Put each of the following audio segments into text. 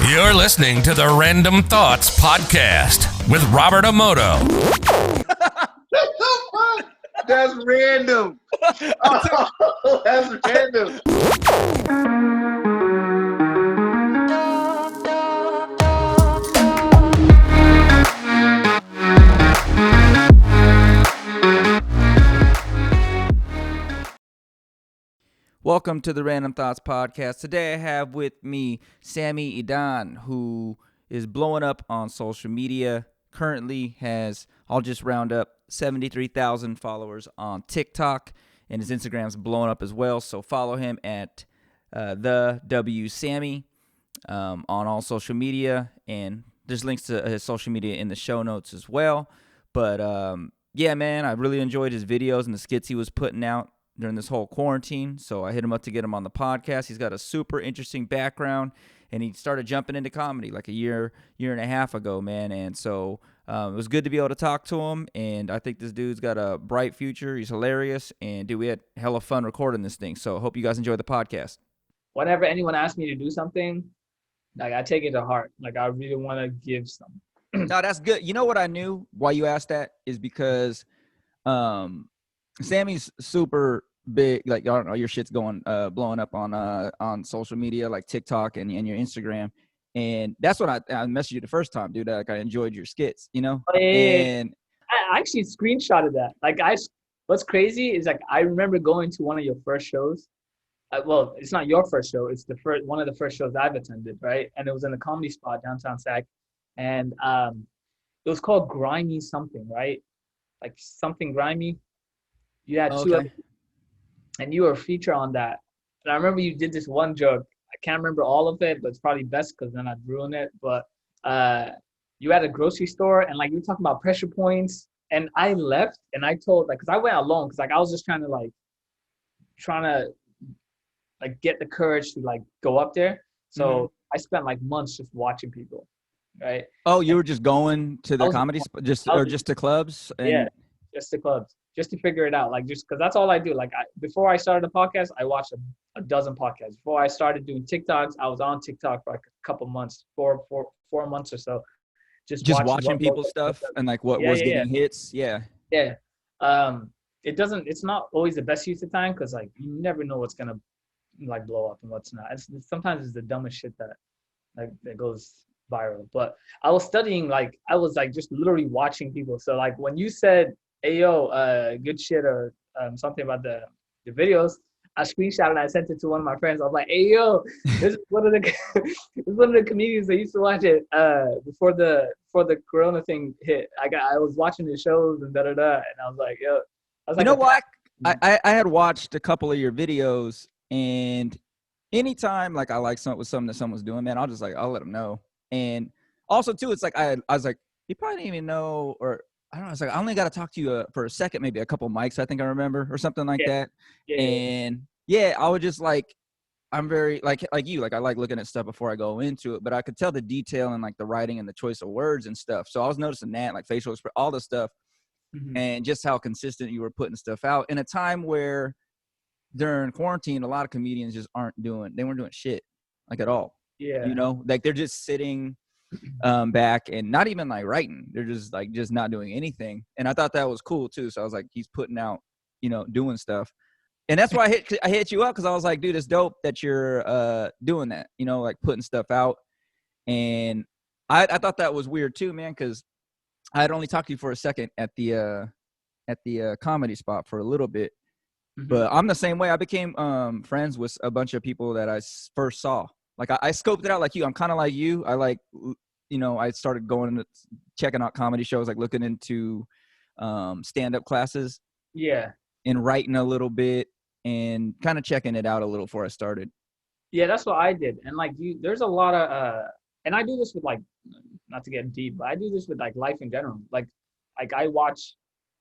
You're listening to the Random Thoughts Podcast with Robert Omoto. That's random. Oh, that's random. Welcome to the Random Thoughts Podcast. Today I have with me Sammy Edan, who is blowing up on social media. Currently has, I'll just round up, 73,000 followers on TikTok, and his Instagram's blowing up as well. So follow him at the W Sammy on all social media, and there's links to his social media in the show notes as well. But yeah, man, I really enjoyed his videos and the skits he was putting out during this whole quarantine, so I hit him up to get him on the podcast. He's got a super interesting background, and he started jumping into comedy like a year and a half ago, man. And so it was good to be able to talk to him, and I think this dude's got a bright future. He's hilarious, and dude, we had hella fun recording this thing, so I hope you guys enjoy the podcast. Whenever anyone asks me to do something, like I take it to heart. Like I really want to give some. No, that's good. You know what I knew why you asked that is because Sammy's super big, like, I don't know, your shit's going blowing up on social media like TikTok and your Instagram, and that's what I messaged you the first time, dude. Like I enjoyed your skits, you know. Oh, yeah. And I actually screenshotted that. Like what's crazy is like I remember going to one of your first shows. Well, it's not your first show. It's one of the first shows I've attended, right? And it was in a comedy spot downtown Sac, and it was called Grimy something, right? Like something grimy. You had two, and you were a feature on that. And I remember you did this one joke. I can't remember all of it, but it's probably best because then I'd ruin it. But you had a grocery store, and like you were talking about pressure points. And I left, and I told, like, because I went alone, because like I was just trying to get the courage to like go up there. So I spent like months just watching people, right? Oh, you were just going to the comedy just to clubs? Yeah, just to clubs. Just to figure it out, like just because that's all I do. Like before I started the podcast, I watched a dozen podcasts. Before I started doing TikToks, I was on TikTok for like a couple months, four months or so. Just watching people's stuff and like what was getting hits. Yeah. Yeah. It's not always the best use of time because like you never know what's gonna like blow up and what's not. Sometimes it's the dumbest shit that goes viral. But I was studying, like I was like just literally watching people. So like when you said, hey yo, good shit or something about the videos, I screenshot and I sent it to one of my friends. I was like, hey yo, this is one of the comedians that used to watch it before the Corona thing hit. I was watching the shows and and I was like, yo, you know what? I had watched a couple of your videos, and anytime like I like something that someone's doing, man, I'll let them know. And also too, it's like I was like, you probably didn't even know, or I don't know. It's like I only got to talk to you for a second, maybe a couple mics. I think I remember, or something like that. Yeah. And yeah, I would just like, I'm very like you. Like I like looking at stuff before I go into it, but I could tell the detail and like the writing and the choice of words and stuff. So I was noticing that, like facial expression, all the stuff, and just how consistent you were putting stuff out in a time where during quarantine, a lot of comedians just weren't doing shit like at all. Yeah, you know, like they're just sitting back and not even like writing. They're just not doing anything. And I thought that was cool too. So I was like, he's putting out, you know, doing stuff. And that's why I hit you up, because I was like, dude, it's dope that you're doing that, you know, like putting stuff out. And I thought that was weird too, man, because I had only talked to you for a second at the comedy spot for a little bit. But I'm the same way. I became friends with a bunch of people that I first saw. Like I scoped it out like you. I'm kind of like you. I like, you know, I started going and checking out comedy shows, like looking into stand-up classes. Yeah. And writing a little bit and kind of checking it out a little before I started. Yeah, that's what I did. And like there's a lot of and I do this with like, not to get deep, but I do this with like life in general. Like I watch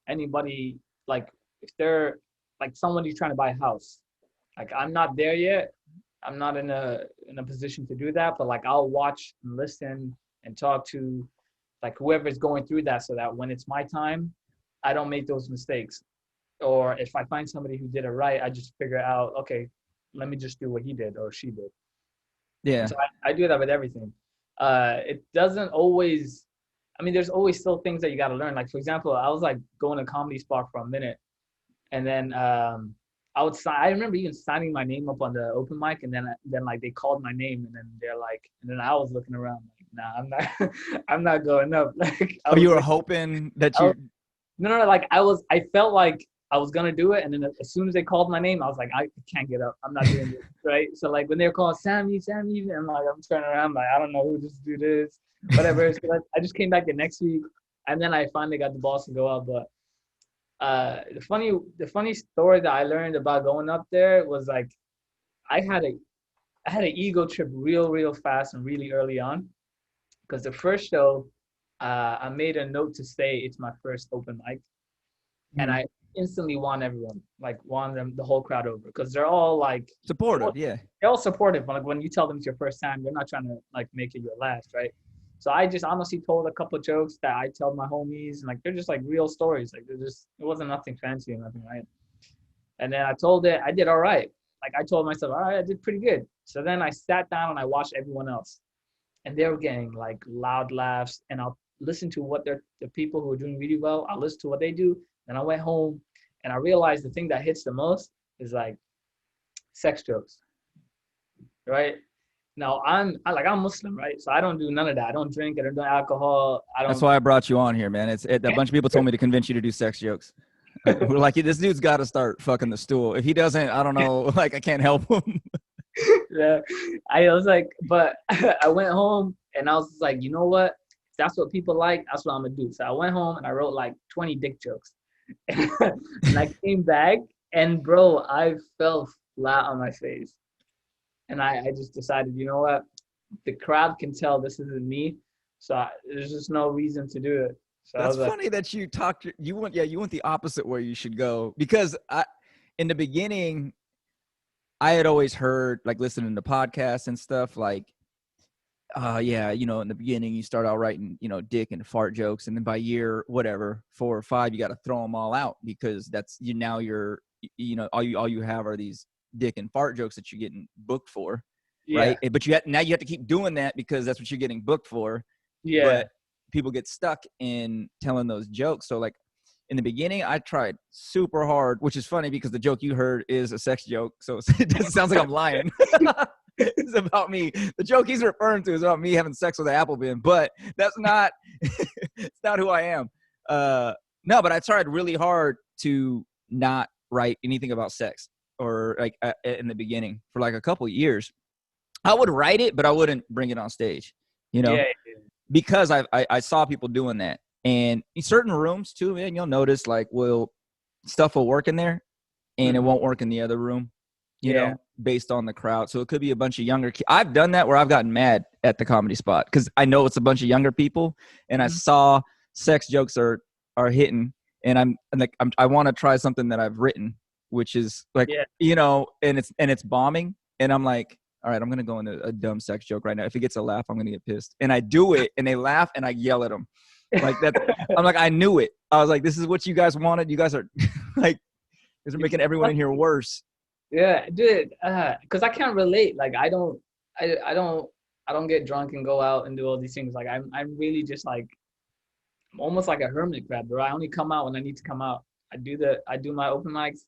anybody, like if they're like somebody trying to buy a house, like I'm not there yet. I'm not in a position to do that, but like I'll watch and listen and talk to like whoever's going through that, so that when it's my time, I don't make those mistakes. Or if I find somebody who did it right, I just figure out, okay, let me just do what he did or she did. Yeah. So I do that with everything. it doesn't always. I mean, there's always still things that you got to learn. Like for example, I was like going to Comedy Spot for a minute, and then I remember even signing my name up on the open mic, and then like they called my name, and then they're like, and then I was looking around like, nah, I'm not, I'm not going up. Like, Oh, you were hoping that you. no, like I felt like I was gonna do it, and then as soon as they called my name, I was like, I can't get up. I'm not doing this, right? So like when they were calling Sammy, and like I'm turning around, like I don't know who this dude is, whatever. So I just came back the next week, and then I finally got the balls to go up. But the funny story that I learned about going up there was like I had a I had an ego trip real fast and really early on, because the first show, I made a note to say it's my first open mic, and I instantly won everyone, like won them the whole crowd over, because they're all like Supportive, yeah. they're all supportive. Like when you tell them it's your first time, they're not trying to like make it your last, right? So I just honestly told a couple of jokes that I tell my homies, and like they're just like real stories. Like they're just, it wasn't nothing fancy or nothing, right? And then I told it, I did all right. Like I told myself, all right, I did pretty good. So then I sat down and I watched everyone else, and they were getting like loud laughs. And I'll listen to what the people who are doing really well. I'll listen to what they do. Then I went home, and I realized the thing that hits the most is like sex jokes, right? Now I'm Muslim, right? So I don't do none of that. I don't drink. I don't do alcohol. I don't. That's why I brought you on here, man. A bunch of people told me to convince you to do sex jokes. We're like, this dude's got to start fucking the stool. If he doesn't, I don't know. Like, I can't help him. Yeah, I was like, but I went home and I was like, you know what? If that's what people like, that's what I'm gonna do. So I went home and I wrote like 20 dick jokes, and I came back, and bro, I fell flat on my face, and I just decided, you know what? The crowd can tell this isn't me, so there's just no reason to do it. So That's funny that you talked. You went the opposite way you should go, because in the beginning, I had always heard, like listening to podcasts and stuff, like, yeah, in the beginning you start out writing, dick and fart jokes, and then by year whatever 4 or 5, you got to throw them all out, because that's all you have are these dick and fart jokes that you're getting booked for, right? But now you have to keep doing that because that's what you're getting booked for. Yeah. But people get stuck in telling those jokes. So like in the beginning, I tried super hard, which is funny because the joke you heard is a sex joke. So it sounds like I'm lying. It's about me. The joke he's referring to is about me having sex with an apple bin, but that's not, it's not who I am. No, but I tried really hard to not write anything about sex, or like in the beginning for like a couple of years. I would write it, but I wouldn't bring it on stage, because I saw people doing that. And in certain rooms too, man, you'll notice like stuff will work in there and it won't work in the other room, you know, based on the crowd. So it could be a bunch of younger kids. I've done that where I've gotten mad at the Comedy Spot because I know it's a bunch of younger people, and I saw sex jokes are hitting, and I want to try something that I've written, which is like, and it's bombing. And I'm like, all right, I'm going to go into a dumb sex joke right now. If it gets a laugh, I'm going to get pissed. And I do it, and they laugh, and I yell at them. Like that. I'm like, I knew it. I was like, this is what you guys wanted. You guys are like, these are making everyone in here worse. Yeah, dude. Because I can't relate. Like, I don't get drunk and go out and do all these things. Like, I'm really just like, I'm almost like a hermit crab, bro. I only come out when I need to come out. I do my open mics.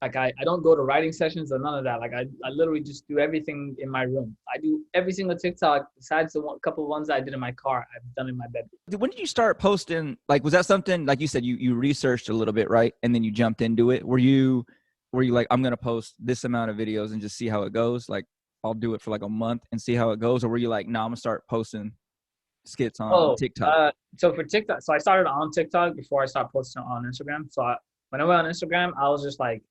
Like I don't go to writing sessions or none of that. Like I literally just do everything in my room. I do every single TikTok besides the couple of ones that I did in my car. I've done in my bedroom. When did you start posting? Like, was that something, like you said, you researched a little bit, right? And then you jumped into it. Were you like, I'm going to post this amount of videos and just see how it goes? Like, I'll do it for like a month and see how it goes. Or were you like, no, I'm going to start posting skits on TikTok? So for TikTok, so I started on TikTok before I started posting on Instagram. So when I went on Instagram, I was just like,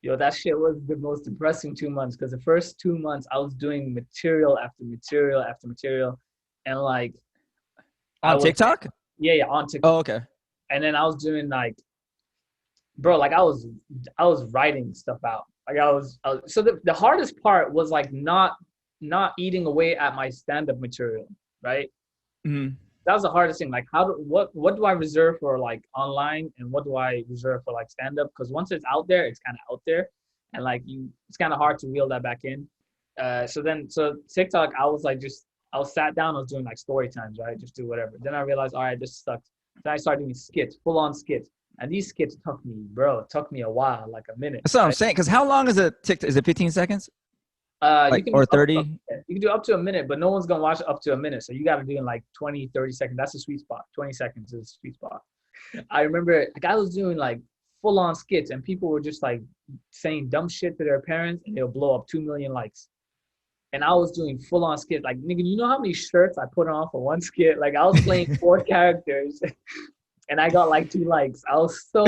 yo, that shit was the most depressing 2 months, because the first 2 months I was doing material after material after material, and like on TikTok? Yeah, on TikTok. Oh, okay. And then I was doing like, bro, like I was writing stuff out. Like I was so the hardest part was like not eating away at my stand-up material, right? Mm-hmm. That was the hardest thing. Like, what do I reserve for like online, and what do I reserve for like stand up? Because once it's out there, it's kind of out there, and like it's kind of hard to reel that back in. So TikTok, I was like, I was sat down, I was doing like story times, right? Just do whatever. Then I realized, all right, this sucks. Then I started doing skits, full on skits. And these skits took me a while, like a minute. That's what I'm Right? saying. Because how long is a TikTok? Is it 15 seconds? You can do Or 30? you can do up to a minute, but no one's gonna watch up to a minute. So you got to do in like 20, 30 seconds. That's the sweet spot. 20 seconds is the sweet spot. I remember like I was doing like full on skits, and people were just like saying dumb shit to their parents, and they'll blow up 2 million likes. And I was doing full on skits. Like, nigga, you know how many shirts I put on for one skit? Like, I was playing 4 characters, and I got like 2 likes. I was so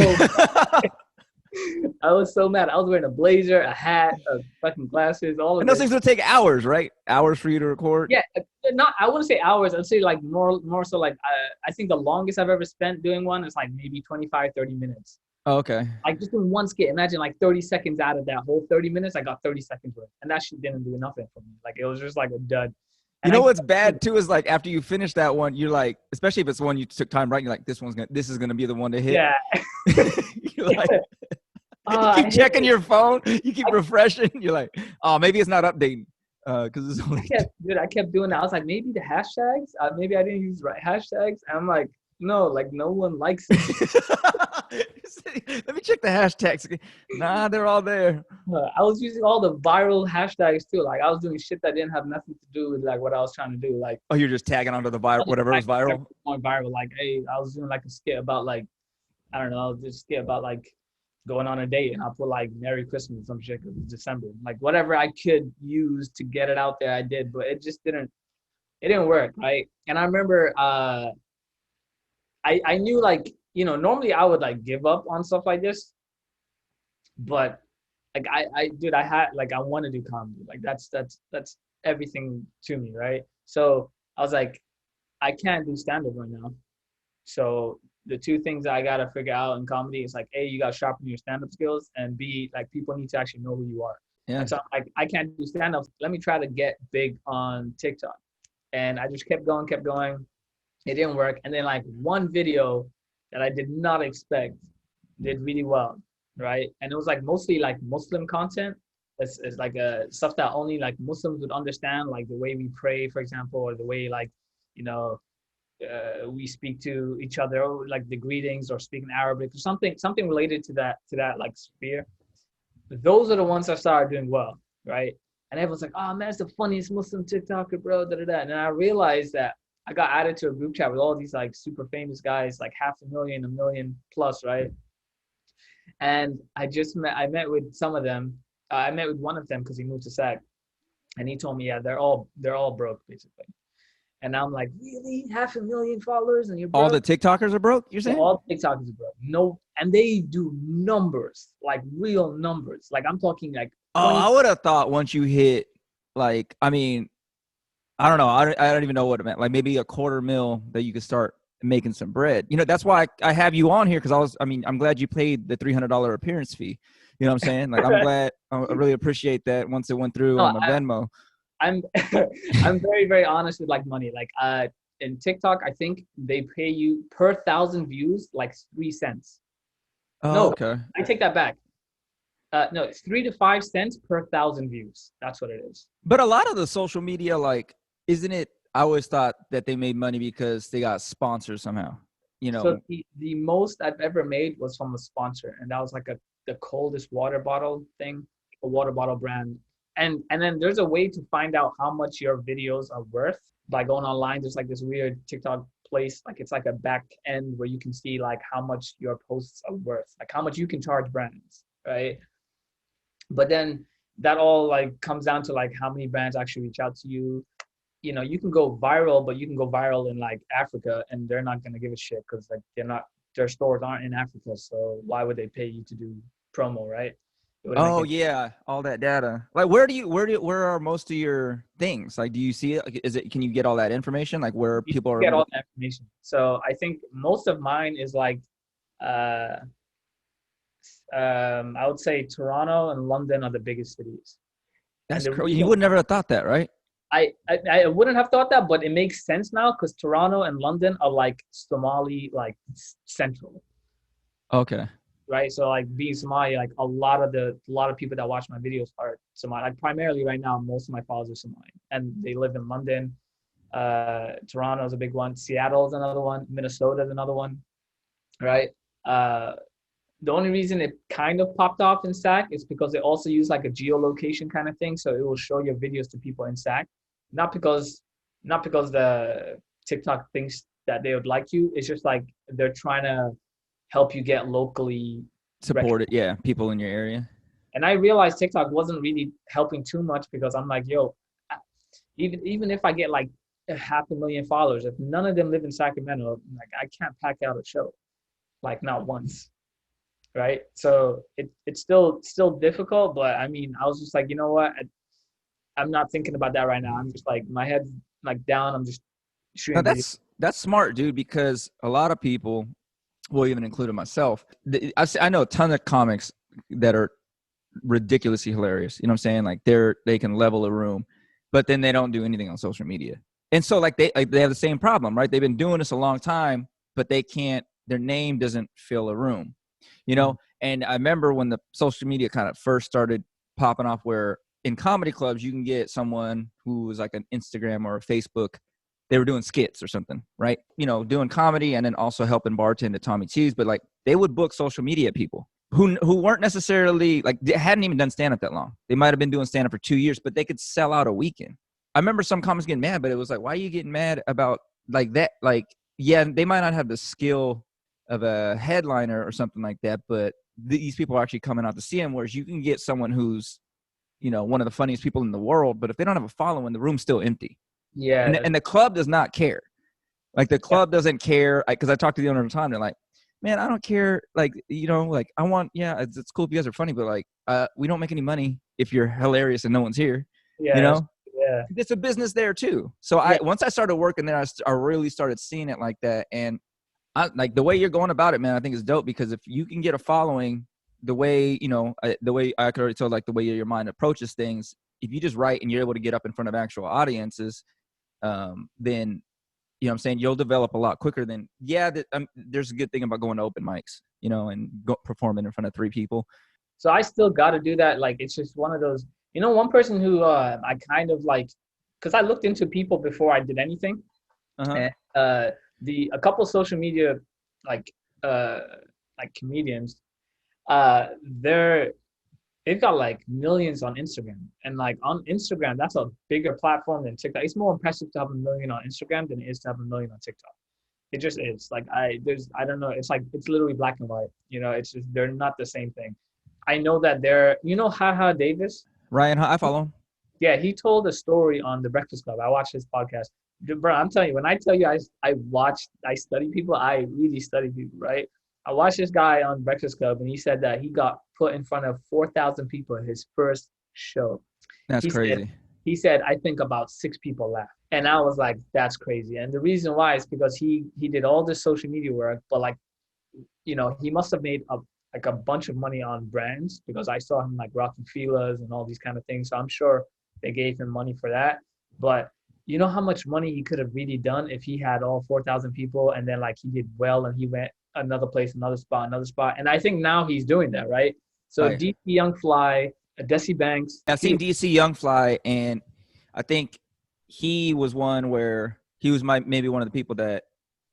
I was so mad. I was wearing a blazer, a hat, fucking glasses, all of And those it. things would take hours, right? Hours for you to record. Yeah, not. I wouldn't say hours. I'd say like more so like I think the longest I've ever spent doing one is like maybe 25, 30 minutes. Oh, okay. Like just doing one skit. Imagine like 30 seconds out of that whole 30 minutes, I got 30 seconds worth, and that shit didn't do nothing for me. Like it was just like a dud. You know what's bad too is like after you finish that one, you're like, especially if it's one you took time writing, you're like, this is gonna be the one to hit. Yeah. You're like, you keep checking your phone, you keep refreshing. You're like, oh, maybe it's not updating because it's only. I kept doing that. I was like, maybe the hashtags. Maybe I didn't use the right hashtags. And I'm like, no, like no one likes it. Let me check the hashtags. Nah, they're all there. I was using all the viral hashtags too. Like I was doing shit that didn't have nothing to do with like what I was trying to do. Like, oh, you're just tagging onto the viral, whatever was viral. Going viral. Like, hey, I was doing like a skit about like, I don't know, just skit about like going on a date, and I'll put like Merry Christmas, some shit, because it's December. Like whatever I could use to get it out there, I did, but it just didn't work, right? And I remember I knew like, you know, normally I would like give up on stuff like this, but like I want to do comedy. Like that's everything to me, right? So I was like, I can't do stand-up right now. So the 2 things I gotta figure out in comedy is like, A, you gotta sharpen your stand-up skills, and B, like people need to actually know who you are. Yeah. And so like I can't do stand-up. Let me try to get big on TikTok. And I just kept going. It didn't work. And then like one video that I did not expect did really well, right? And it was like mostly like Muslim content. It's like stuff that only like Muslims would understand, like the way we pray, for example, or the way like, you know, we speak to each other, or like the greetings, or speaking Arabic, or something related to that like sphere. Those are the ones that started doing well, right? And everyone's like, oh man, it's the funniest Muslim TikToker, bro, da da da. And then I realized that I got added to a group chat with all these like super famous guys, like 500,000, 1 million plus, right? And I met with some of them. I met with one of them because he moved to SAG, and he told me, yeah, they're all broke basically. And I'm like, really? 500,000 followers and you're broke? All the TikTokers are broke, you're saying? All TikTokers are broke. No, and they do numbers, like real numbers. Like I'm talking like 20. Oh, I would have thought once you hit like, I mean, I don't know. I don't even know what it meant. Like maybe $250,000 that you could start making some bread. You know, that's why I have you on here, because I'm glad you paid the $300 appearance fee. You know what I'm saying? Like I'm glad. I really appreciate that once it went through on my Venmo. I'm I'm very, very honest with like money. Like in TikTok, I think they pay you per 1,000 views like 3 cents. Oh, no, okay. I take that back. No, it's 3 to 5 cents per 1,000 views. That's what it is. But a lot of the social media, like, isn't it? I always thought that they made money because they got sponsors somehow. You know. So the most I've ever made was from a sponsor, and that was like the coldest water bottle thing, a water bottle brand. And then there's a way to find out how much your videos are worth by going online. There's like this weird TikTok place, like it's like a back end where you can see like how much your posts are worth, like how much you can charge brands, right? But then that all like comes down to like how many brands actually reach out to you. You know, you can go viral, but you can go viral in like Africa and they're not gonna give a shit because like their stores aren't in Africa, so why would they pay you to do promo, right? Oh yeah, all that data. Like where are most of your things? Like do you see it? Can you get all that information? Like where people are? Get all that information. So I think most of mine is like I would say Toronto and London are the biggest cities. That's crazy. You would never have thought that, right? I wouldn't have thought that, but it makes sense now because Toronto and London are like Somali, like central. Okay. Right, so like being Somali, like a lot of people that watch my videos are Somali. Like primarily right now, most of my followers are Somali, and they live in London, Toronto's a big one. Seattle's another one. Minnesota's another one, right? Uh, the only reason it kind of popped off in SAC is because they also use like a geolocation kind of thing, so it will show your videos to people in SAC, not because the TikTok thinks that they would like you. It's just like they're trying to help you get locally Support it, yeah, people in your area. and I realized TikTok wasn't really helping too much because I'm like, yo, even if I get like 500,000 followers, if none of them live in Sacramento, like I can't pack out a show, like not once, right? So it's still difficult, but I mean, I was just like, you know what, I'm not thinking about that right now. I'm just like my head's like down. I'm just Now shooting videos. that's smart, dude, because a lot of people, well, even including myself, I know a ton of comics that are ridiculously hilarious. You know what I'm saying? Like they can level a room, but then they don't do anything on social media. And so like they have the same problem, right? They've been doing this a long time, but they can't, their name doesn't fill a room, you know? And I remember when the social media kind of first started popping off, where in comedy clubs, you can get someone who was like an Instagram or a Facebook. They were doing skits or something, right? You know, doing comedy and then also helping bartend at Tommy T's, but like they would book social media people who weren't necessarily like, they hadn't even done stand-up that long. They might have been doing stand-up for 2 years, but they could sell out a weekend. I remember some comics getting mad, but it was like, why are you getting mad about like that? Like, yeah, they might not have the skill of a headliner or something like that, but these people are actually coming out to see him. Whereas you can get someone who's, you know, one of the funniest people in the world, but if they don't have a following, the room's still empty. Yeah, And the club does not care. Like the club doesn't care. Because I talked to the owner of the time. They're like, man, I don't care. Like, you know, like I want, yeah, it's cool if you guys are funny, but like, we don't make any money if you're hilarious and no one's here. You yeah, know, yeah, it's a business there too. So yeah, once I started working there, I really started seeing it like that. And I like the way you're going about it, man. I think is dope, because if you can get a following, the way, you know, the way I could already tell, like the way your mind approaches things, if you just write and you're able to get up in front of actual audiences, then, you know what I'm saying, you'll develop a lot quicker than, there's a good thing about going to open mics, you know, and performing in front of 3 people. So I still got to do that. Like, it's just one of those, one person who I kind of like, because I looked into people before I did anything. Uh-huh. And a couple social media, like, uh, like comedians, they're, they've got like millions on Instagram. And like on Instagram, that's a bigger platform than TikTok. It's more impressive to have a million on Instagram than it is to have a million on TikTok. It just is. Like I don't know. It's like, it's literally black and white. It's just, they're not the same thing. I know that Haha Davis. Ryan, I follow him. Yeah, he told a story on the Breakfast Club. I watched his podcast. Bro, I'm telling you, when I tell you I study people, I really study people, right? I watched this guy on Breakfast Club, and he said that he got put in front of 4,000 people at his first show. That's He crazy. said, he said, I think about 6 people laughed. And I was like, that's crazy. And the reason why is because he did all this social media work, but like, he must have made a bunch of money on brands, because I saw him like rocking Fila's and all these kind of things. So I'm sure they gave him money for that. But you know how much money he could have really done if he had all 4,000 people, and then like he did well and he went another place, another spot. And I think now he's doing that, right? So Right. DC Young Fly, Desi Banks. I've seen DC Young Fly, and I think he was one where he was maybe one of the people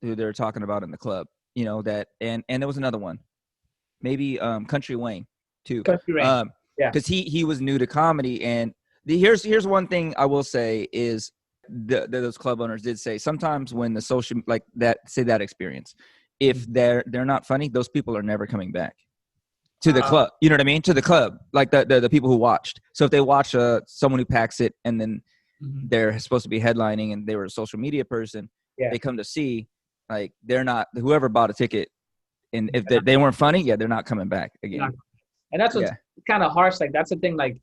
who they're talking about in the club, you know, that, and there was another one, maybe Country Wayne too. Country Rain. Yeah. Because he was new to comedy. And here's one thing I will say is those club owners did say sometimes when the social, like that, say that experience, if they're not funny, those people are never coming back to the club. You know what I mean? To the club, like the people who watched. So if they watch someone who packs it, and then they're supposed to be headlining and they were a social media person, they come to see, like they're not, whoever bought a ticket, and if they weren't funny, they're not coming back again. And that's what's kind of harsh. Like that's the thing. Like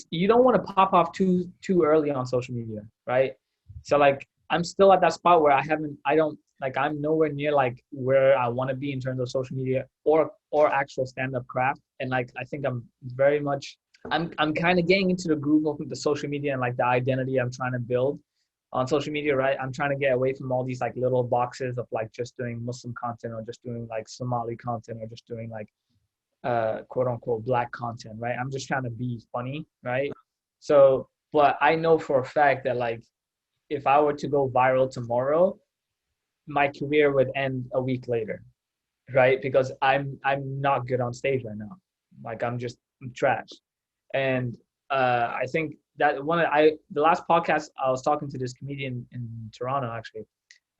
you don't want to pop off too early on social media, right? So like I'm still at that spot where I'm nowhere near like where I want to be in terms of social media or actual stand-up craft. And like I think I'm very much I'm kind of getting into the groove of the social media and like the identity I'm trying to build on social media, right? I'm trying to get away from all these like little boxes of like just doing Muslim content or just doing like Somali content or just doing like quote unquote black content, right? I'm just trying to be funny, right? So, but I know for a fact that like if I were to go viral tomorrow, my career would end a week later, right? Because I'm not good on stage right now. Like I'm trash. And I think that the last podcast I was talking to this comedian in Toronto actually,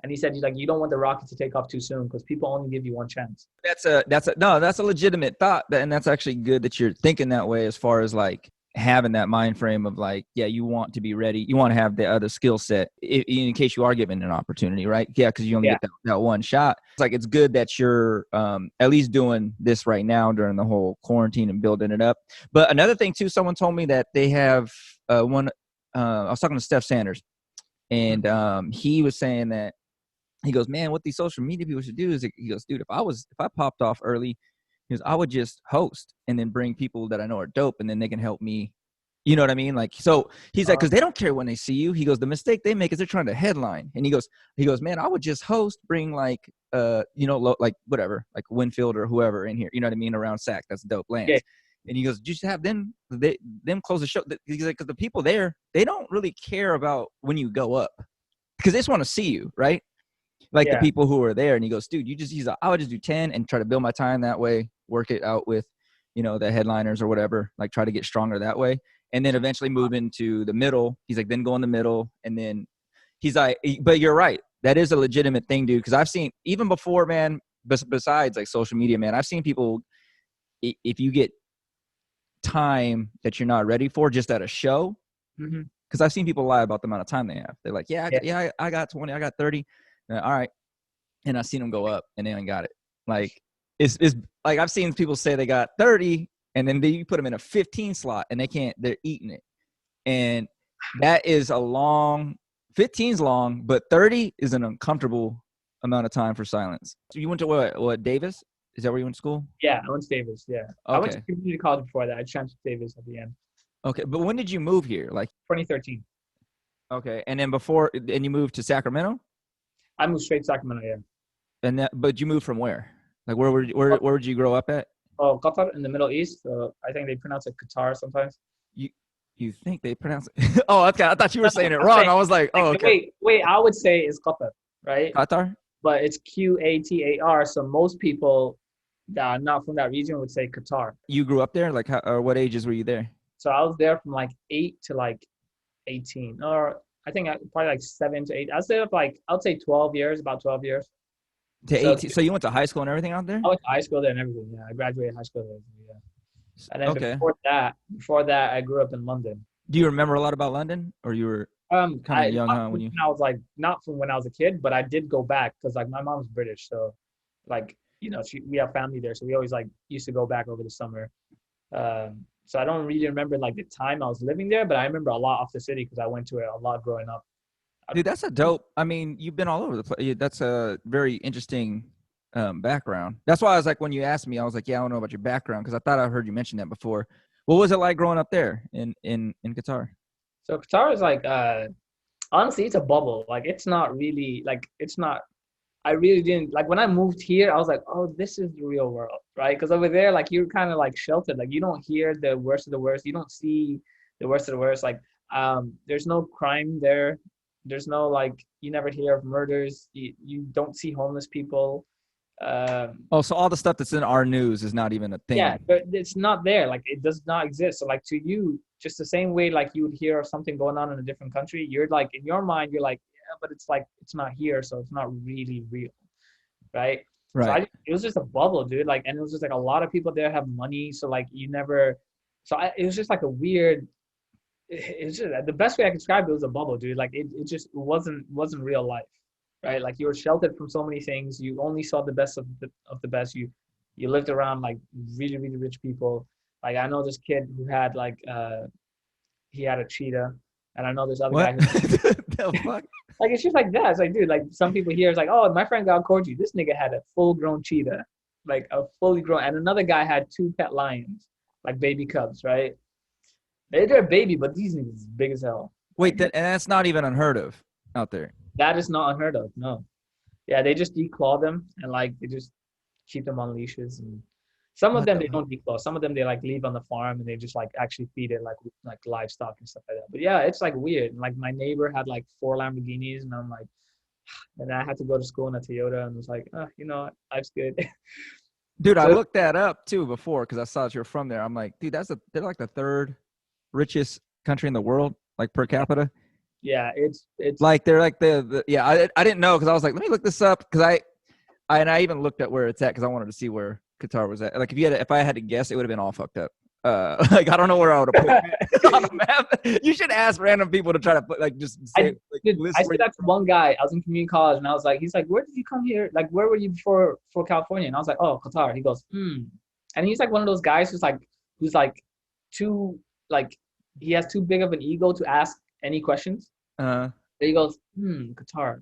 and he said he's like, you don't want the rocket to take off too soon because people only give you one chance. That's a legitimate thought, and that's actually good that you're thinking that way as far as like having that mind frame of like, yeah, you want to be ready, you want to have the other skill set in case you are given an opportunity, right? Yeah, because you only get that one shot. It's like it's good that you're at least doing this right now during the whole quarantine and building it up. But another thing too, someone told me that they have one. I was talking to Steph Sanders, and he was saying that. He goes, man, what these social media people should do is, he goes, dude, if I popped off early, he goes, I would just host and then bring people that I know are dope, and then they can help me. You know what I mean? Like, so he's like, because they don't care when they see you. He goes, the mistake they make is they're trying to headline. And he goes, man, I would just host, bring like, like whatever, like Winfield or whoever in here. You know what I mean? Around SAC, that's dope lands. Yeah. And he goes, just have them close the show. He's like, because the people there, they don't really care about when you go up because they just want to see you, right? Like the people who are there. And he goes, dude, I would just do 10 and try to build my time that way, work it out with, the headliners or whatever, like try to get stronger that way. And then eventually move into the middle. He's like, then go in the middle. And then he's like, but you're right. That is a legitimate thing, dude. Cause I've seen even before, man, besides like social media, man, I've seen people, if you get time that you're not ready for just at a show, cause I've seen people lie about the amount of time they have. They're like, I got 20, I got 30. All right. And I've seen them go up and they ain't got it. Like it's like I've seen people say they got 30 and then you put them in a 15 slot and they're eating it. And that is 15's long, but 30 is an uncomfortable amount of time for silence. So you went to what, Davis? Is that where you went to school? Yeah, I went to Davis. Yeah. Okay. I went to community college before that. I transferred to Davis at the end. Okay. But when did you move here? Like 2013. Okay. And then you moved to Sacramento? I moved straight to Sacramento, yeah. But you moved from where? Like where would you grow up at? Oh, Qatar in the Middle East. I think they pronounce it Qatar sometimes. You think they pronounce it? Oh, okay. I thought you were saying it wrong. I was like, oh, okay. Wait. I would say it's Qatar, right? Qatar? But it's Qatar. So most people that are not from that region would say Qatar. You grew up there? Like, or what ages were you there? So I was there from like 8 to like 18, or I think probably like 7 to 8. I was there I'd say 12 years, about 12 years. To 18. So you went to high school and everything out there? I went to high school there and everything. Yeah, I graduated high school there. Yeah. And then before that, I grew up in London. Do you remember a lot about London, or you were kind of young, huh? When I was like, not from when I was a kid, but I did go back because like my mom's British, so like we have family there, so we always like used to go back over the summer. So I don't really remember like the time I was living there, but I remember a lot of the city because I went to it a lot growing up. Dude, that's a dope. I mean, you've been all over the place. That's a very interesting background. That's why I was like, when you asked me, I was like, yeah, I don't know about your background because I thought I heard you mention that before. What was it like growing up there in Qatar? So Qatar is like, honestly, it's a bubble. Like, it's not really like, I really didn't like when I moved here, I was like, oh, this is the real world, right? Because over there, like you're kind of like sheltered. Like you don't hear the worst of the worst. You don't see the worst of the worst. Like there's no crime there. There's no like you never hear of murders. You don't see homeless people. So all the stuff that's in our news is not even a thing. Yeah, but it's not there. Like it does not exist. So like to you, just the same way like you would hear of something going on in a different country, you're like in your mind, you're like, yeah, but it's like it's not here, so it's not really real, right? Right. So it was just a bubble, dude. Like, and it was just like a lot of people there have money, so like you never. It was just like a weird. It was just the best way I can describe it was a bubble, dude. Like it just wasn't real life, right? Like you were sheltered from so many things. You only saw the best of the best. You lived around like really really rich people. Like I know this kid who had like he had a cheetah, and I know this other guy. The fuck? Like it's just like that. It's like, dude, like some people here is like, oh, my friend got corgi. This nigga had a full-grown cheetah, like a fully grown, and another guy had 2 pet lions, like baby cubs, right? They're baby, but these niggas is big as hell. Wait, and that's not even unheard of out there. That is not unheard of. No. Yeah, they just declaw them and like they just keep them on leashes, and Some of What them the they fuck? don't declaw. Some of them they like leave on the farm and they just like actually feed it like livestock and stuff like that. But yeah, it's like weird. And, like my neighbor had like 4 Lamborghinis, and I'm like, and I had to go to school in a Toyota, and was like, you know, life's good. Dude, I So looked that up too before because I saw that you're from there. I'm like, dude, they're like the third richest country in the world, like per capita. yeah, it's Like they're like yeah. I didn't know because I was like, let me look this up because I even looked at where it's at because I wanted to see where Qatar was at. Like if I had to guess, it would have been all fucked up. Like I don't know where I would have put it on the map. You should ask random people to try to put like just say like list I where said that to one guy. I was in community college, and I was like, he's like, where did you come here? Like, where were you before California? And I was like, oh, Qatar. He goes, and he's like one of those guys who's like too like he has too big of an ego to ask any questions. uh And he goes, Qatar.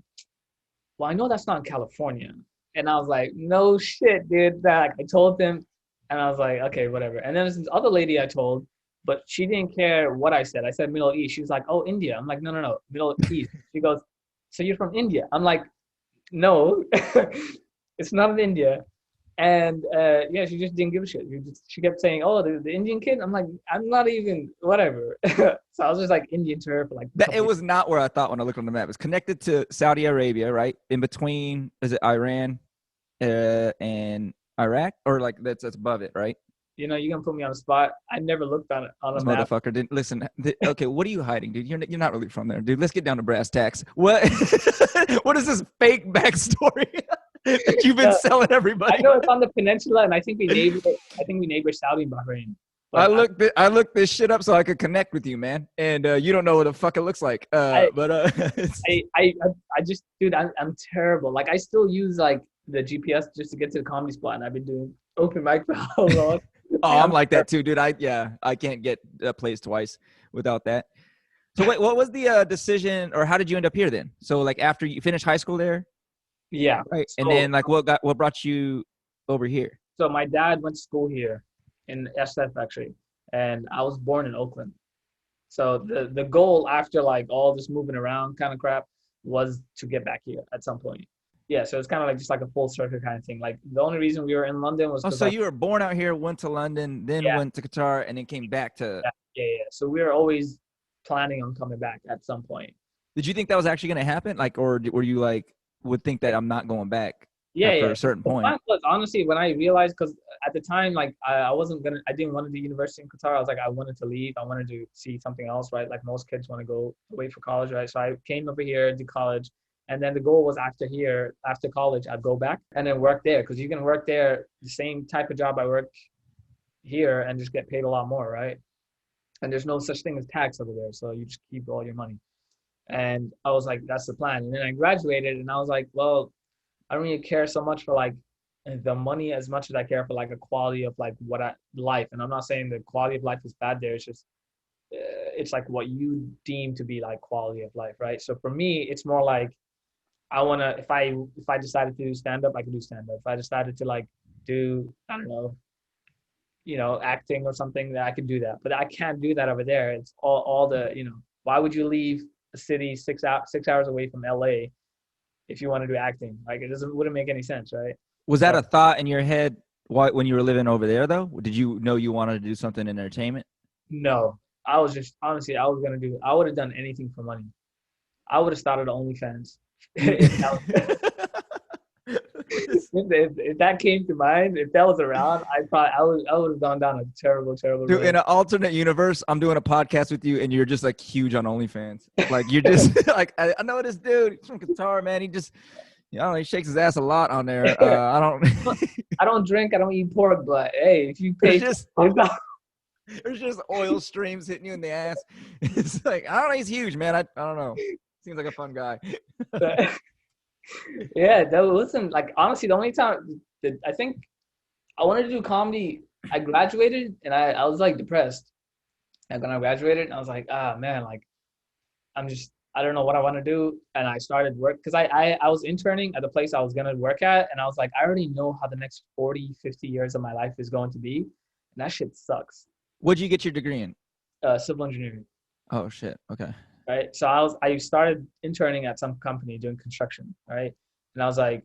Well, I know that's not in California. And I was like, no shit, dude. That I told him, and I was like, okay, whatever. And then there's this other lady I told, but she didn't care what I said. I said Middle East. She was like, oh, India. I'm like, no, Middle East. She goes, so you're from India? I'm like, no, it's not in India. And yeah, she just didn't give a shit. She kept saying, "Oh, the Indian kid." I'm like, I'm not even whatever. So I was just like Indian to her for like. it was not where I thought when I looked on the map. It's connected to Saudi Arabia, right? In between, is it Iran and Iraq, or like that's above it, right? You know, you're gonna put me on the spot. I never looked on a This map. motherfucker didn't listen. Okay, what are you hiding, dude? You're not really from there, dude. Let's get down to brass tacks. What what is this fake backstory that you've been selling everybody? I know it's on the peninsula, and I think we neighbor. I think we neighbor Saudi and Bahrain. I But looked this shit up so I could connect with you, man. And you don't know what the fuck it looks like. I just, dude, I'm terrible. Like I still use like the GPS just to get to the comedy spot, and I've been doing open mic for how long? Oh, I'm like that too, dude. I can't get a place twice without that. So wait, what was the decision, or how did you end up here then? So like after you finished high school there, Yeah. right? So, And then like what brought you over here? so my dad went to school here in SF actually, and I was born in Oakland. So the goal after like all this moving around kind of crap was to get back here at some point. Yeah, so it's kind of like just like a full circle kind of thing. Like the only reason we were in London was Oh, because so you were born out here, went to London, then yeah, went to Qatar, and then came back to. yeah. So we were always planning on coming back at some point. Did you think that was actually going to happen? Like, or were you like would think that I'm not going back after Yeah. a certain The point? plan was honestly when I realized, because at the time like I didn't want to do university in Qatar. I was like I wanted to leave. I wanted to see something else, right? Like most kids want to go away for college, right? So I came over here, did college, and then the goal was after college, I'd go back and then work there, because you can work there the same type of job I work here and just get paid a lot more, right? And there's no such thing as tax over there, so you just keep all your money. And I was like, that's the plan. And then I graduated, and I was like, well, I don't really care so much for like the money as much as I care for like a quality of like life. And I'm not saying the quality of life is bad there. It's just it's like what you deem to be like quality of life, right? So for me, it's more like I wanna if I decided to do stand up, I could do stand up. If I decided to like do I don't know, acting or something, that I could do that. But I can't do that over there. It's all the why would you leave a city 6 hours away from LA if you want to do acting? Like wouldn't make any sense, right? Was that a thought in your head when you were living over there, though? Did you know you wanted to do something in entertainment? No, I was just honestly, I would have done anything for money. I would have started OnlyFans. If that came to mind, if that was around, I would have gone down a terrible Dude, road. in an alternate universe, I'm doing a podcast with you, and you're just like huge on OnlyFans. Like you're just like, I know this dude. He's from Qatar, man. He just, he shakes his ass a lot on there. I don't. I don't drink. I don't eat pork. But hey, if you pay, there's just oil streams hitting you in the ass. It's like I don't know. He's huge, man. I don't know. Seems like a fun guy. Yeah, listen, like honestly, the only time that I think I wanted to do comedy, I graduated and I was like depressed. And when I graduated, I was like, man, like I don't know what I want to do. And I started work because I was interning at the place I was going to work at. And I was like, I already know how the next 40, 50 years of my life is going to be. And that shit sucks. What'd you get your degree in? Civil engineering. Oh, shit. Okay. Right. So I started interning at some company doing construction. Right. And I was like,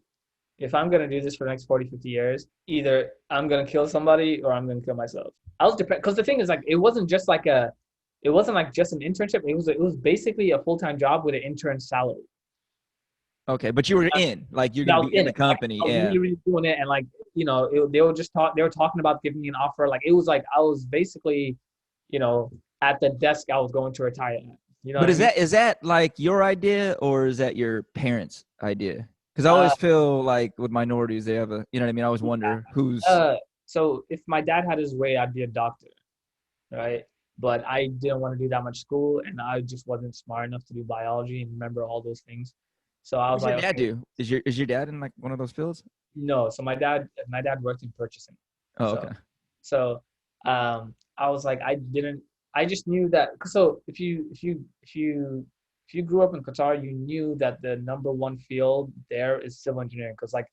if I'm going to do this for the next 40, 50 years, either I'm going to kill somebody or I'm going to kill myself. I was depressed because the thing is, like, it wasn't just like just an internship. It was basically a full-time job with an intern salary. Okay, but you were like you're I gonna was be in in the it. Like, company. I was Yeah. really, really doing it, and like, they were talking about giving me an offer. Like, it was like I was basically, at the desk I was going to retire at. You know But what I mean? is that like your idea or is that your parents' idea? Because I Uh, always feel like with minorities, they have you know what I mean? I always wonder who's. so if my dad had his way, I'd be a doctor, right? But I didn't want to do that much school, and I just wasn't smart enough to do biology and remember all those things. So I What was does your like, dad okay, do? Is your dad in like one of those fields? no. So my dad worked in purchasing. Oh, So okay. so I was like, I just knew that. So if you grew up in Qatar, you knew that the number one field there is civil engineering, because like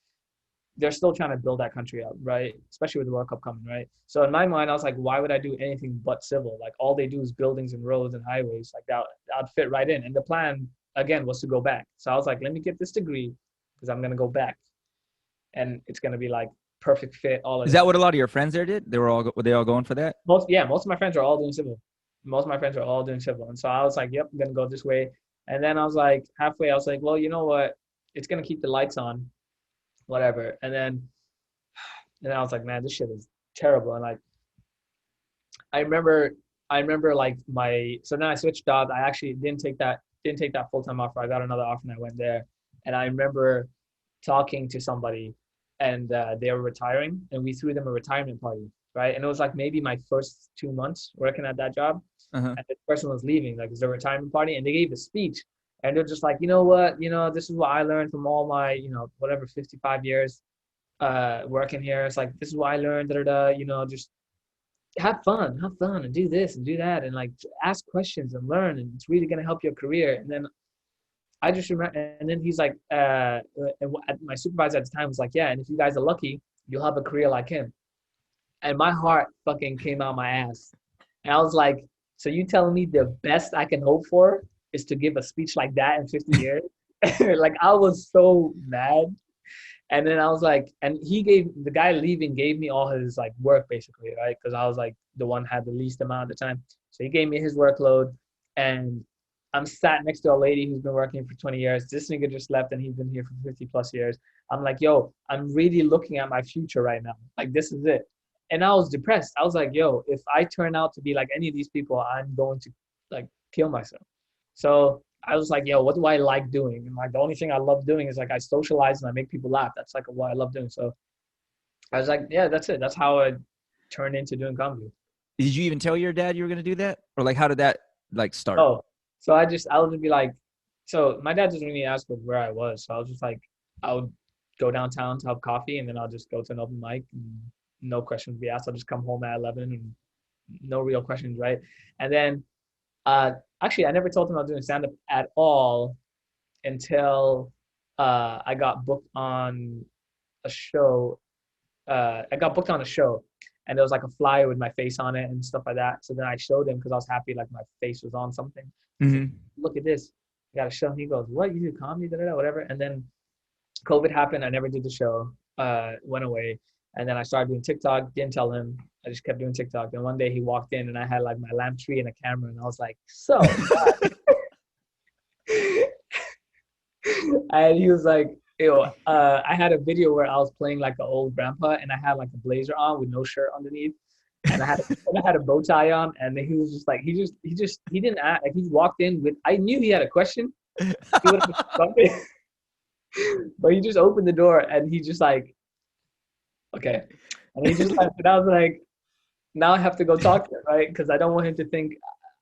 they're still trying to build that country up, right? Especially with the World Cup coming, right? So in my mind, I was like, why would I do anything but civil? Like, all they do is buildings and roads and highways. Like, that'd fit right in. And the plan again was to go back. So I was like, let me get this degree because I'm gonna go back, and it's gonna be like perfect fit, all of Is that that. what a lot of your friends there did? Were they all going for that? Most of my friends are all doing civil. Most of my friends are all doing civil, and so I was like, yep, I'm gonna go this way. And then I was like, halfway, I was like, well, you know what? It's gonna keep the lights on, whatever. And then I was like, man, this shit is terrible. And like, I remember, like so then I switched jobs. I actually didn't take that full time offer. I got another offer and I went there. And I remember talking to somebody, and they were retiring, and we threw them a retirement party, right? And it was like maybe my first 2 months working at that job, Uh-huh. and this person was leaving, like, it's a retirement party, and they gave a speech, and they're just like, you know what, this is what I learned from all my, whatever, 55 years working here. It's like, this is what I learned, just have fun and do this and do that, and like ask questions and learn, and it's really going to help your career. And then I just remember, and then he's like, my supervisor at the time was like, yeah, and if you guys are lucky, you'll have a career like him. And my heart fucking came out my ass. And I was like, so you telling me the best I can hope for is to give a speech like that in 50 years? Like, I was so mad. And then I was like, and the guy leaving gave me all his like work basically, right? Because I was like the one had the least amount of time. So he gave me his workload, and I'm sat next to a lady who's been working for 20 years. This nigga just left and he's been here for 50 plus years. I'm like, yo, I'm really looking at my future right now. Like, this is it. And I was depressed. I was like, yo, if I turn out to be like any of these people, I'm going to like kill myself. So I was like, yo, what do I like doing? And like, the only thing I love doing is like I socialize and I make people laugh. That's like what I love doing. So I was like, yeah, that's it. That's how I turned into doing comedy. Did you even tell your dad you were gonna do that, or like how did that like start? Oh, so I would be like, so my dad doesn't really ask where I was. So I was just like, I would go downtown to have coffee, and then I'll just go to an open mic, and no questions be asked. I'll just come home at 11 and no real questions, right? And then actually, I never told him I was doing stand-up at all until I got booked on a show. I got booked on a show, and there was like a flyer with my face on it and stuff like that. So then I showed him because I was happy, like my face was on something. Mm-hmm. Like, look at this. I got a show. And he goes, what? You do comedy? Da, da, da, whatever. And then COVID happened. I never did the show. Went away. And then I started doing TikTok. Didn't tell him. I just kept doing TikTok. And one day he walked in, and I had like my lamp tree and a camera, and I was like, so. And he was like, I had a video where I was playing like an old grandpa, and I had like a blazer on with no shirt underneath, and I had a bow tie on, and he was just like, he didn't act, like, he walked in with, I knew he had a question, he would have something, but he just opened the door, and he just like, okay, and he just like, and I was like, now I have to go talk to him, right? Because I don't want him to think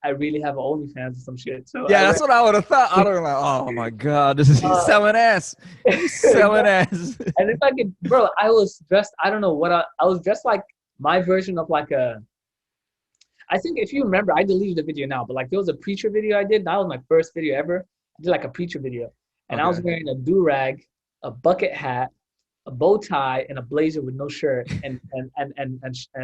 I really have an OnlyFans or some shit. So Yeah, that's what I would have thought. I would have like, oh my god, this is he's selling ass. He's selling ass. And if I could, bro, I was dressed. I don't know what I was dressed like. My version of like I think if you remember, I deleted the video now, but like there was a preacher video I did. That was my first video ever. I did like a preacher video, and I was wearing a do-rag, a bucket hat, a bow tie, and a blazer with no shirt, and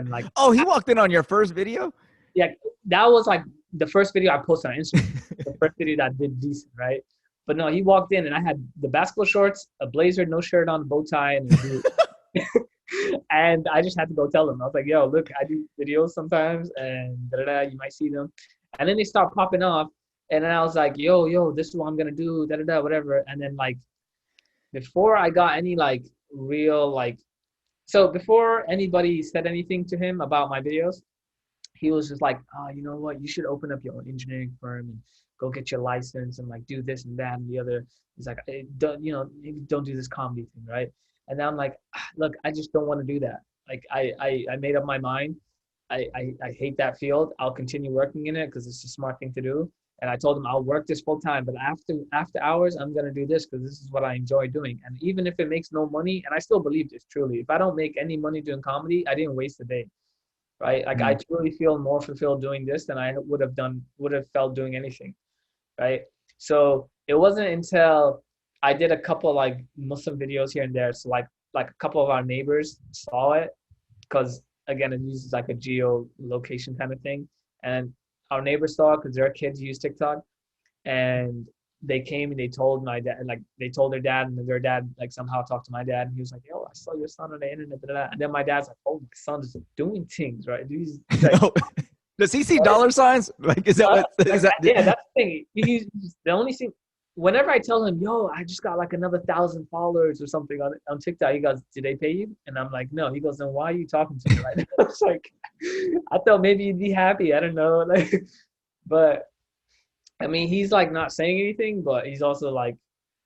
like. Oh, he walked in on your first video? Yeah, that was like the first video I posted on Instagram. The first video that did decent, right? But no, he walked in and I had the basketball shorts, a blazer, no shirt on, a bow tie, and a boot. And I just had to go tell them. I was like, yo, look, I do videos sometimes and you might see them. And then they start popping off. And then I was like, yo, this is what I'm going to do, whatever. And then like, before I got any like real, like, so before anybody said anything to him about my videos, he was just like, oh, you know what? You should open up your own engineering firm and go get your license and like do this and that and the other. He's like, hey, maybe don't do this comedy thing, right? And then I'm like, look, I just don't want to do that. Like I made up my mind. I hate that field. I'll continue working in it because it's a smart thing to do. And I told him I'll work this full time, but after hours, I'm gonna do this because this is what I enjoy doing. And even if it makes no money, and I still believe this truly, if I don't make any money doing comedy, I didn't waste a day, right? Like I truly feel more fulfilled doing this than I would have felt doing anything, right? So it wasn't until I did a couple like Muslim videos here and there, so like a couple of our neighbors saw it because again it uses like a geolocation kind of thing, and our neighbors saw it because their kids use TikTok, and they came and they told my dad, like they told their dad, and their dad like somehow talked to my dad, and he was like, "Yo, I saw your son on the internet." And then my dad's like, "Oh, my son's doing things, right? He's like, No. Does he see dollar signs? Like, is that what? Is that? Yeah, that's the thing. He's the only thing. Whenever I tell him, "Yo, I just got like another 1,000 followers or something on TikTok," he goes, "Did they pay you?" And I'm like, "No." He goes, "Then why are you talking to me right now?" It's like, I thought maybe you'd be happy. I don't know, like, but I mean, he's like not saying anything, but he's also like,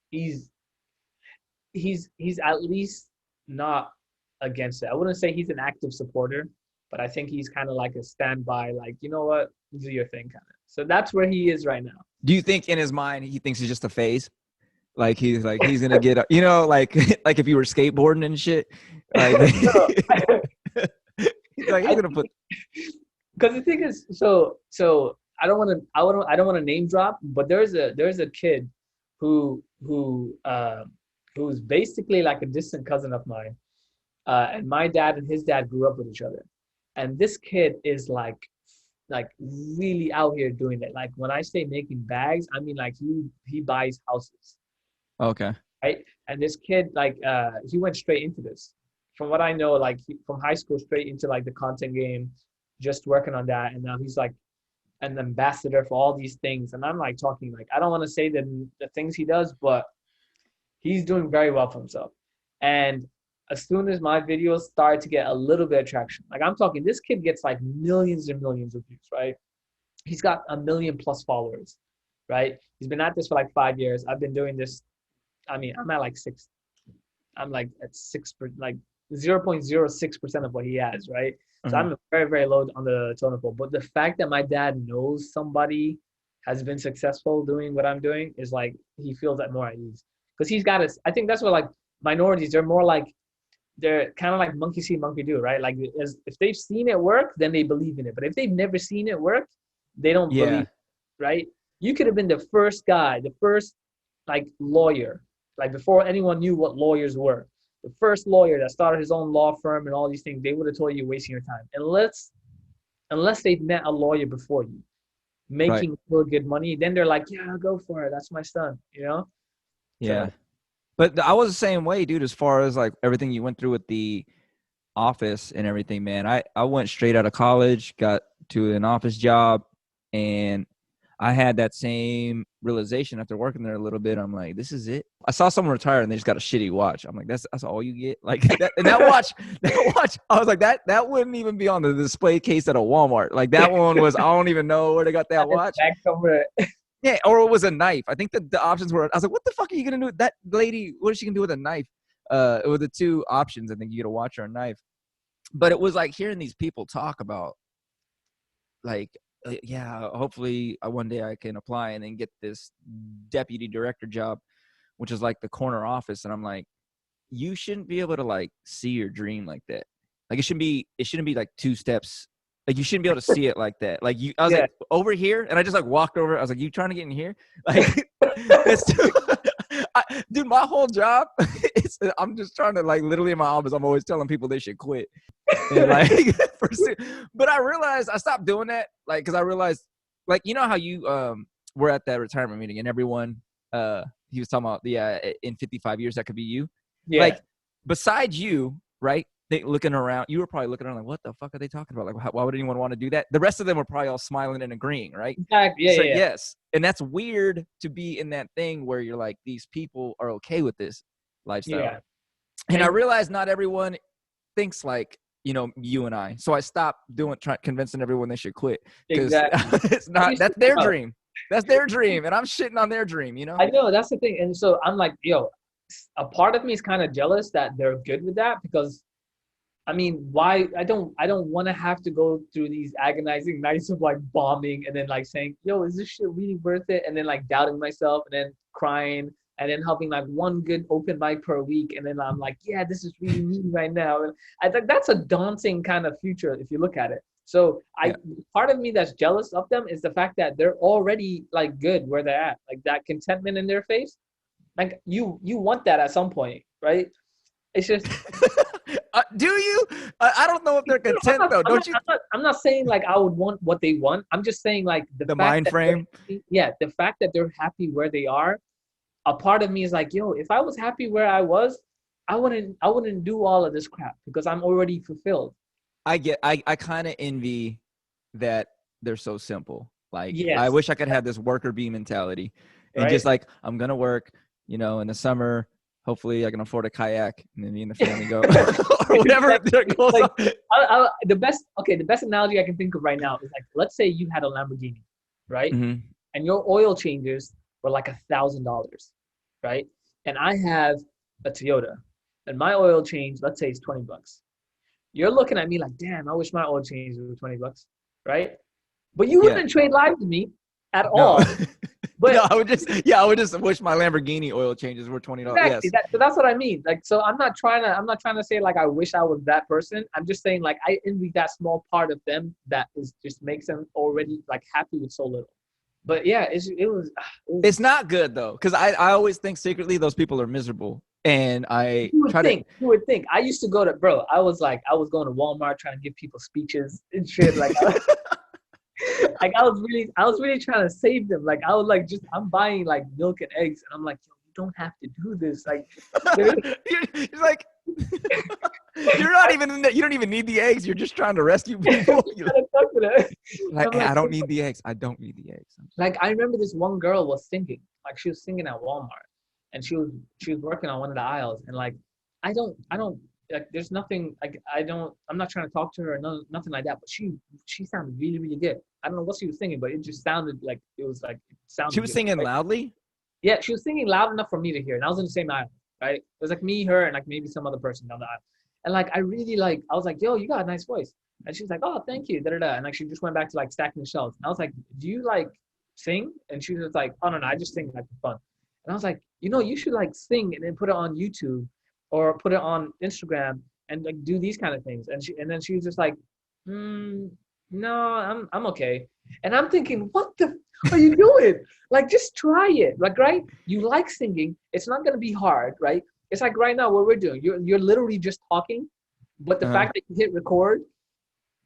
he's at least not against it. I wouldn't say he's an active supporter, but I think he's kind of like a standby, like, you know what, do your thing kind of. So that's where he is right now. Do you think in his mind he thinks it's just a phase? Like he's gonna get, like like if you were skateboarding and shit, like he's like he's gonna put. Because the thing is, so I don't want to name drop, but there's a kid who's basically like a distant cousin of mine, and my dad and his dad grew up with each other, and this kid is like really out here doing it. Like when I say making bags, I mean like he buys houses. Okay. Right. And this kid, like, he went straight into this. From what I know, like from high school straight into like the content game, just working on that. And now he's like an ambassador for all these things. And I'm like talking like, I don't want to say the things he does, but he's doing very well for himself. And as soon as my videos start to get a little bit of traction, like I'm talking, this kid gets like millions and millions of views, right? He's got 1 million+ followers, right? He's been at this for like 5 years. I've been doing this. I mean, I'm at like 6. I'm like at 6, like 0.06% of what he has, right? So I'm very, very low on the totem pole. But the fact that my dad knows somebody has been successful doing what I'm doing is like, he feels that more at ease. Because he's got I think that's what like minorities, they're more like, they're kind of like monkey see, monkey do, right? Like if they've seen it work, then they believe in it. But if they've never seen it work, they don't believe, right? You could have been the first guy, the first like lawyer, like before anyone knew what lawyers were. The first lawyer that started his own law firm and all these things, they would have told you you're wasting your time. Unless they've met a lawyer before you, making real good money, then they're like, yeah, go for it. That's my son, you know? Yeah. So, But I was the same way, dude, as far as like everything you went through with the office and everything, man. I went straight out of college, got to an office job, and I had that same realization after working there a little bit. I'm like, this is it. I saw someone retire and they just got a shitty watch. I'm like, that's all you get? Like that, and that watch, I was like, that wouldn't even be on the display case at a Walmart. Like that one was, I don't even know where they got that watch. Back somewhere. Yeah, or it was a knife. I think that the options were, I was like, what the fuck are you going to do with that lady? What is she going to do with a knife? It were the two options. I think you get a watch or a knife. But it was like hearing these people talk about like, yeah, hopefully one day I can apply and then get this deputy director job, which is like the corner office. And I'm like, you shouldn't be able to like see your dream like that. Like it shouldn't be like 2 steps. Like you shouldn't be able to see it like that. Like I was like over here, and I just like walked over. I was like, "You trying to get in here?" Like, that's too, dude. My whole job, I'm just trying to like literally in my office. I'm always telling people they should quit. And like, but I realized I stopped doing that. Like, because I realized, like, you know how you were at that retirement meeting and everyone he was talking about in 55 years that could be you. Yeah. Like besides you, right? They looking around, you were probably looking around like, what the fuck are they talking about? Like, why would anyone want to do that? The rest of them were probably all smiling and agreeing, right? Exactly. Yeah, So yeah. yes, and that's weird to be in that thing where you're like, these people are okay with this lifestyle. Yeah. And I realize not everyone thinks like, you and I. So I stopped convincing everyone they should quit because Exactly. it's not. That's their dream. That's their dream, and I'm shitting on their dream. I know, that's the thing. And so I'm like, yo, a part of me is kind of jealous that they're good with that because, I mean, why? I don't want to have to go through these agonizing nights of like bombing and then like saying, yo, is this shit really worth it? And then like doubting myself and then crying and then having like one good open mic per week. And then I'm like, yeah, this is really me right now. And I think that's a daunting kind of future if you look at it. So part of me that's jealous of them is the fact that they're already like good where they're at, like that contentment in their face. Like you want that at some point, right? It's just. Do you? I don't know if they're content though. Don't you? I'm not saying like I would want what they want. I'm just saying like the mind frame. The fact that they're happy where they are. A part of me is like, yo, if I was happy where I was, I wouldn't do all of this crap because I'm already fulfilled. I kind of envy that they're so simple. Like, yes. I wish I could have this worker bee mentality and just like, I'm going to work, in the summer, hopefully I can afford a kayak and then me and the family go or whatever. The best analogy I can think of right now is like, let's say you had a Lamborghini, right? Mm-hmm. And your oil changes were like $1,000, right? And I have a Toyota and my oil change, let's say it's $20. You're looking at me like, damn, I wish my oil change was $20, right? But you wouldn't trade lives with me at all. But no, I would just wish my Lamborghini oil changes were $20. Exactly. Yes. So that's what I mean. Like, so I'm not trying to say like I wish I was that person. I'm just saying like I envy that small part of them that is just makes them already like happy with so little. But yeah, it was. It's not good though, because I always think secretly those people are miserable, and you would think. I used to go to I was going to Walmart trying to give people speeches and shit like. Like I was really trying to save them. Like I was like, I'm buying like milk and eggs, and I'm like, yo, you don't have to do this. Like, you're like, you're not even in that. You don't even need the eggs. You're just trying to rescue people. Like, I don't need the eggs. I don't need the eggs. Like I remember this one girl was singing. Like she was singing at Walmart, and she was working on one of the aisles, and like I don't. Like there's nothing like I'm not trying to talk to her or nothing like that, but she sounded really, really good. I don't know what she was singing, but it just sounded like it sounded. She was singing loudly? Yeah, she was singing loud enough for me to hear. And I was in the same aisle, right? It was like me, her, and like maybe some other person down the aisle. And like I was like, yo, you got a nice voice. And she's like, oh, thank you. And like she just went back to like stacking the shelves. And I was like, do you like sing? And she was like, oh no, I just sing like for fun. And I was like, you should like sing and then put it on YouTube. Or put it on Instagram and like do these kind of things. And then she was just like, no, I'm okay. And I'm thinking, what the are you doing? Like, just try it. Like, right? You like singing. It's not gonna be hard, right? It's like right now what we're doing. You're literally just talking, but the fact that you hit record,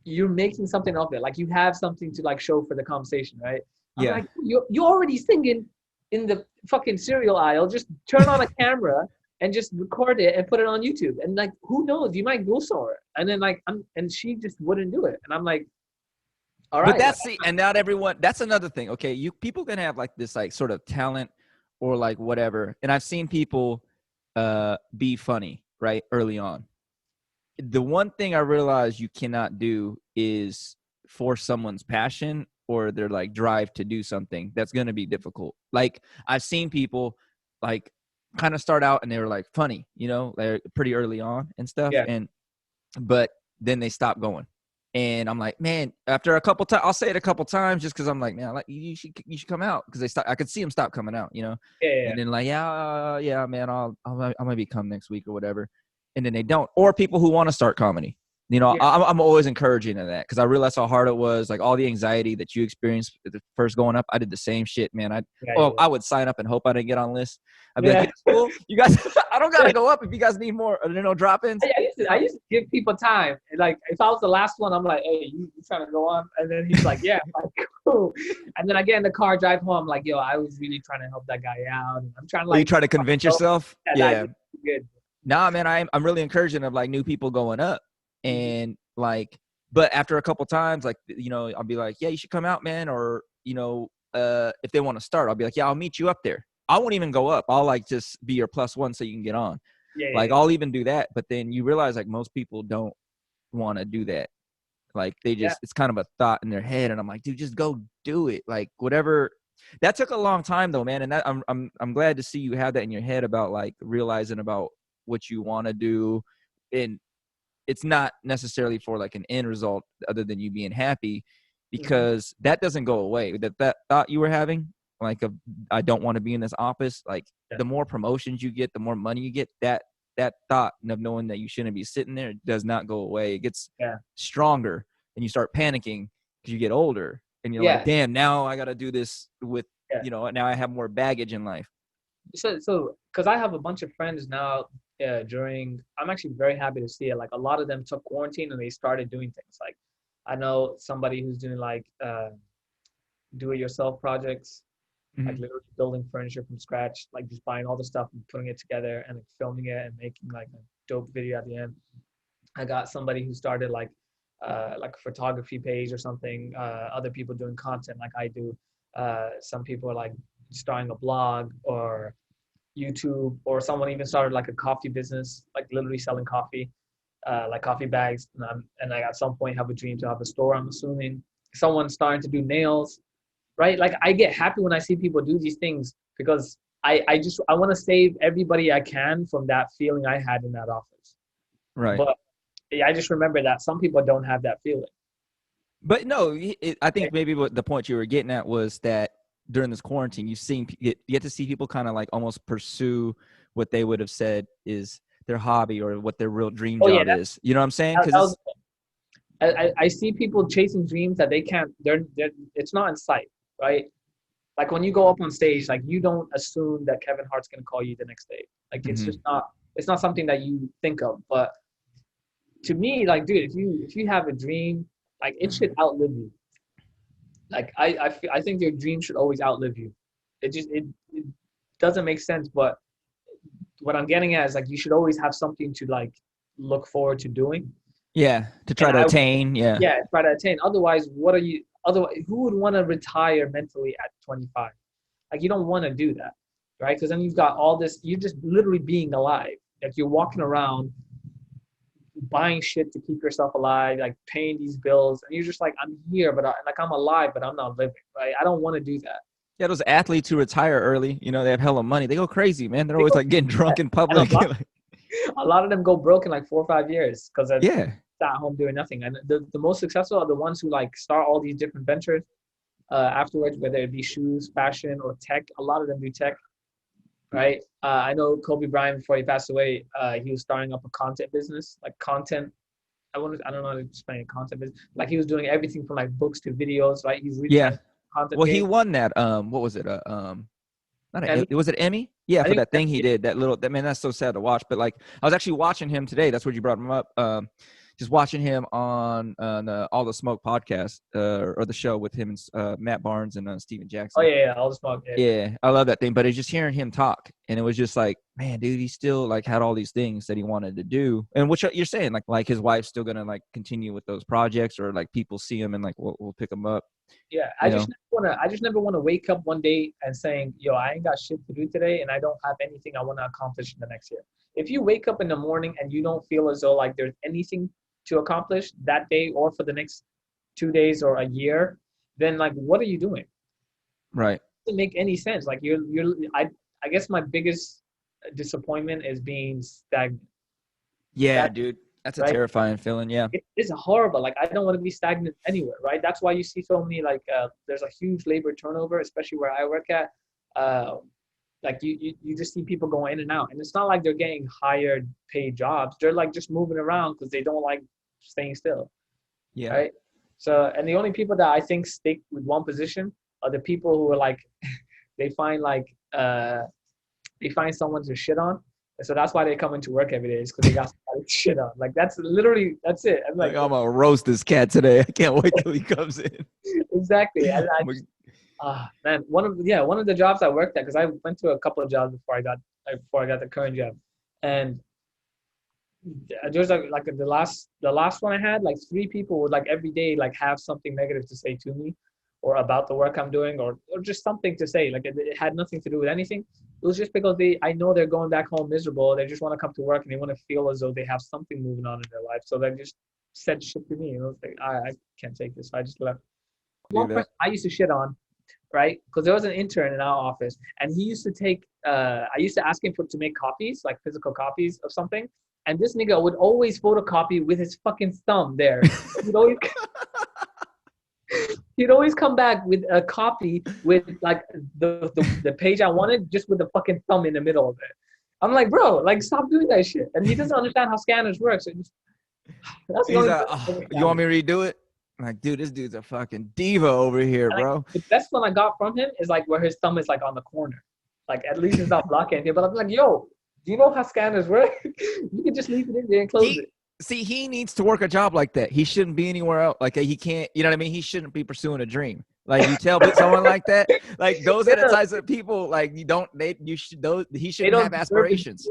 you're making something of it. Like you have something to like show for the conversation, right? I'm like, you're already singing in the fucking cereal aisle. Just turn on a camera. And just record it and put it on YouTube. And like, who knows? You might go somewhere. And then like, and she just wouldn't do it. And I'm like, all right. But and not everyone, that's another thing. Okay. People can have like this like sort of talent or like whatever. And I've seen people be funny, right? Early on. The one thing I realized you cannot do is force someone's passion or their like drive to do something. That's going to be difficult. Like I've seen people like, kind of start out and they were like funny, they're pretty early on and stuff. Yeah. But then they stop going. And I'm like, man, after a couple times, I'll say it a couple times just because I'm like, man, like you should come out because I could see them stop coming out, Yeah. And then like, yeah, man, I might be come next week or whatever. And then they don't. Or people who want to start comedy, You know, Yeah. I'm always encouraging of that because I realized how hard it was. Like all the anxiety that you experienced at the first going up, I did the same shit, man. I would sign up and hope I didn't get on lists. I'd be like, Yeah. "It's cool, you guys. I don't gotta go up if you guys need more. No drop-ins." I used to give people time. Like if I was the last one, I'm like, hey, you trying to go on? And then he's like, yeah. I'm like, cool. And then I get in the car, drive home. I'm like, yo, I was really trying to help that guy out. And I'm trying to You like try to convince yourself. Yeah. Good. Nah, man, I'm really encouraging of like new people going up, and like, but after a couple times, like, you know, I'll be like, yeah, you should come out, man, or you know, if they want to start, I'll be like, yeah, I'll meet you up there. I won't even go up. I'll like just be your +1 so you can get on. Like I'll even do that, but then you realize like most people don't want to do that. Like they just it's kind of a thought in their head, and I'm like, dude, just go do it. Like whatever. That took a long time though, man, and that I'm glad to see you have that in your head about like realizing about what you want to do, and it's not necessarily for like an end result other than you being happy, because that doesn't go away. That thought you were having, like I don't want to be in this office, like the more promotions you get, the more money you get, that thought of knowing that you shouldn't be sitting there does not go away. It gets stronger, and you start panicking because you get older, and you're like, damn, now I got to do this with you know, now I have more baggage in life. So because I have a bunch of friends now I'm actually very happy to see it. Like a lot of them took quarantine and they started doing things. Like I know somebody who's doing like do-it-yourself projects, like literally building furniture from scratch, like just buying all the stuff and putting it together and like, filming it and making like a dope video at the end. I got somebody who started like a photography page or something. Other people doing content like I do. Some people are like starting a blog or YouTube, or someone even started like a coffee business, like literally selling coffee, like coffee bags. And I at some point have a dream to have a store, I'm assuming. Someone's starting to do nails, right? Like I get happy when I see people do these things because I want to save everybody I can from that feeling I had in that office. Right. But I just remember that some people don't have that feeling. But no, I think maybe what the point you were getting at was that during this quarantine, you get to see people kind of like almost pursue what they would have said is their hobby or what their real dream job is. You know what I'm saying? Because I see people chasing dreams that they can't. It's not in sight, right? Like when you go up on stage, like you don't assume that Kevin Hart's gonna call you the next day. Like it's just not. It's not something that you think of. But to me, like, dude, if you have a dream, like it should outlive you. Like I think your dream should always outlive you. It doesn't make sense, but what I'm getting at is like you should always have something to like look forward to doing. Yeah, to try to attain. Yeah, try to attain. Otherwise, who would want to retire mentally at 25? Like you don't want to do that, right? Because then you've got all this. You're just literally being alive. Like you're walking around buying shit to keep yourself alive, like paying these bills, and you're just like, I'm here, but I'm alive, but I'm not living, right? I don't want to do that. Yeah, those athletes who retire early, you know, they have hella money. They go crazy, man. They're always like getting drunk in public. A lot of them go broke in like 4 or 5 years because they're at home doing nothing. And the most successful are the ones who like start all these different ventures afterwards, whether it be shoes, fashion, or tech. A lot of them do tech, right? I know Kobe Bryant, before he passed away, he was starting up a content business, like content. I don't know how to explain it, content business. Like he was doing everything from like books to videos, right? He's really content. Well, he won that. What was it? Not an Emmy? Was it Emmy? Yeah, for that thing he did. That man, that's so sad to watch. But like, I was actually watching him today. That's what you brought him up. Just watching him on the All the Smoke podcast or the show with him and Matt Barnes and Steven Jackson. Oh yeah, All the Smoke. Yeah, I love that thing. But it's just hearing him talk, and it was just like, man, dude, he still like had all these things that he wanted to do, and what you're saying, like his wife's still gonna like continue with those projects, or like people see him and like we'll pick him up. Yeah, I just never want to wake up one day and saying, yo, I ain't got shit to do today, and I don't have anything I want to accomplish in the next year. If you wake up in the morning and you don't feel as though like there's anything to accomplish that day or for the next 2 days or a year, then like what are you doing? Right. It doesn't make any sense. Like I guess my biggest disappointment is being stagnant. Yeah, dude. That's a terrifying feeling. Yeah. It's horrible. Like I don't want to be stagnant anywhere, right? That's why you see so many like there's a huge labor turnover, especially where I work at. Like you just see people going in and out, and it's not like they're getting higher paid jobs. They're like just moving around because they don't like staying still, Yeah. right? So, and the only people that I think stick with one position are the people who are like, they find like, they find someone to shit on. And so that's why they come into work every day, is because they got somebody to shit on. Like that's literally, that's it. I'm Like, like, I'm gonna roast this cat today. I can't wait till he comes in. exactly. And I just, man, one of the jobs I worked at, because I went to a couple of jobs before I got the current job, and there's like the last one I had, like three people would like every day like have something negative to say to me, or about the work I'm doing, or just something to say. Like it had nothing to do with anything. It was just because I know they're going back home miserable. They just want to come to work and they want to feel as though they have something moving on in their life. So they just said shit to me. And I was like, I can't take this. So I just left. One person I used to shit on, right? Because there was an intern in our office, and he used to take. I used to ask him to make copies, like physical copies of something, and this nigga would always photocopy with his fucking thumb there. He'd always, he'd always come back with a copy with like the page I wanted, just with the fucking thumb in the middle of it. I'm like, bro, like stop doing that shit. And he doesn't understand how scanners work. So that's the He's only like, you want me to redo it? I'm like, dude, this dude's a fucking diva over here, bro. The best one I got from him is like where his thumb is like on the corner. Like at least it's not blocking anything. But I'm like, yo, do you know how scanners work? You can just leave it in there and close it. See, he needs to work a job like that. He shouldn't be anywhere else. Like he can't, you know what I mean? He shouldn't be pursuing a dream. Like you tell someone like that, like those are the types of people. Like he shouldn't have aspirations.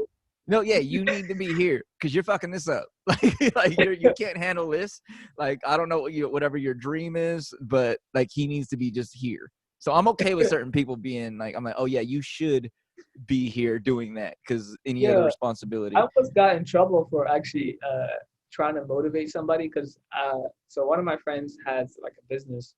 No, yeah, you need to be here because you're fucking this up. Like you can't handle this. Like I don't know whatever your dream is, but like he needs to be just here. So I'm okay with certain people being like, I'm like, oh yeah, you should be here doing that because any other responsibility. I almost got in trouble for actually trying to motivate somebody because so one of my friends has like a business,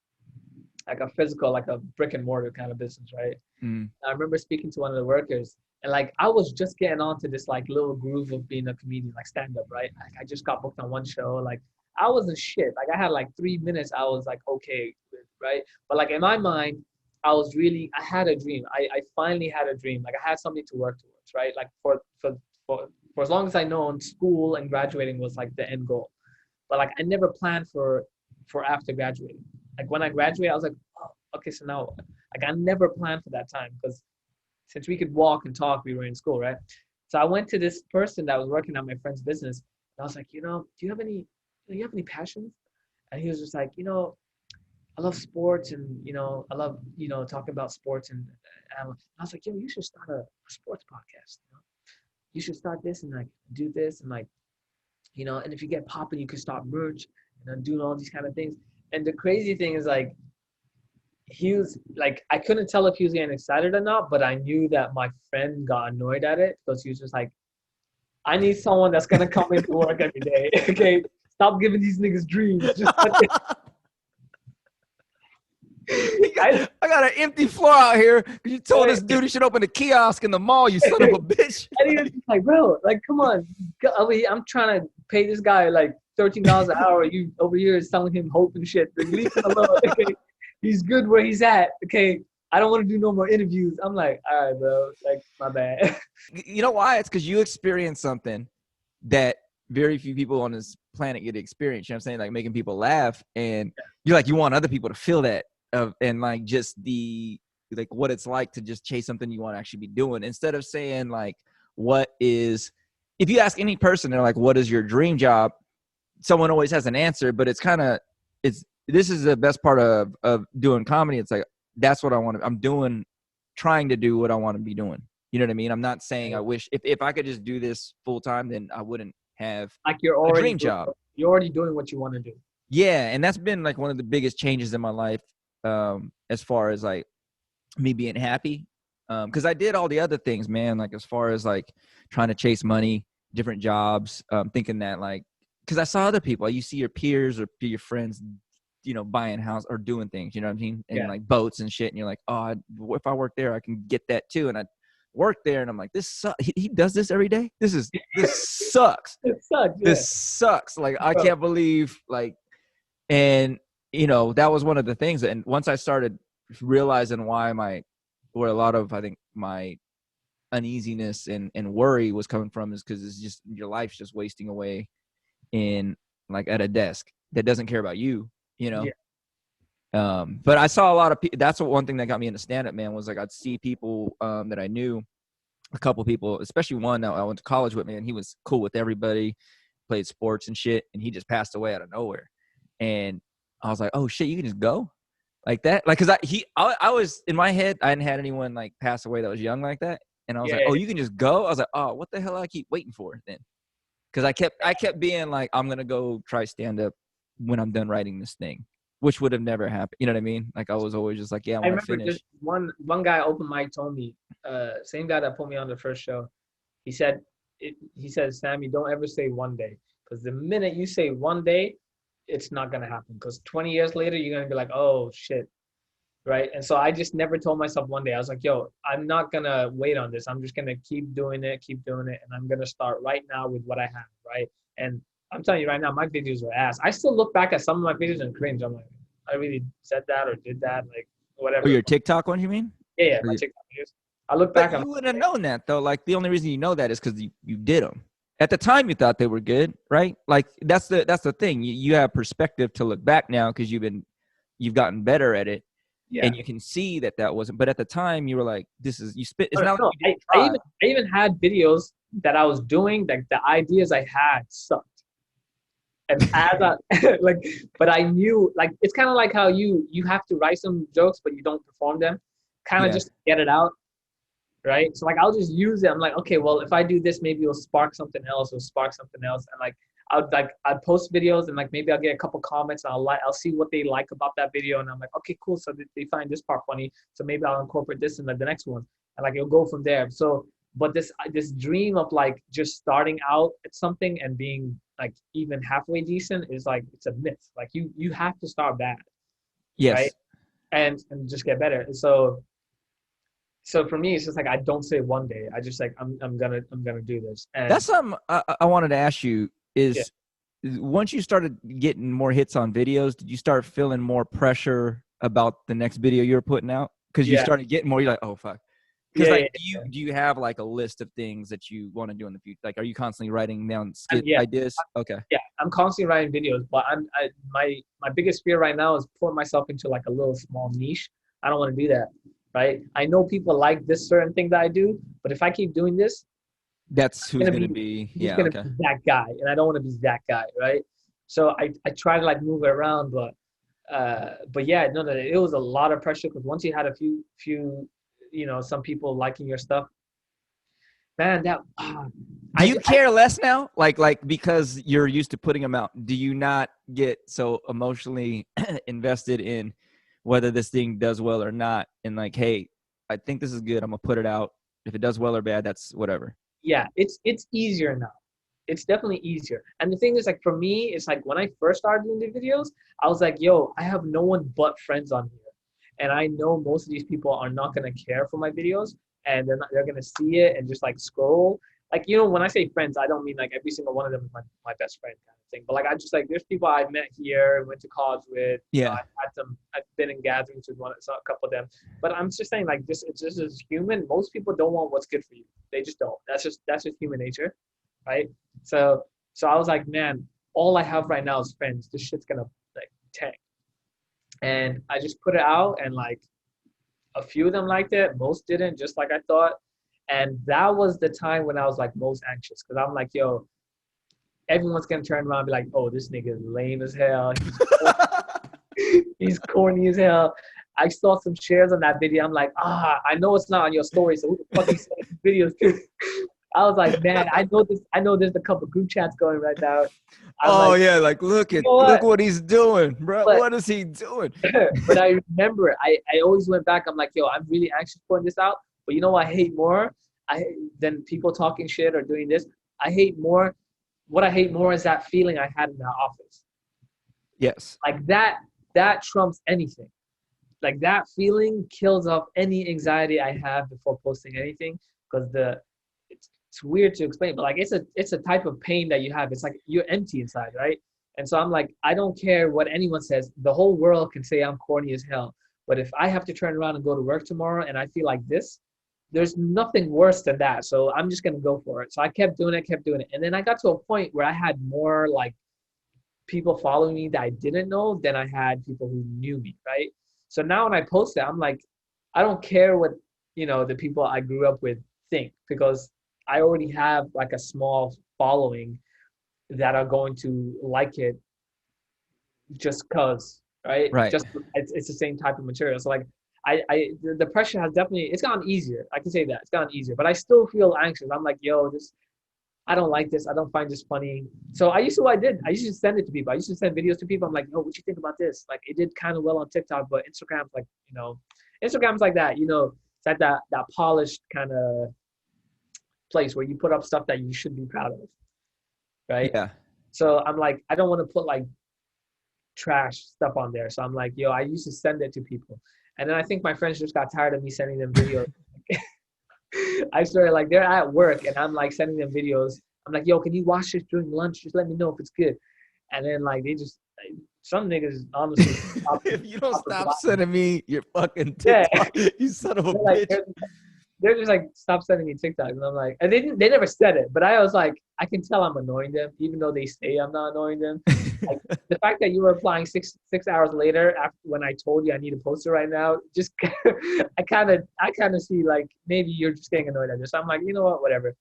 like a physical, like a brick and mortar kind of business, right? I remember speaking to one of the workers, and like I was just getting onto this like little groove of being a comedian, like stand up, right? Like I just got booked on one show, like I wasn't shit. Like I had like 3 minutes, I was like okay, right? But like in my mind, I had a dream. I finally had a dream. Like I had something to work towards, right? Like for as long as I known, school and graduating was like the end goal. But like I never planned for after graduating. Like when I graduated, I was like, oh, okay, so now like I never planned for that time because since we could walk and talk, we were in school, right? So I went to this person that was working on my friend's business, and I was like, do you have any passions? And he was just like, I love sports, and I love talking about sports, and I was like, yo, you should start a sports podcast. You should start this and like do this and like, and if you get popping, you could start merch and doing all these kind of things. And the crazy thing is like, he was like, I couldn't tell if he was getting excited or not, but I knew that my friend got annoyed at it because he was just like, I need someone that's gonna come into work every day. Okay, stop giving these niggas dreams. Just I got an empty floor out here because you told this dude he should open a kiosk in the mall, you son of a bitch. And he was just like, bro, like, come on. I'm trying to pay this guy like $13 an hour. You over here selling him hope and shit. Like, leave him alone. Okay? He's good where he's at. Okay. I don't want to do no more interviews. I'm like, all right, bro. Like, my bad. You know why? It's because you experienced something that very few people on this planet get to experience. You know what I'm saying? Like making people laugh. And you're like, you want other people to feel that. And like just like what it's like to just chase something you want to actually be doing, instead of saying like, if you ask any person, they're like, what is your dream job? Someone always has an answer, but this is the best part of doing comedy. It's like, that's what I want to, trying to do what I want to be doing. You know what I mean? I'm not saying I wish if I could just do this full time, then I wouldn't have like you're already a dream job. You're already doing what you want to do. Yeah. And that's been like one of the biggest changes in my life. As far as like me being happy, because I did all the other things, man, like as far as like trying to chase money, different jobs, thinking that like, because I saw other people, you see your peers or your friends, buying house or doing things, you know what I mean, and like boats and shit, and you're like, oh, if I work there, I can get that too. And I worked there, and I'm like, this sucks. He does this every day. This sucks. It sucks. Yeah. This sucks. Like I can't believe like, and that was one of the things. And once I started realizing where a lot of, I think, my uneasiness and worry was coming from is because it's just, your life's just wasting away in like at a desk that doesn't care about you, you know? Yeah. But I saw a lot of people. That's one thing that got me into stand-up, man, was like I'd see people that I knew, a couple people, especially one that I went to college with, man. He was cool with everybody, played sports and shit, and he just passed away out of nowhere. And I was like, oh shit, you can just go like that? Like, cause I was in my head, I hadn't had anyone like pass away that was young like that. And I was like, oh, you can just go? I was like, oh, what the hell do I keep waiting for then? Cause I kept being like, I'm going to go try stand up when I'm done writing this thing, which would have never happened. You know what I mean? Like I was always just like, yeah, I I want to remember finish. just one guy open mic told me, same guy that put me on the first show. He said, Sammy, don't ever say one day, because the minute you say one day, it's not gonna happen. Because 20 years later, you're gonna be like, oh shit, right? And so I just never told myself one day. I was like, yo, I'm not gonna wait on this. I'm just gonna keep doing it, and I'm gonna start right now with what I have, right? And I'm telling you right now, my videos are ass. I still look back at some of my videos and cringe. I'm like, I really said that or did that, like whatever. Oh, your TikTok one, you mean? Yeah, my TikTok videos. I look back. But you wouldn't have known that though. Like the only reason you know that is because you did them. At the time, you thought they were good, right? Like that's the thing. You have perspective to look back now because you've gotten better at it, and you can see that wasn't. But at the time, you were like, "This is you spit." It's not like you didn't try. I even had videos that I was doing, like the ideas I had sucked. And as I like, but I knew, like, it's kind of like how you have to write some jokes, but you don't perform them, kind of just to get it out. Right. So like, I'll just use it. I'm like, okay, well, if I do this, maybe it'll spark something else. And like, I'd post videos and like, maybe I'll get a couple comments and I'll see what they like about that video. And I'm like, okay, cool. So they find this part funny. So maybe I'll incorporate this in like the next one. And like, it'll go from there. So, but this dream of like just starting out at something and being like even halfway decent is like, it's a myth. Like you have to start bad. Yes. Right. And just get better. And so for me, it's just like, I don't say one day. I just like, I'm gonna do this. And that's something I wanted to ask you is once you started getting more hits on videos, did you start feeling more pressure about the next video you were putting out? Because you started getting more, you're like, oh, fuck. Because do you have like a list of things that you want to do in the future? Like, are you constantly writing down skit ideas? Okay. Yeah, I'm constantly writing videos, but my biggest fear right now is putting myself into like a little small niche. I don't want to do that. Right? I know people like this certain thing that I do, but if I keep doing this, that's who's going to be. Yeah, okay. Be that guy, and I don't want to be that guy, right? So I try to like move it around, but yeah, no, it was a lot of pressure because once you had a few, some people liking your stuff, man, that. Do you care less now? Like because you're used to putting them out, do you not get so emotionally invested in whether this thing does well or not, and like, hey, I think this is good, I'm gonna put it out. If it does well or bad, that's whatever. Yeah, it's easier now. It's definitely easier. And the thing is, like, for me, it's like when I first started doing the videos, I was like, yo, I have no one but friends on here, and I know most of these people are not gonna care for my videos, and they're gonna see it and just like scroll. Like, when I say friends, I don't mean like every single one of them is my best friend kind of thing. But like, I just like, there's people I met here, went to college with. Yeah. I've been in gatherings with a couple of them. But I'm just saying, like, it's just as human. Most people don't want what's good for you. They just don't. That's just human nature, right? So I was like, man, all I have right now is friends. This shit's gonna like tank. And I just put it out, and like, a few of them liked it. Most didn't, just like I thought. And that was the time when I was like most anxious, because I'm like, yo, everyone's gonna turn around and be like, oh, this nigga is lame as hell. He's corny as hell. I saw some shares on that video. I'm like, I know it's not on your story, so who the fuck is sending videos to? I was like, man, I know there's a couple group chats going right now. Like look what he's doing, bro. What is he doing? But I remember, I always went back. I'm like, yo, I'm really anxious putting this out. But you know what I hate more? Than people talking shit or doing this. What I hate more is that feeling I had in the office. Yes. Like that trumps anything. Like that feeling kills off any anxiety I have before posting anything, because it's weird to explain, but like it's a type of pain that you have. It's like you're empty inside, right? And so I'm like, I don't care what anyone says. The whole world can say I'm corny as hell. But if I have to turn around and go to work tomorrow and I feel like this, there's nothing worse than that. So I'm just going to go for it. So I kept doing it. And then I got to a point where I had more like people following me that I didn't know than I had people who knew me, right? So now when I post it, I'm like, I don't care what, the people I grew up with think, because I already have like a small following that are going to like it just cause, right? Right. Just it's the same type of material. So like the pressure has definitely, it's gotten easier. I can say that it's gotten easier, but I still feel anxious. I'm like, yo, I don't like this. I don't find this funny. So I used to send it to people. I used to send videos to people. I'm like, yo, what you think about this? Like, it did kind of well on TikTok, but Instagram's like, Instagram's like that, it's like that polished kind of place where you put up stuff that you should be proud of, right? Yeah. So I'm like, I don't want to put like trash stuff on there. So I'm like, yo, I used to send it to people. And then I think my friends just got tired of me sending them videos. I started like, they're at work and I'm like sending them videos. I'm like, yo, can you watch this during lunch? Just let me know if it's good. And then like some niggas honestly. If you don't stop sending me your fucking TikTok, you son of a bitch. They're just like, stop sending me TikTok. And I'm like, and they never said it, but I was like, I can tell I'm annoying them, even though they say I'm not annoying them. Like, the fact that you were replying six hours later after when I told you I need a poster right now, just I kind of see like maybe you're just getting annoyed at this. So I'm like, you know what, whatever.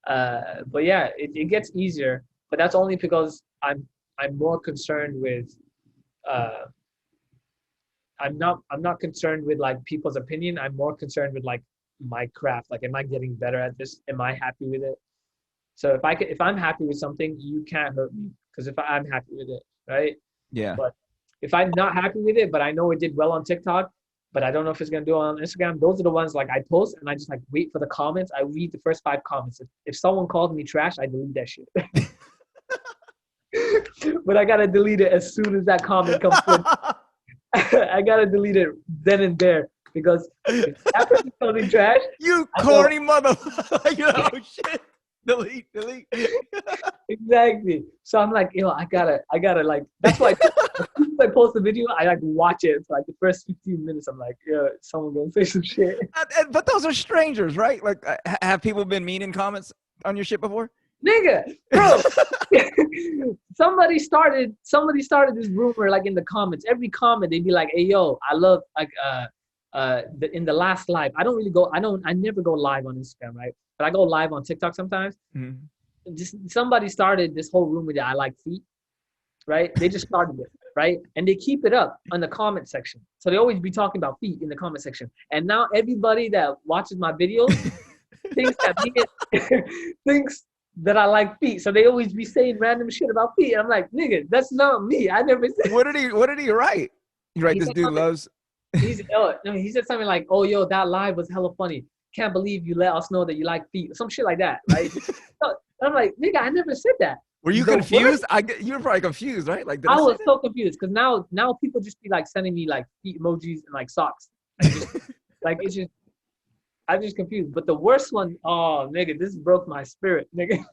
But yeah, it gets easier, but that's only because I'm more concerned with. I'm not concerned with like people's opinion. I'm more concerned with like my craft. Like, am I getting better at this? Am I happy with it? So if I'm happy with something, you can't hurt me, because if I'm happy with it, right? Yeah. But if I'm not happy with it, but I know it did well on TikTok, but I don't know if it's gonna do it on Instagram, those are the ones like I post and I just like wait for the comments. I read the first 5 comments. If someone calls me trash, I delete that shit. But I gotta delete it as soon as that comment comes in. I gotta delete it then and there, because if that person calls me trash, you corny motherfucker. Oh shit. Delete. Exactly. So I'm like, I gotta like, that's why as soon as I post the video, I like watch it for like the first 15 minutes. I'm like, someone gonna say some shit. But those are strangers, right? Like, have people been mean in comments on your shit before? Nigga, bro. somebody started this rumor like in the comments. Every comment they'd be like, hey yo, I love like in the last live. I never go live on Instagram, right? But I go live on TikTok sometimes. Mm-hmm. Just somebody started this whole rumor that I like feet, right? They just started it, right? And they keep it up on the comment section. So they always be talking about feet in the comment section. And now everybody that watches my videos thinks that I like feet. So they always be saying random shit about feet. And I'm like, nigga, that's not me. I never said. What did he write? You write, this dude loves. He said something like, oh, yo, that live was hella funny. Can't believe you let us know that you like feet. Some shit like that, right? So I'm like, nigga, I never said that. Were you confused? You were probably confused, right? Like, I was so confused, because now people just be like sending me like feet emojis and like socks. I'm just confused. But the worst one, oh nigga, this broke my spirit, nigga.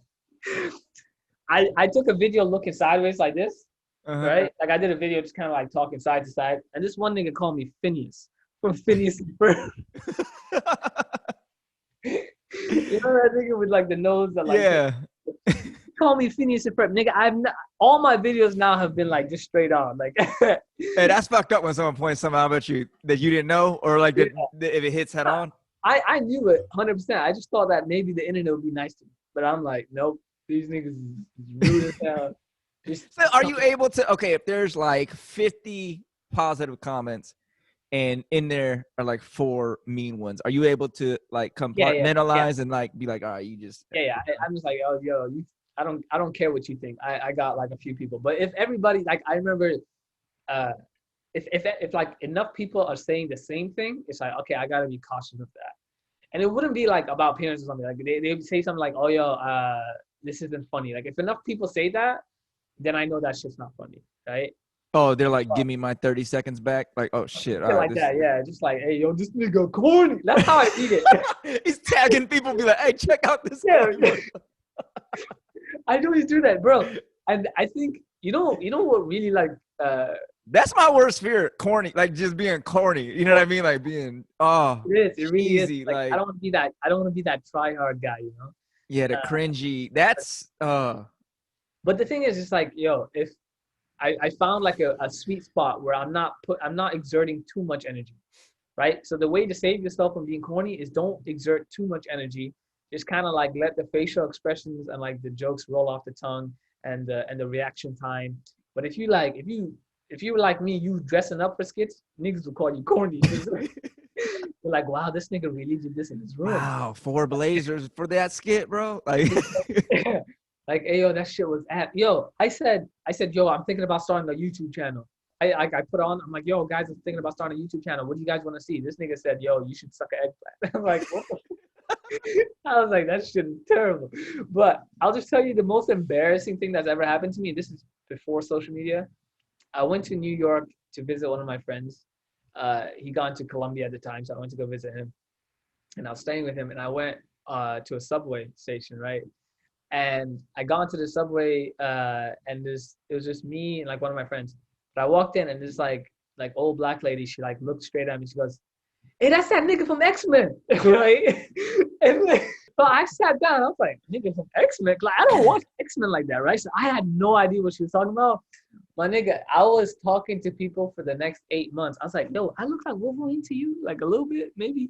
I took a video looking sideways like this, right? Like I did a video just kind of like talking side to side, and this one nigga called me Phineas from Phineas and Ferb. You know that nigga with like the nose that like, yeah. Call me Phineas and Ferb, nigga. All my videos now have been like just straight on, like. Hey, that's fucked up when someone points something out about you that you didn't know, or like if it hits head on. I knew it 100%. I just thought that maybe the internet would be nice to me, but I'm like, nope. These niggas is rude as hell. So are you able to? Okay, if there's like 50 positive comments, and in there are like 4 mean ones, are you able to like compartmentalize and like be like, all right, you just I'm just like, oh, yo, I don't care what you think. I got like a few people, but if everybody, like, I remember, if like enough people are saying the same thing, it's like, okay, I gotta be cautious of that. And it wouldn't be like about parents or something. Like they would say something like, oh, yo, this isn't funny. Like if enough people say that, then I know that shit's not funny, right? Oh, they're like, give me my 30 seconds back. Like, oh shit. All right, like that, yeah. Just like, hey, yo, this nigga corny. That's how I read it. He's tagging people, be like, hey, check out this. Yeah. I always do that, bro. And I think you know what really like. That's my worst fear, corny. Like just being corny. You know what I mean? Like being it really cheesy. is. Like I don't want to be that try hard guy, you know? Yeah, the cringy. That's But the thing is, it's like, yo, I found like a sweet spot where I'm not exerting too much energy, right? So the way to save yourself from being corny is don't exert too much energy. Just kind of like let the facial expressions and like the jokes roll off the tongue and the reaction time. But if you were like me, you dressing up for skits, niggas will call you corny. They're like, wow, this nigga really did this in his room. Wow, 4 blazers for that skit, bro. Like, like, hey, yo, that shit was yo. I said, yo, I'm thinking about starting a YouTube channel. I put on, I'm like, yo, guys, I'm thinking about starting a YouTube channel. What do you guys want to see? This nigga said, yo, you should suck an eggplant. I'm like, what the I was like, that shit is terrible. But I'll just tell you the most embarrassing thing that's ever happened to me. This is before social media. I went to New York to visit one of my friends. He gone to Colombia at the time, so I went to go visit him. And I was staying with him, and I went to a subway station, right? And I got into the subway, and it was just me and like one of my friends. But I walked in, and this like old black lady, she like looked straight at me. She goes, "Hey, that's that nigga from X-Men," right? And like, so I sat down. I was like, "Nigga from X-Men?" Like, I don't watch X-Men like that, right? So I had no idea what she was talking about. My nigga, I was talking to people for the next 8 months. I was like, "Yo, I look like Wolverine to you, like a little bit, maybe."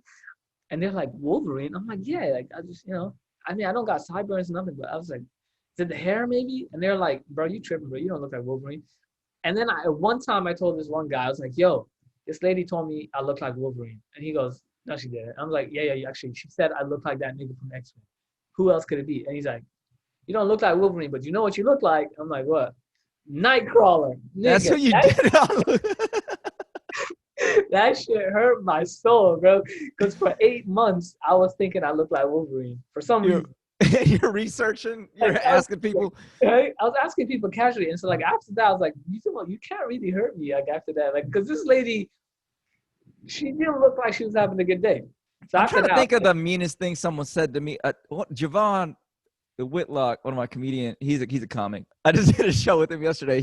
And they're like, "Wolverine?" I'm like, "Yeah, like I just, I mean, I don't got sideburns or nothing, but I was like, is it the hair maybe?" And they're like, "Bro, you tripping, bro? You don't look like Wolverine." And then one time I told this one guy, I was like, "Yo, this lady told me I look like Wolverine." And he goes, "No, she didn't." I'm like, yeah, actually, she said I look like that nigga from X-Men. Who else could it be? And he's like, "You don't look like Wolverine, but you know what you look like?" I'm like, "What?" "Nightcrawler." Nigga, that's what you did. that shit hurt my soul, bro. Because for 8 months, I was thinking I looked like Wolverine for some reason. You're researching. You're asking people. Right? I was asking people casually, and so like after that, I was like, you can't really hurt me. Like after that, like because this lady, she didn't look like she was having a good day. So I'm trying to think of the meanest thing someone said to me. Javon the Whitlock, one of my comedian, he's a comic. I just did a show with him yesterday.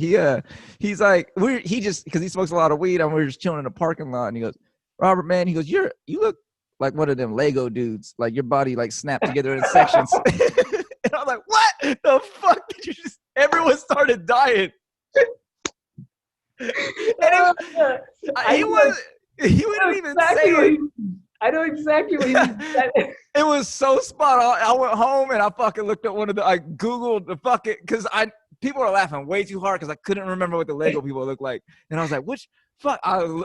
He's like, because he smokes a lot of weed, and we were just chilling in the parking lot, and he goes, "Robert, man," he goes, you look like one of them Lego dudes, like your body like snapped together in sections." And I'm like, "What the fuck did you just?" Everyone started dying. And he wouldn't even say it. I know exactly what he said. It was so spot on. I went home and I fucking looked at I Googled the fucking, because people were laughing way too hard because I couldn't remember what the Lego people looked like. And I was like,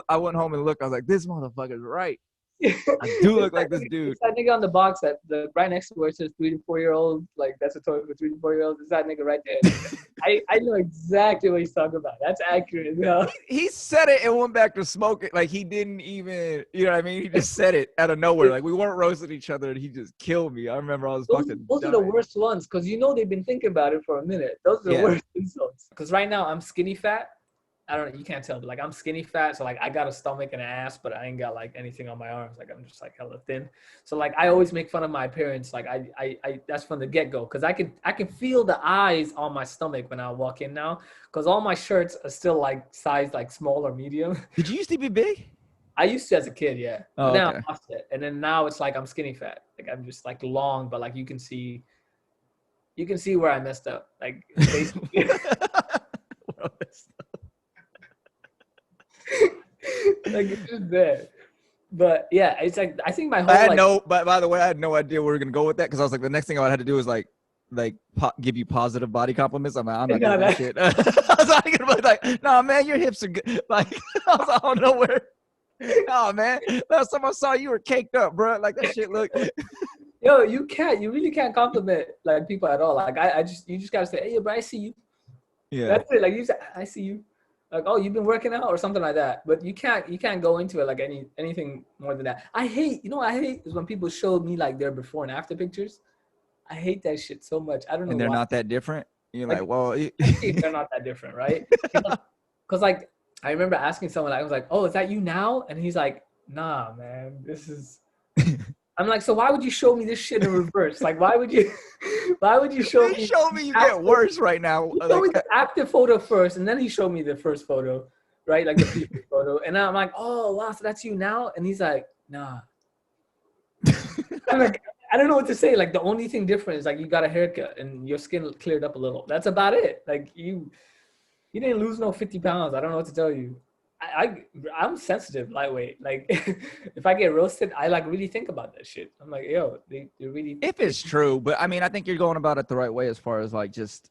I went home and looked. I was like, this motherfucker's right. I do look like this dude. It's that nigga on the box that right next to where it says 3 to 4 year olds. Like that's a toy for 3 to 4 year olds. It's that nigga right there. I know exactly what he's talking about. That's accurate. He said it and went back to smoking. Like he didn't even, you know what I mean? He just said it out of nowhere. Like we weren't roasting each other, and he just killed me. I remember I was fucking. Those are the worst ones because they've been thinking about it for a minute. Those are the worst insults. Because right now I'm skinny fat. I don't know, you can't tell, but like I'm skinny fat, so like I got a stomach and an ass, but I ain't got like anything on my arms. Like I'm just like hella thin. So like I always make fun of my appearance. Like I that's from the get-go, because I can feel the eyes on my stomach when I walk in now, because all my shirts are still like size like small or medium. Did you used to be big? I used to as a kid, yeah. Oh, but then okay. I lost it, and then now it's like I'm skinny fat. Like I'm just like long, but like you can see where I messed up. Like basically. Like it's just there. But yeah, it's like I think my whole by the way, I had no idea where we were gonna go with that, because I was like, the next thing I had to do is like give you positive body compliments. I'm not doing that shit. I was like, "No, man, your hips are good." Like I was like, "I don't know where." "Oh man, last time I saw you were caked up, bro. Like that shit look." Yo, you really can't compliment like people at all. Like you just gotta say, "Hey, bro, I see you." Yeah. That's it. Like you say, "I see you." Like, "Oh, you've been working out," or something like that. But you can't go into it like anything more than that. I hate is when people show me like their before and after pictures. I hate that shit so much. I don't know. And they're why. not that different. You're like, well, they're not that different, right? Because like I remember asking someone, I was like, "Oh, is that you now?" And he's like, "Nah, man, this is." I'm like, "So why would you show me this shit in reverse? Like, why would you show me? Show me you get worse right now." He showed me the active photo first, and then he showed me the first photo, right? Like the previous photo. And I'm like, "Oh, wow, so that's you now?" And he's like, "Nah." I'm like, I don't know what to say. Like the only thing different is like you got a haircut and your skin cleared up a little. That's about it. Like You didn't lose no 50 pounds. I don't know what to tell you. I'm sensitive, lightweight. Like if I get roasted, I like really think about that shit. I'm like, yo, they really. If it's true, but I mean, I think you're going about it the right way as far as like just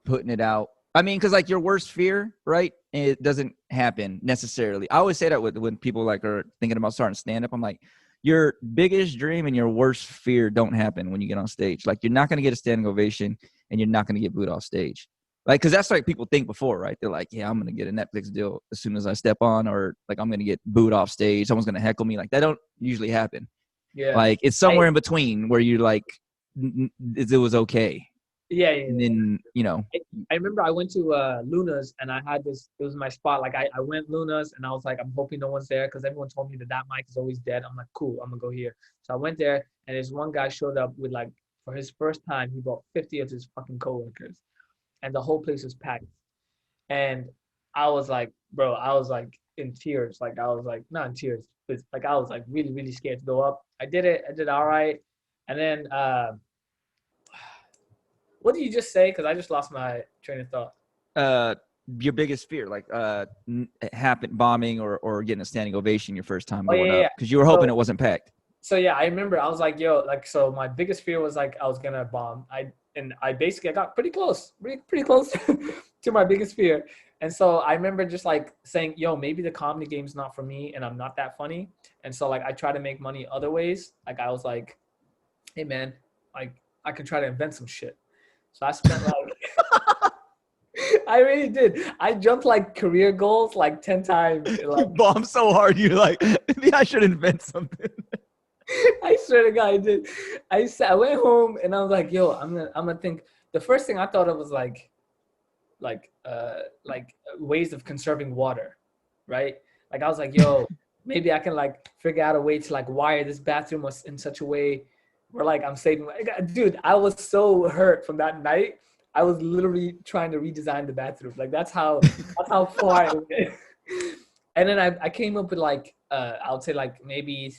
putting it out. I mean, because like your worst fear, right? It doesn't happen necessarily. I always say that when people like are thinking about starting stand up. I'm like, your biggest dream and your worst fear don't happen when you get on stage. Like you're not going to get a standing ovation and you're not going to get booed off stage. Like, because that's like people think before, right? They're like, yeah, I'm going to get a Netflix deal as soon as I step on, or like I'm going to get booed off stage. Someone's going to heckle me. Like that don't usually happen. Yeah. Like it's somewhere in between where you're like, it was okay. Yeah. And then, you know. I remember I went to Luna's and I had this, it was my spot. Like I went Luna's and I was like, I'm hoping no one's there because everyone told me that mic is always dead. I'm like, cool, I'm gonna go here. So I went there and this one guy showed up with like, for his first time, he brought 50 of his fucking coworkers and the whole place was packed. And I was like, bro, I was like in tears. Like I was like, not in tears, but like I was like really, really scared to go up. I did it. I did all right. And then, what did you just say? Because I just lost my train of thought. Your biggest fear, like bombing or getting a standing ovation your first time Oh, going yeah. up, because you were hoping it wasn't packed. So yeah, I remember I was like, yo, like, so my biggest fear was like I was gonna bomb. I basically got pretty close to my biggest fear. And so I remember just like saying, yo, maybe the comedy game's not for me and I'm not that funny. And so like I try to make money other ways. Like I was like, hey man, like I could try to invent some shit. So I spent like I really did. I jumped like career goals like 10 times. Like, You bombed so hard, you're like, maybe I should invent something. I swear to God, I did. I went home and I was like, yo, I'm gonna think. The first thing I thought of was like ways of conserving water, right? Like I was like, yo, maybe I can like figure out a way to like wire this bathroom in such a way where like I'm saving. Dude, I was so hurt from that night. I was literally trying to redesign the bathroom. Like that's how far I went. And then I came up with like I would say like maybe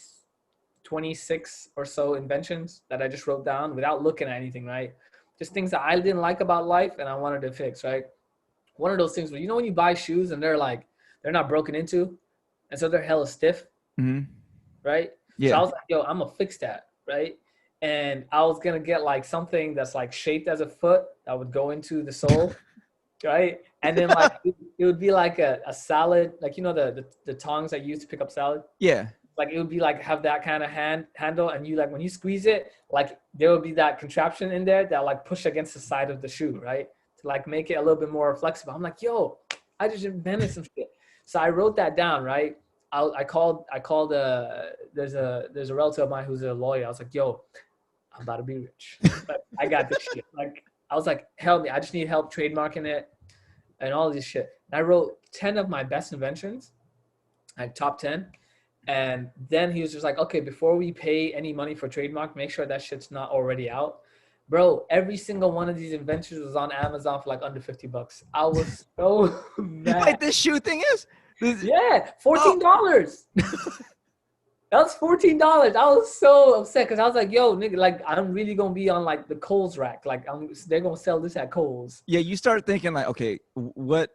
26 or so inventions that I just wrote down without looking at anything, right? Just things that I didn't like about life and I wanted to fix, right? One of those things where, you know, when you buy shoes and they're not broken into and so they're hella stiff, right? Yeah. So I was like, yo, I'm gonna fix that, right? And I was gonna get like something that's like shaped as a foot that would go into the sole, right? And then like it would be like a salad, like, you know, the tongs that you use to pick up salad. Yeah. Like it would be like have that kind of handle, and you like when you squeeze it, like there would be that contraption in there that like push against the side of the shoe, right? To like make it a little bit more flexible. I'm like, yo, I just invented some shit. So I wrote that down, right? I called there's a relative of mine who's a lawyer. I was like, yo, I'm about to be rich. Like, I got this shit. Like I was like, help me. I just need help trademarking it and all this shit. And I wrote 10 of my best inventions, like top 10. And then he was just like, okay, before we pay any money for trademark, make sure that shit's not already out. Bro, every single one of these inventions was on Amazon for like under $50. I was so mad. Wait, this shoe thing is? Yeah, $14. That was $14. I was so upset because I was like, yo, nigga, like I'm really gonna be on like the Kohl's rack. Like they're gonna sell this at Kohl's. Yeah, you start thinking like, okay, what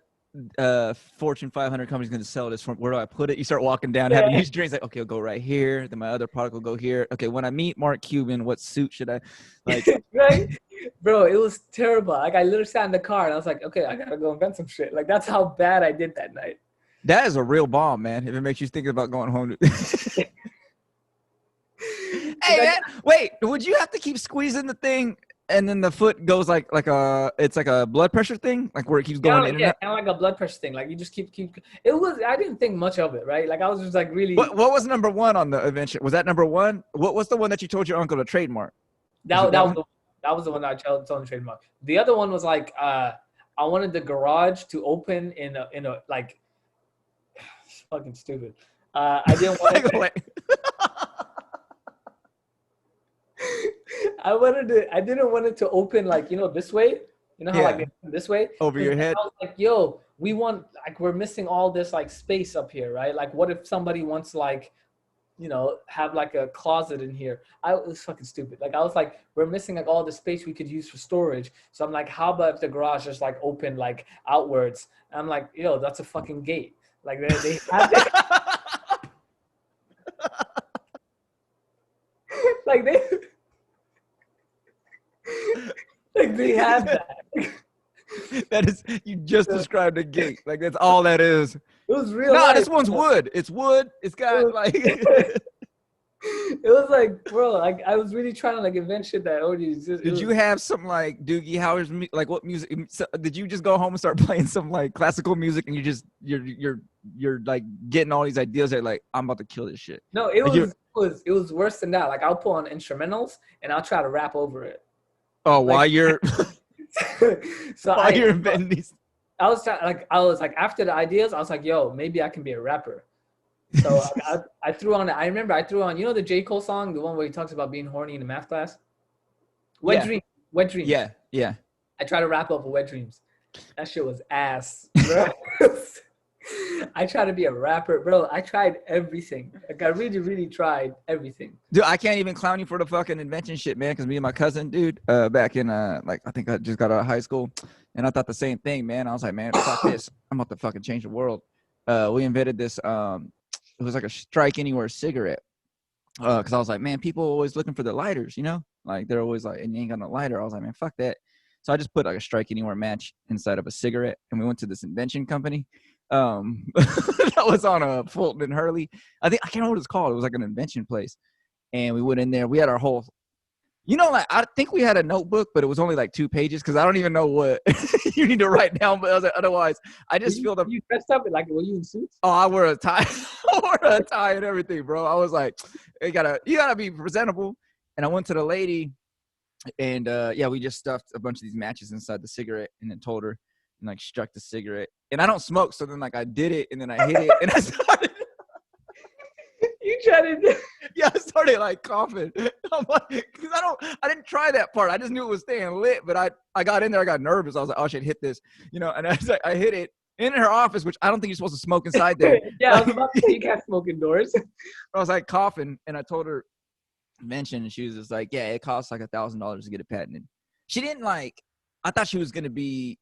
Fortune 500 company's going to sell this from? Where do I put it? You start walking down, having these dreams like, okay, I'll go right here. Then my other product will go here. Okay, when I meet Mark Cuban, what suit should I like? Right? Bro, it was terrible. Like I literally sat in the car and I was like, okay, I gotta go invent some shit. Like that's how bad I did that night. That is a real bomb, man. If it makes you think about going home. Hey, man, wait, would you have to keep squeezing the thing and then the foot goes like it's like a blood pressure thing, like where it keeps going in and out? Kind of like a blood pressure thing. Like you just keep. It was. I didn't think much of it, right? Like I was just like really. What was number one on the invention? Was that number one? What was the one that you told your uncle to trademark? That was the one that I told him to trademark. The other one was like I wanted the garage to open in a like. It's fucking stupid. I didn't want. I didn't want it to open like, you know, this way. You know how like this way? Over your head? I was like, yo, we're missing all this like space up here, right? Like what if somebody wants like you know, have like a closet in here. It was fucking stupid. Like I was like, we're missing like all the space we could use for storage. So I'm like, how about if the garage just like open like outwards? And I'm like, yo, that's a fucking gate. Like they had that. Like they like they have that. That is, you just described a gate. Like that's all that is. It was real. No, life. this one's wood. It's wood. It's got like. It was like, bro, like I was really trying to like invent shit that already exists. Did you have some like Doogie Howard's like what music? Did you just go home and start playing some like classical music and you're like getting all these ideas that like I'm about to kill this shit? No, it was worse than that. Like I'll put on instrumentals and I'll try to rap over it. Oh, like, while you're so while you're inventing these. I was like after the ideas, I was like, yo, maybe I can be a rapper. So I threw on. I remember I threw on. You know the J. Cole song, the one where he talks about being horny in the math class. Wet dreams. Yeah. I tried to rap over Wet Dreams. That shit was ass, bro. I tried to be a rapper, bro. I tried everything. Like I really, really tried everything. Dude, I can't even clown you for the fucking invention shit, man. Because me and my cousin, dude, back in like I think I just got out of high school, and I thought the same thing, man. I was like, man, fuck this. I'm about to fucking change the world. We invented this. It was like a strike anywhere cigarette. Because I was like, man, people are always looking for the lighters, you know? Like they're always like, and you ain't got no lighter. I was like, man, fuck that. So I just put like a strike anywhere match inside of a cigarette, and we went to this invention company. That was on a Fulton and Hurley. I can't remember what it's called. It was like an invention place, and we went in there. We had our whole, you know, like I think we had a notebook, but it was only like 2 pages because I don't even know what you need to write down. But I was like, otherwise, I just feel the. You dressed up like were you in suits? Oh, I wear a tie. I wore a tie and everything, bro. I was like, you gotta be presentable. And I went to the lady, and yeah, we just stuffed a bunch of these matches inside the cigarette, and then told her, and like struck the cigarette. And I don't smoke, so then like I did it, and then I hit it, and I started. You tried to. Yeah, I started like coughing. I'm like, because I didn't try that part. I just knew it was staying lit, but I got in there, I got nervous. I was like, oh, I should hit this, you know. And I hit it in her office, which I don't think you're supposed to smoke inside there. Yeah, I was about to say you can't smoke indoors. I was like coughing, and I told her, mention, and she was just like, yeah, it costs like $1,000 to get it patented. She didn't like. I thought she was gonna be.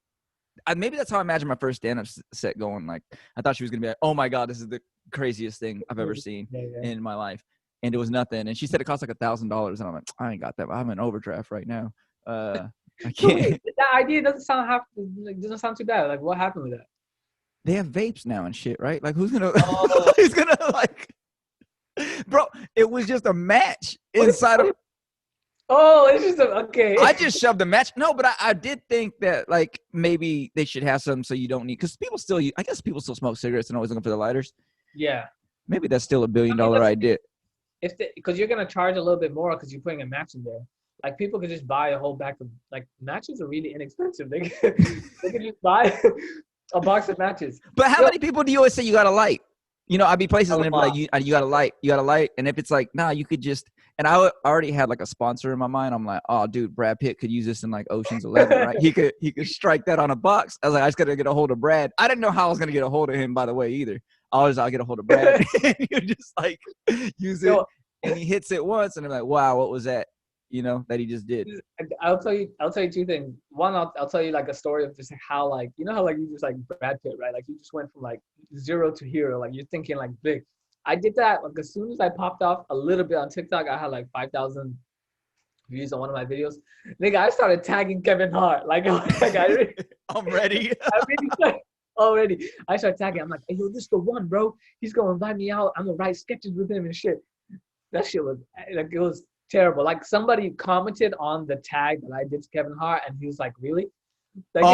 Maybe that's how I imagined my first stand-up set going. Like, I thought she was gonna be like, "Oh my god, this is the craziest thing I've ever seen in my life," and it was nothing. And she said it cost like $1,000, and I'm like, I ain't got that. I'm in overdraft right now. I can't. That idea doesn't sound too bad. Like, what happened with that? They have vapes now and shit, right? Like, who's gonna? Who's gonna like? Bro, it was just a match inside of. Oh, it's just okay. I just shoved the match. No, but I did think that like maybe they should have some so you don't need, because people still, I guess people still smoke cigarettes and always looking for the lighters. Yeah. Maybe that's still $1 billion idea. Because you're gonna charge a little bit more because you're putting a match in there. Like people could just buy a whole bag of like matches are really inexpensive. They could just buy a box of matches. But how many people do you always say you got to light? You know, I'd be places and they'd be like, you got to light. And if it's like, nah, you could just, and I already had like a sponsor in my mind. I'm like, oh, dude, Brad Pitt could use this in like Ocean's 11, right? He could strike that on a box. I was like, I just got to get a hold of Brad. I didn't know how I was going to get a hold of him, by the way, either. I'll get a hold of Brad. You just like use it, and he hits it once, and I'm like, wow, what was that? You know, that he just did. I'll tell you 2 things. One, I'll tell you like a story of just how like, you know how like you just like Brad Pitt, right? Like you just went from like 0 to hero. Like you're thinking like big. I did that like as soon as I popped off a little bit on TikTok. I had like 5,000 views on one of my videos. Nigga, I started tagging Kevin Hart. Like I'm ready. Already. I started tagging. I'm like, hey, yo, this is the one, bro. He's gonna invite me out. I'm gonna write sketches with him and shit. That shit was like, it was terrible. Like somebody commented on the tag that I did to Kevin Hart, and he was like, "Really?" Like,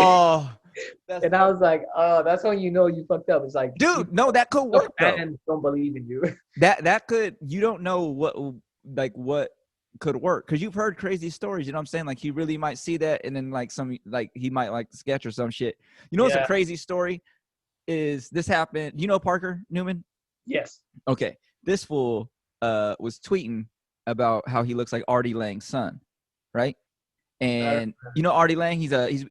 and I was like, "Oh, that's when you know you fucked up." It's like, dude, no, that could work. Fans don't believe in you. That could. You don't know what could work, because you've heard crazy stories. You know what I'm saying? Like he really might see that, and then like he might like the sketch or some shit. You know what's a crazy story? Is this happened? You know Parker Newman? Yes. Okay, this fool was tweeting about how he looks like Artie Lang's son, right? And you know Artie Lang, he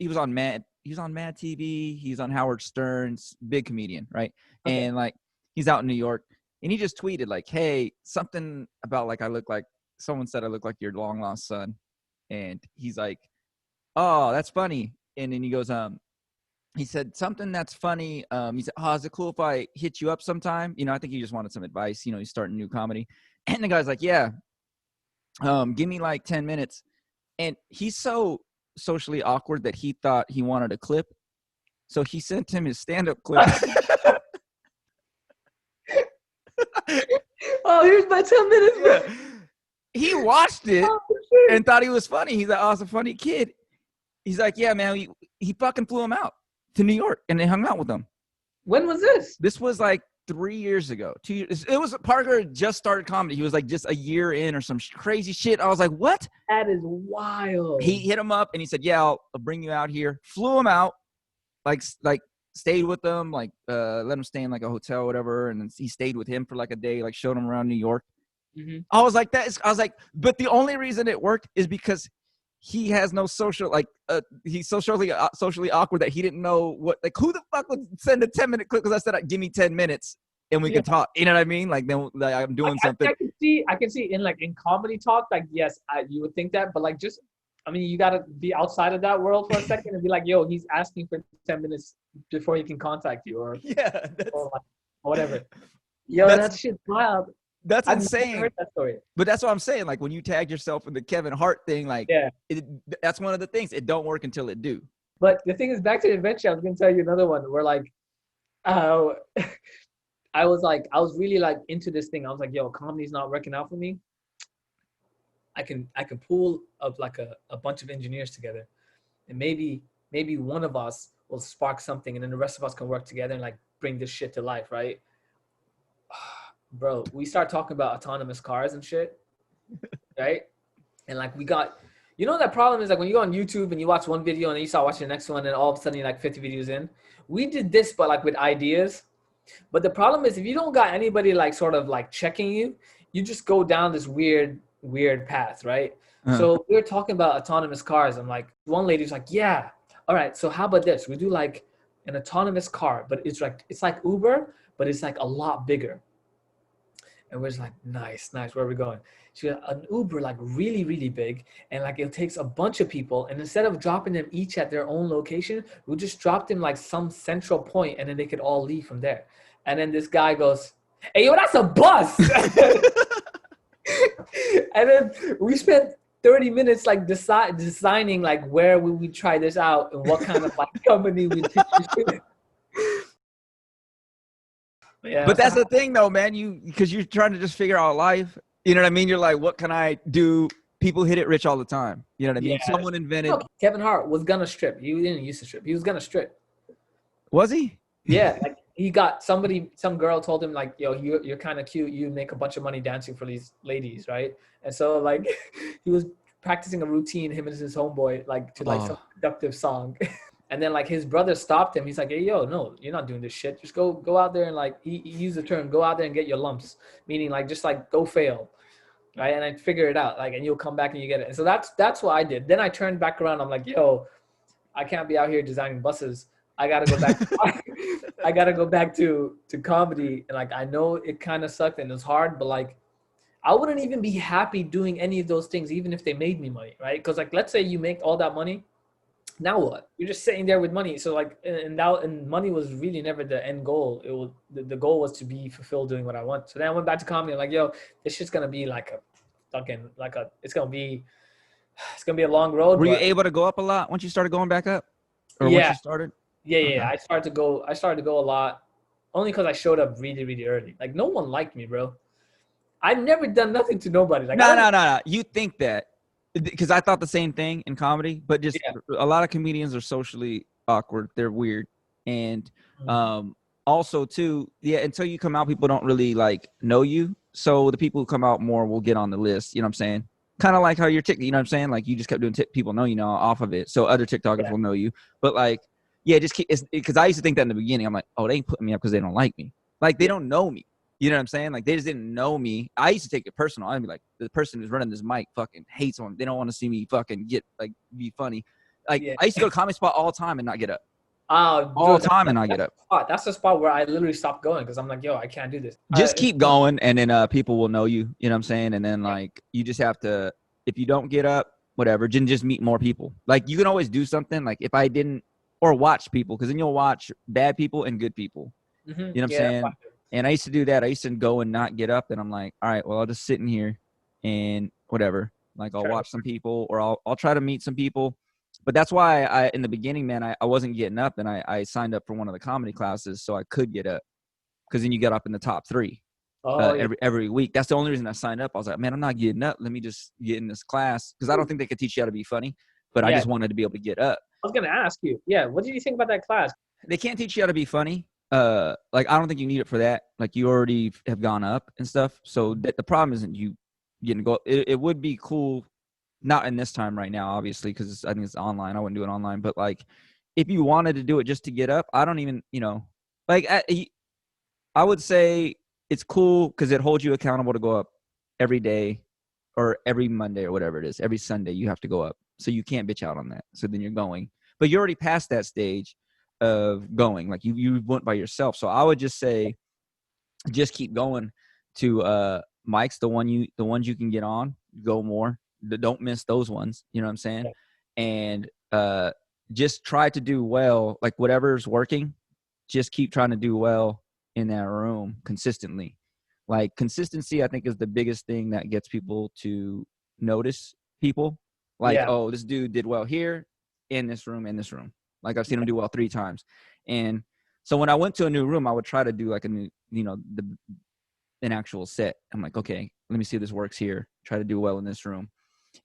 was on Mad TV, he's on Howard Stern's, big comedian, right? Okay. And like he's out in New York, And he just tweeted like, hey, something about like someone said I look like your long lost son. And he's like, oh, that's funny. And then he goes, he said something that's funny. He said, oh, is it cool if I hit you up sometime? You know, I think he just wanted some advice. You know, he's starting new comedy. And the guy's like, yeah, give me like 10 minutes. And he's so socially awkward that he thought he wanted a clip. So he sent him his stand-up clip. Oh, here's my 10 minutes. Yeah. He watched it and thought he was funny. He's like, oh, it's a funny kid. He's like, yeah, man, he fucking flew him out to New York and they hung out with him. When was this? This was like 3 years ago. 2 years. It was Parker just started comedy. He was like just a year in or some crazy shit. I was like, what? That is wild. He hit him up and he said, yeah, I'll bring you out here. Flew him out, like stayed with them, like let him stay in like a hotel or whatever. And then he stayed with him for like a day, like showed him around New York. Mm-hmm. I was like, but the only reason it worked is because he has no social, like he's socially awkward that he didn't know what, like who the fuck would send a 10-minute clip? Because I said, give me 10 minutes and we can talk. You know what I mean? Like then like, I'm doing something. I can see in comedy talk, like, yes, you would think that, but like just, I mean, you got to be outside of that world for a second and be like, yo, he's asking for 10 minutes before he can contact you or like, whatever. Yo, that shit's wild. That's insane. I've never heard that story. But that's what I'm saying. Like when you tag yourself in the Kevin Hart thing, like that's one of the things. It don't work until it do. But the thing is, back to the adventure, I was going to tell you another one where like, I was really like into this thing. I was like, yo, comedy's not working out for me. I can pull up like a bunch of engineers together and maybe one of us will spark something and then the rest of us can work together and like bring this shit to life, right? Bro, we start talking about autonomous cars and shit, right? And like we got, you know, that problem is like when you go on YouTube and you watch one video and then you start watching the next one and all of a sudden you're like 50 videos in. We did this, but like with ideas. But the problem is if you don't got anybody like sort of like checking you, you just go down this weird path, right? Uh-huh. So we were talking about autonomous cars. I'm like, one lady's like, yeah, all right, so how about this? We do like an autonomous car, but it's like Uber, but it's like a lot bigger. And we're just like, nice. Where are we going? She got an Uber, like really, really big. And like, it takes a bunch of people. And instead of dropping them each at their own location, we'll just drop them like some central point and then they could all leave from there. And then this guy goes, hey, yo, that's a bus. And then we spent 30 minutes like designing like where would we try this out and what kind of like company we pitch. Yeah. But that's the thing though, man, because you're trying to just figure out life. You know what I mean? You're like, what can I do? People hit it rich all the time. You know what I mean? Yeah. Someone invented. No, Kevin Hart was gonna strip. He didn't used to strip. He was gonna strip. Was he? Yeah. Like he got some girl told him like, yo, you're kind of cute. You make a bunch of money dancing for these ladies, right? And so like he was practicing a routine, him and his homeboy, like to like some productive song. And then like his brother stopped him. He's like, hey, yo, no, you're not doing this shit. Just go out there and like, he used the term, go out there and get your lumps. Meaning like, just like go fail. Right. And I figure it out. Like, and you'll come back and you get it. And so that's what I did. Then I turned back around. I'm like, yo, I can't be out here designing buses. I got to go back. I got to go back to comedy. And like, I know it kind of sucked and it was hard, but like, I wouldn't even be happy doing any of those things, even if they made me money. Right. Cause like, let's say you make all that money. Now what? You're just sitting there with money. So like, and money was really never the end goal. It was the goal was to be fulfilled doing what I want. So then I went back to comedy. I'm like, yo, this shit's gonna be like it's gonna be a long road. Were you able to go up a lot once you started going back up? Or once you started? Yeah. Okay. I started to go a lot, only because I showed up really, really early. Like no one liked me, bro. I've never done nothing to nobody. Like no. You think that. Because I thought the same thing in comedy, but just a lot of comedians are socially awkward. They're weird. And also, too, until you come out, people don't really, like, know you. So the people who come out more will get on the list. You know what I'm saying? Kind of like how you're TikTok, you know what I'm saying? Like, you just kept doing people know you now off of it. So other TikTokers will know you. But, like, just keep – because I used to think that in the beginning. I'm like, oh, they ain't putting me up because they don't like me. Like, they don't know me. You know what I'm saying? Like, they just didn't know me. I used to take it personal. I'd be like, the person who's running this mic fucking hates them. They don't want to see me fucking be funny. Like, I used to go to Comedy Spot all the time and not get up. all Dude, the time, and I get up. that's the spot where I literally stopped going because I'm like, yo, I can't do this. Just keep going, and then people will know you. You know what I'm saying? And then like you just have to. If you don't get up, whatever, just meet more people. Like you can always do something. Like if I didn't, or watch people, because then you'll watch bad people and good people. You know what I'm saying? And I used to do that. I used to go and not get up, and I'm like, all right, well, I'll just sit in here and whatever. Like I'll watch some people, or I'll try to meet some people. But that's why I in the beginning, man, I wasn't getting up, and I signed up for one of the comedy classes so I could get up, because then you get up in the top 3 every week. That's the only reason I signed up. I was like, man, I'm not getting up. Let me just get in this class, because I don't think they could teach you how to be funny, but I just wanted to be able to get up. I was gonna ask you, what did you think about that class? They can't teach you how to be funny. Like I don't think you need it for that. Like you already have gone up and stuff. So the problem isn't you getting to go. It would be cool, not in this time right now, obviously, because I think it's online. I wouldn't do it online, but like if you wanted to do it just to get up, I don't even, like I would say it's cool because it holds you accountable to go up every day or every Monday or whatever it is. Every Sunday you have to go up. So you can't bitch out on that. So then you're going. But you're already past that stage of going. Like you went by yourself. So I would just say just keep going to mics, the ones you can get on, go more. Don't miss those ones. You know what I'm saying? And just try to do well. Like whatever's working, just keep trying to do well in that room consistently. Like consistency, I think, is the biggest thing that gets people to notice people. Like, oh, this dude did well here, in this room, in this room. Like I've seen him do well 3 times. And so when I went to a new room, I would try to do like a new, an actual set. I'm like, okay, let me see if this works here. Try to do well in this room.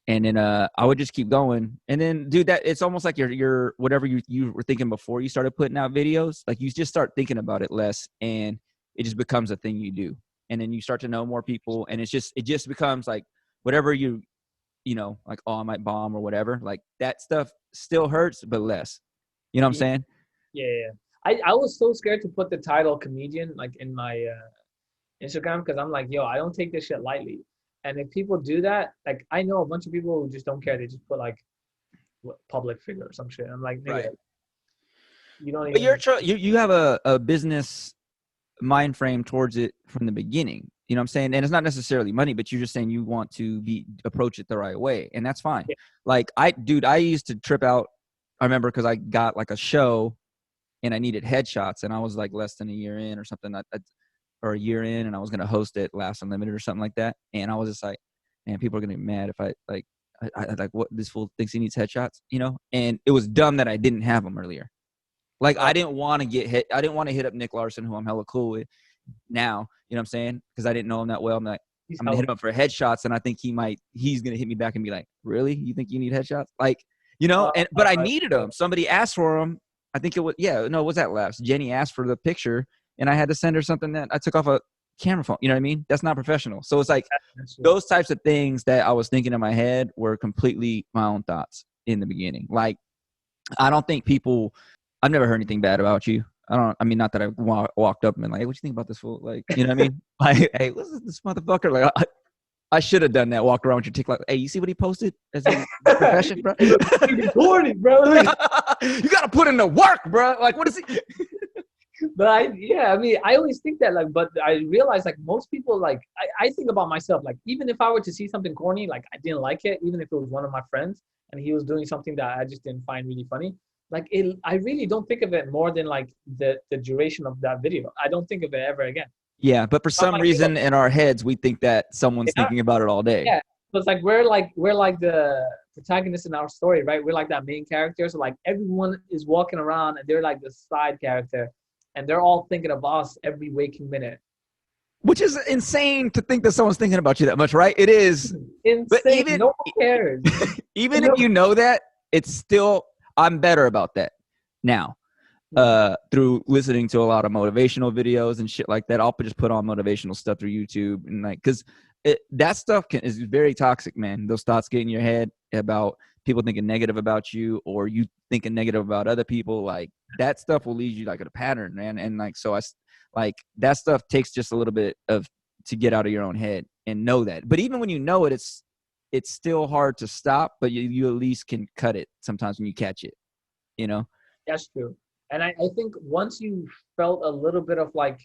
And then I would just keep going. And then, dude, that it's almost like your whatever you were thinking before you started putting out videos. Like you just start thinking about it less, and it just becomes a thing you do. And then you start to know more people, and it just becomes like whatever like, oh, I might bomb or whatever. Like that stuff still hurts, but less. You know what I'm saying? Yeah. I was so scared to put the title comedian like in my Instagram, because I'm like, yo, I don't take this shit lightly. And if people do that, like I know a bunch of people who just don't care. They just put like public figure or some shit. I'm like, nigga, right. You don't But even. you have a business mind frame towards it from the beginning. You know what I'm saying? And it's not necessarily money, but you're just saying you want to approach it the right way, and that's fine. Yeah. Like I used to trip out. I remember because I got like a show, and I needed headshots, and I was like less than a year in or something, or a year in, and I was gonna host it Last Unlimited or something like that, and I was just like, man, people are gonna be mad if I like what this fool thinks he needs headshots, And it was dumb that I didn't have them earlier. Like I didn't want to get hit. I didn't want to hit up Nick Larson, who I'm hella cool with now. You know what I'm saying? Because I didn't know him that well. I'm like, I'm gonna hit him up for headshots, and I think he's gonna hit me back and be like, really? You think you need headshots? Like, but I needed them. Somebody asked for them. I think it was, it was that last. Jenny asked for the picture, and I had to send her something that I took off a camera phone. You know what I mean? That's not professional. So it's like those types of things that I was thinking in my head were completely my own thoughts in the beginning. Like, I don't think I've never heard anything bad about you. Not that I walked up and been like, hey, what you think about this fool? Like, you know what I mean? Like, hey, what's this motherfucker? Like, I should have done that. Walked around with your TikTok. Hey, you see what he posted as a profession, bro? Recording, bro. You got to put in the work, bro. Like, what is he? But I always think that, like, but I realize, like, most people, like, I think about myself, like, even if I were to see something corny, like, I didn't like it, even if it was one of my friends and he was doing something that I just didn't find really funny, like, I really don't think of it more than, like, the duration of that video. I don't think of it ever again. Yeah, but for some reason in our heads, we think that someone's thinking about it all day. Yeah, so it's like we're like the protagonist in our story, right? We're like that main character. So like everyone is walking around and they're like the side character, and they're all thinking of us every waking minute. Which is insane to think that someone's thinking about you that much, right? It is insane. But no one cares. Even if you know that, it's still. I'm better about that now. Through listening to a lot of motivational videos and shit like that. I'll just put on motivational stuff through YouTube, and like, because that stuff is very toxic, man. Those thoughts get in your head about people thinking negative about you, or you thinking negative about other people. Like that stuff will lead you like a pattern, man. And like, so that stuff takes just a little bit to get out of your own head and know that. But even when you know it, it's still hard to stop, but you at least can cut it sometimes when you catch it, That's true. And I think once you felt a little bit of like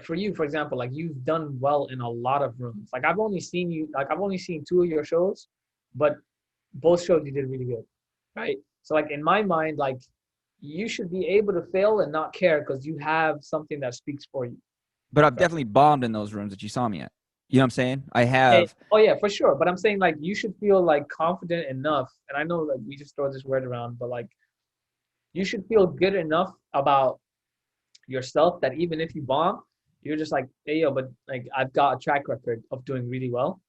for you, for example, like you've done well in a lot of rooms. Like I've only seen two of your shows, but both shows you did really good, right? So like in my mind, like you should be able to fail and not care because you have something that speaks for you. But I've Right? definitely bombed in those rooms that you saw me at. You know what I'm saying? I Yeah. have. Oh yeah, for sure. But I'm saying like you should feel like confident enough, and I know like we just throw this word around, but like you should feel good enough about yourself that even if you bomb, you're just like, hey yo, but like I've got a track record of doing really well.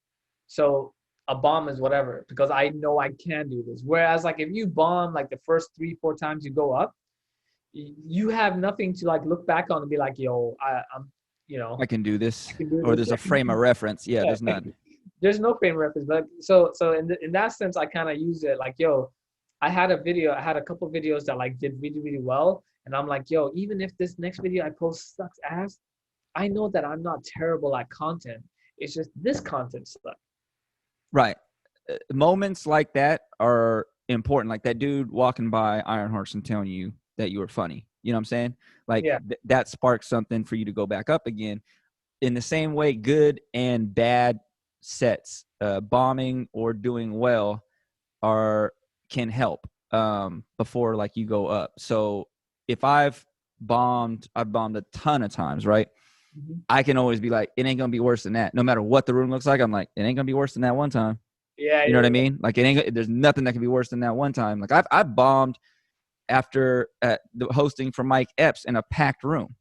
So a bomb is whatever because I know I can do this. Whereas like if you bomb like the first 3-4 times you go up, you have nothing to like look back on and be like, yo, I'm, you know, I can do this, I can do or this. there's a frame of reference. Yeah, Yeah. there's none. There's no frame reference, but so in that sense, I kind of use it like, yo, I had a couple videos that like did really really well, and I'm like, yo, even if this next video I post sucks ass, I know that I'm not terrible at content. It's just this content sucks. Right. Moments like that are important. Like that dude walking by Iron Horse and telling you that you were funny. You know what I'm saying? Like Yeah. that sparks something for you to go back up again. In the same way, good and bad sets, bombing or doing well, can help before like you go up. So if I've bombed a ton of times, right? Mhm. I can always be like, it ain't gonna be worse than that. No matter what the room looks like, I'm like, it ain't gonna be worse than that one time. Yeah, You know yeah, what I yeah. mean? Like there's nothing that can be worse than that one time. Like I've bombed after the hosting for Mike Epps in a packed room.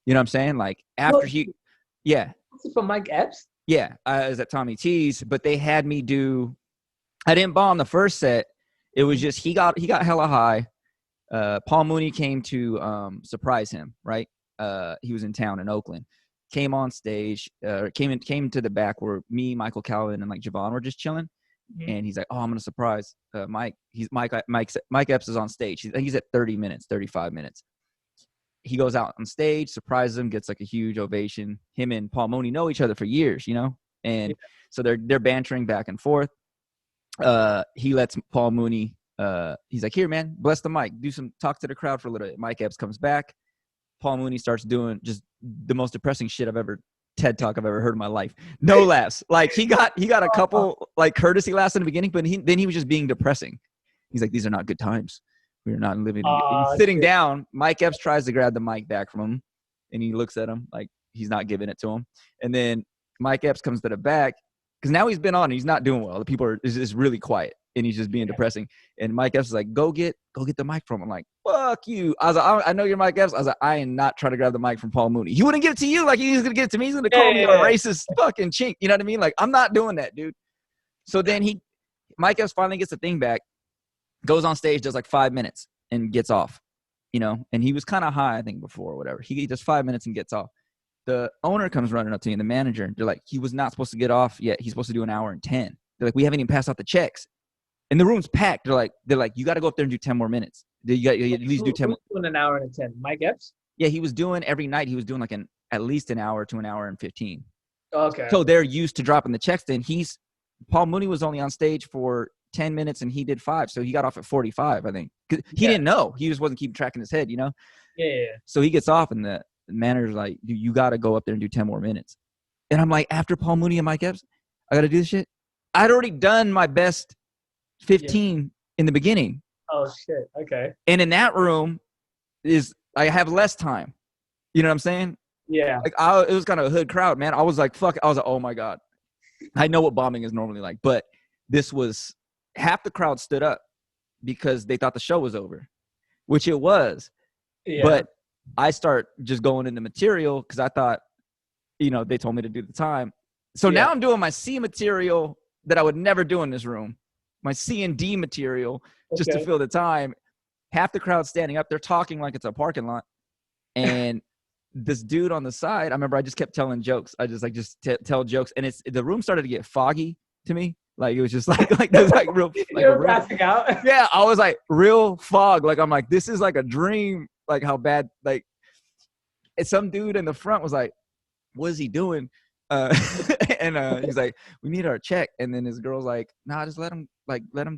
You know what I'm saying? Like after yeah, From Mike Epps. yeah, I was at Tommy T's, but they had me do. I didn't bomb the first set. It was just he got hella high. Paul Mooney came to surprise him. Right? He was in town in Oakland. Came on stage. Came to the back where me, Michael Calvin, and like Javon were just chilling. Mhm. And he's like, "Oh, I'm gonna surprise Mike. Mike Epps is on stage. He's at 30 minutes, 35 minutes. He goes out on stage, surprises him, gets like a huge ovation. Him and Paul Mooney know each other for years, you know, and Yeah. so they're bantering back and forth. He lets Paul Mooney. He's like, "Here, man, bless the mic. Talk to the crowd for a little bit." Mike Epps comes back. Paul Mooney starts doing just the most depressing shit TED Talk I've ever heard in my life. No laughs. Like he got a couple like courtesy laughs in the beginning, but then he was just being depressing. He's like, "These are not good times. We are not living." He's sitting Shit. down. Mike Epps tries to grab the mic back from him, and he looks at him like he's not giving it to him. And then Mike Epps comes to the back because now he's been on. And he's not doing well. The people are is really quiet, and he's just being depressing. And Mike Epps is like, "Go get the mic from him." I'm like, "Fuck you." I was like, "I know you're Mike Epps." I was like, "I am not trying to grab the mic from Paul Mooney. He wouldn't give it to you. Like he's gonna give it to me. He's gonna call me a racist fucking chink." You know what I mean? Like I'm not doing that, dude. So then Mike Epps finally gets the thing back, goes on stage, does like 5 minutes, and gets off. You know, and he was kind of high, I think, before or whatever. He does 5 minutes and gets off. The owner comes running up to me, and the manager. They're like, he was not supposed to get off yet. He's supposed to do an hour and 10. They're like, we haven't even passed out the checks. And the room's packed. They're like, you got to go up there and do 10 more minutes. You got at least do 10 more. Doing an hour and 10. Mike Epps. Yeah, he was doing every night. He was doing like at least an hour to an hour and 15. Okay. So they're used to dropping the checks. Then Paul Mooney was only on stage for 10 minutes and he did 5. So he got off at 45, I think. He didn't know. He just wasn't keeping track in his head, you know? Yeah. So he gets off and the manager's like, dude, you got to go up there and do 10 more minutes. And I'm like, after Paul Mooney and Mike Epps, I got to do this shit. I'd already done my best 15 in the beginning. Oh, shit. Okay. And in that room I have less time. You know what I'm saying? Yeah. Like it was kind of a hood crowd, man. I was like, fuck. I was like, oh my God. I know what bombing is normally like, but this was half the crowd stood up because they thought the show was over, which it was. Yeah. But I start just going into material because I thought, you know, they told me to do the time. So now I'm doing my C material that I would never do in this room, my C and D material just to fill the time. Half the crowd standing up, they're talking like it's a parking lot. And this dude on the side, I remember I just kept telling jokes. I just tell jokes. And the room started to get foggy to me. Like it was just like there's like real like You're passing out. Yeah, I was like real fog. Like I'm like, this is like a dream. Like how bad, like some dude in the front was like, what is he doing? And he's like, we need our check. And then his girl's like, nah, just let him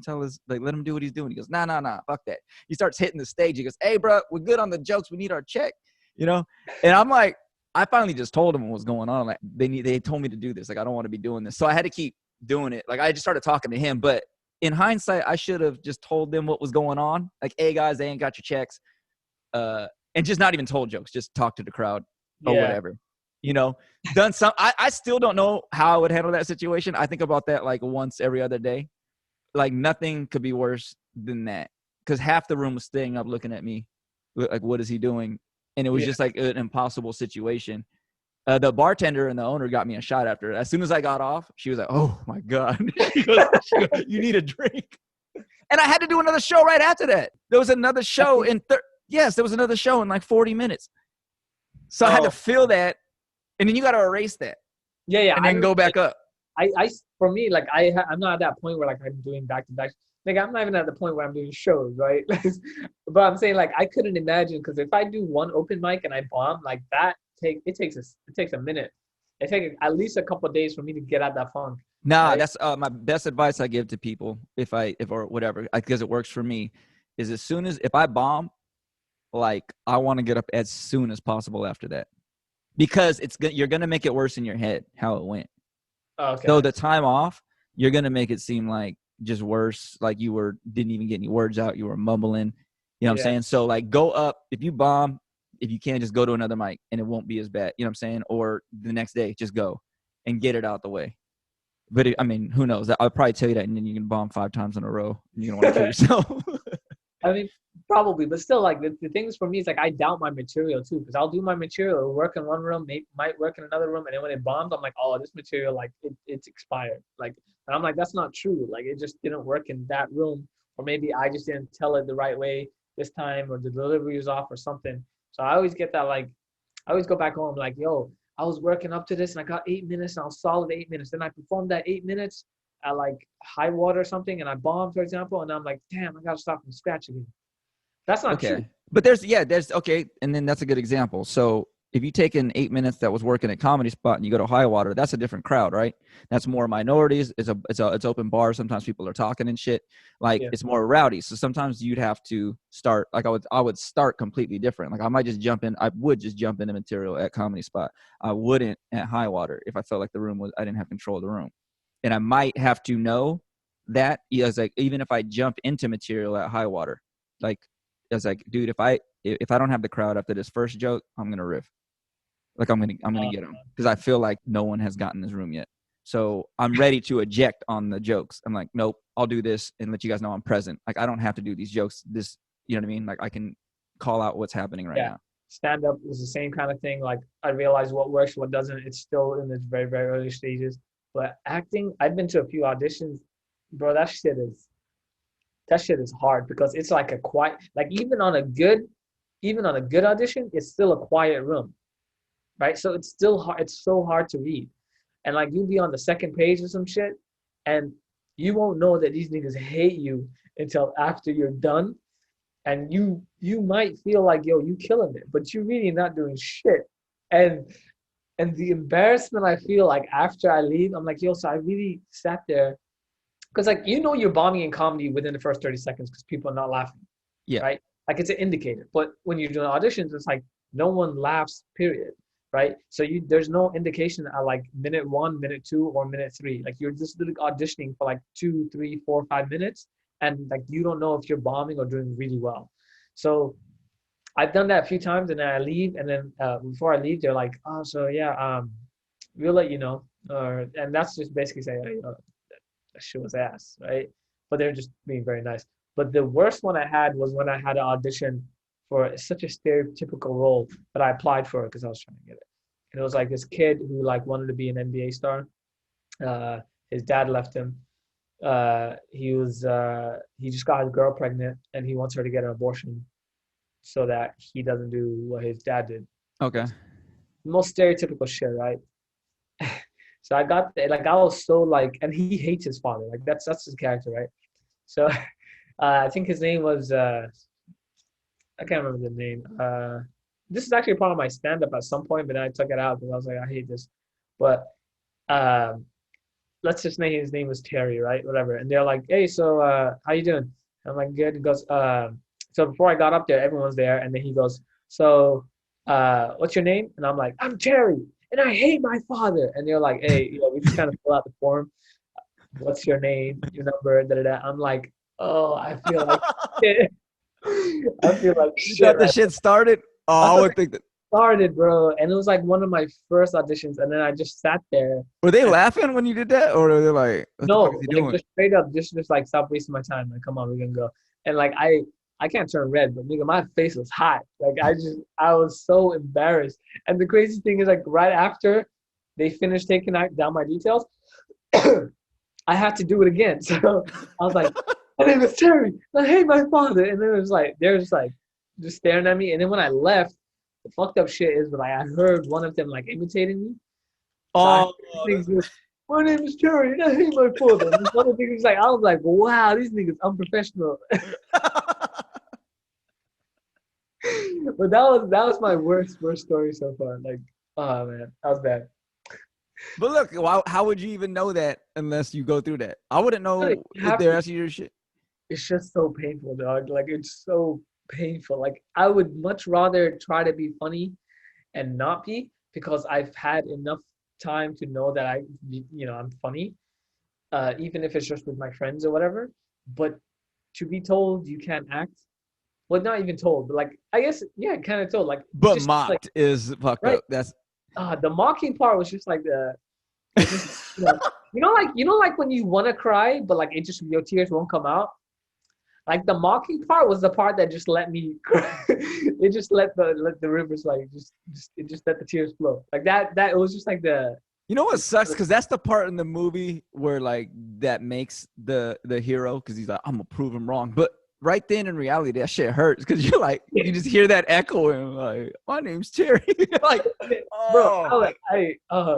tell us, like, let him do what he's doing. He goes, nah, fuck that. He starts hitting the stage. He goes, hey, bro, we're good on the jokes. We need our check, you know? And I'm like, I finally just told him what was going on. Like, they told me to do this. Like, I don't want to be doing this. So I had to keep doing it. Like, I just started talking to him. But in hindsight, I should have just told them what was going on. Like, hey, guys, they ain't got your checks. And just not even told jokes. Just talk to the crowd or whatever. You know, done some. I still don't know how I would handle that situation. I think about that like once every other day. Like nothing could be worse than that, because half the room was staying up looking at me, like, what is he doing? And it was just like an impossible situation. The bartender and the owner got me a shot after. As soon as I got off, she was like, "Oh my god," she goes, "You need a drink." And I had to do another show right after that. There was another show there was another show in like 40 minutes. So I had to fill that. And then you got to erase that. Yeah. And then go back up. For me, like I'm not at that point where like I'm doing back to back. Like I'm not even at the point where I'm doing shows, right? But I'm saying like I couldn't imagine, because if I do one open mic and I bomb like that, it takes a minute. It takes at least a couple of days for me to get out that funk. Nah, right? that's my best advice I give to people if or whatever, because it works for me, is if I bomb, like I want to get up as soon as possible after that. Because you're going to make it worse in your head how it went. Okay. So the time off, you're going to make it seem like just worse, like you didn't even get any words out, you were mumbling. You know what I'm saying? So like go up. If you bomb, if you can, just go to another mic and it won't be as bad. You know what I'm saying? Or the next day, just go and get it out the way. But I mean, who knows? I'll probably tell you that, and then you can bomb 5 times in a row. And you're going to want to kill yourself. I mean, probably, but still, like the things for me is like I doubt my material too, because I'll do my material, it'll work in one room, might work in another room, and then when it bombs, I'm like, oh, this material, like it's expired, like, and I'm like, that's not true, like it just didn't work in that room, or maybe I just didn't tell it the right way this time, or the delivery was off or something. So I always get that, like, I always go back home like, yo, I was working up to this and I got 8 minutes and I was solid 8 minutes. Then I performed that 8 minutes at like high water or something, and I bombed, for example, and I'm like, damn, I gotta start from scratch again. That's not true. But there's okay, and then that's a good example. So if you take in 8 minutes that was working at Comedy Spot and you go to high water, that's a different crowd, right? That's more minorities. It's open bar. Sometimes people are talking and shit. Like it's more rowdy. So sometimes you'd have to start, like I would start completely different. Like I would just jump into material at Comedy Spot. I wouldn't at high water if I felt like I didn't have control of the room. And I might have to know that, like, even if I jump into material at high water, like, I was like, dude, if I don't have the crowd after this first joke, I'm gonna riff. Like I'm gonna get them, because I feel like no one has gotten this room yet. So I'm ready to eject on the jokes. I'm like, nope, I'll do this and let you guys know I'm present. Like I don't have to do these jokes. You know what I mean? Like I can call out what's happening right now. Stand up is the same kind of thing. Like I realize what works, what doesn't. It's still in its very, very early stages. But acting, I've been to a few auditions, bro. That shit is hard, because it's like a quiet, like even on a good audition, it's still a quiet room, right? So it's still hard. It's so hard to read, and like you'll be on the second page or some shit, and you won't know that these niggas hate you until after you're done, and you might feel like, yo, you killing it, but you're really not doing shit, and the embarrassment I feel like after I leave, I'm like, yo, so I really sat there. Because, like, you're bombing in comedy within the first 30 seconds because people are not laughing. Yeah. Right? Like, it's an indicator. But when you're doing auditions, it's like no one laughs, period. Right? So there's no indication at, like, minute 1, minute 2, or minute 3. Like, you're just auditioning for, like, 2, 3, 4, 5 minutes. And, like, you don't know if you're bombing or doing really well. So I've done that a few times, and then I leave. And then before I leave, they're like, oh, so, yeah, we'll let you know. And that's just basically saying, you know, that shit was ass, right? But they're just being very nice. But the worst one I had was when I had an audition for such a stereotypical role, but I applied for it because I was trying to get it. And it was like this kid who like wanted to be an NBA star. His dad left him. He just got his girl pregnant, and he wants her to get an abortion so that he doesn't do what his dad did. Okay. Most stereotypical shit, right? So I got like, I was so like, and he hates his father. Like that's his character, right? So I think his name was I can't remember the name. This is actually part of my stand-up at some point, but then I took it out because I was like, I hate this. But let's just say his name was Terry, right? Whatever. And they're like, hey, so how you doing? I'm like, good. He goes, so before I got up there, everyone's there, and then he goes, so what's your name? And I'm like, I'm Terry, and I hate my father. And they're like, hey, we just kind of fill out the form. What's your name? Your number? Da da da. I'm like, oh, I feel like shit. I feel like You shit got the right shit started? Oh, I would think that. started, bro. And it was like one of my first auditions, and then I just sat there. Were they laughing when you did that? Or were they like, what the fuck is No, he like doing? just straight up, just like stop wasting my time. Like, come on, we can go. And like I can't turn red, but nigga, my face was hot. Like I was so embarrassed. And the crazy thing is, like right after they finished taking down my details, I had to do it again. So I was like, my name is Terry. I hate my father. And then it was like they're just like just staring at me. And then when I left, the fucked up shit is, but I heard one of them like imitating me. So Oh, my name is Terry, and I hate my father. And this other thing was like, I was like, wow, these niggas unprofessional. But that was my worst story so far. Like, oh man, that was bad. but look, how would you even know that unless you go through that? I wouldn't know Like, you if have they're to- asking you your shit. It's just so painful, dog. Like it's so painful. Like I would much rather try to be funny and not be because I've had enough time to know that I'm funny, even if it's just with my friends or whatever. But to be told you can't act, well, not even told, but like I guess yeah, kind of told. Like But just mocked like is fucked right. up. That's The mocking part was just like it's just like when you want to cry, but like it just your tears won't come out. Like the mocking part was the part that just let me cry. It just let the rivers like just let the tears flow. Like that it was just like you know what sucks? Because that's the part in the movie where like that makes the hero because he's like, I'm gonna prove him wrong. But right then in reality, that shit hurts because you're like, you just hear that echo and like, my name's Terry. Like, bro. oh,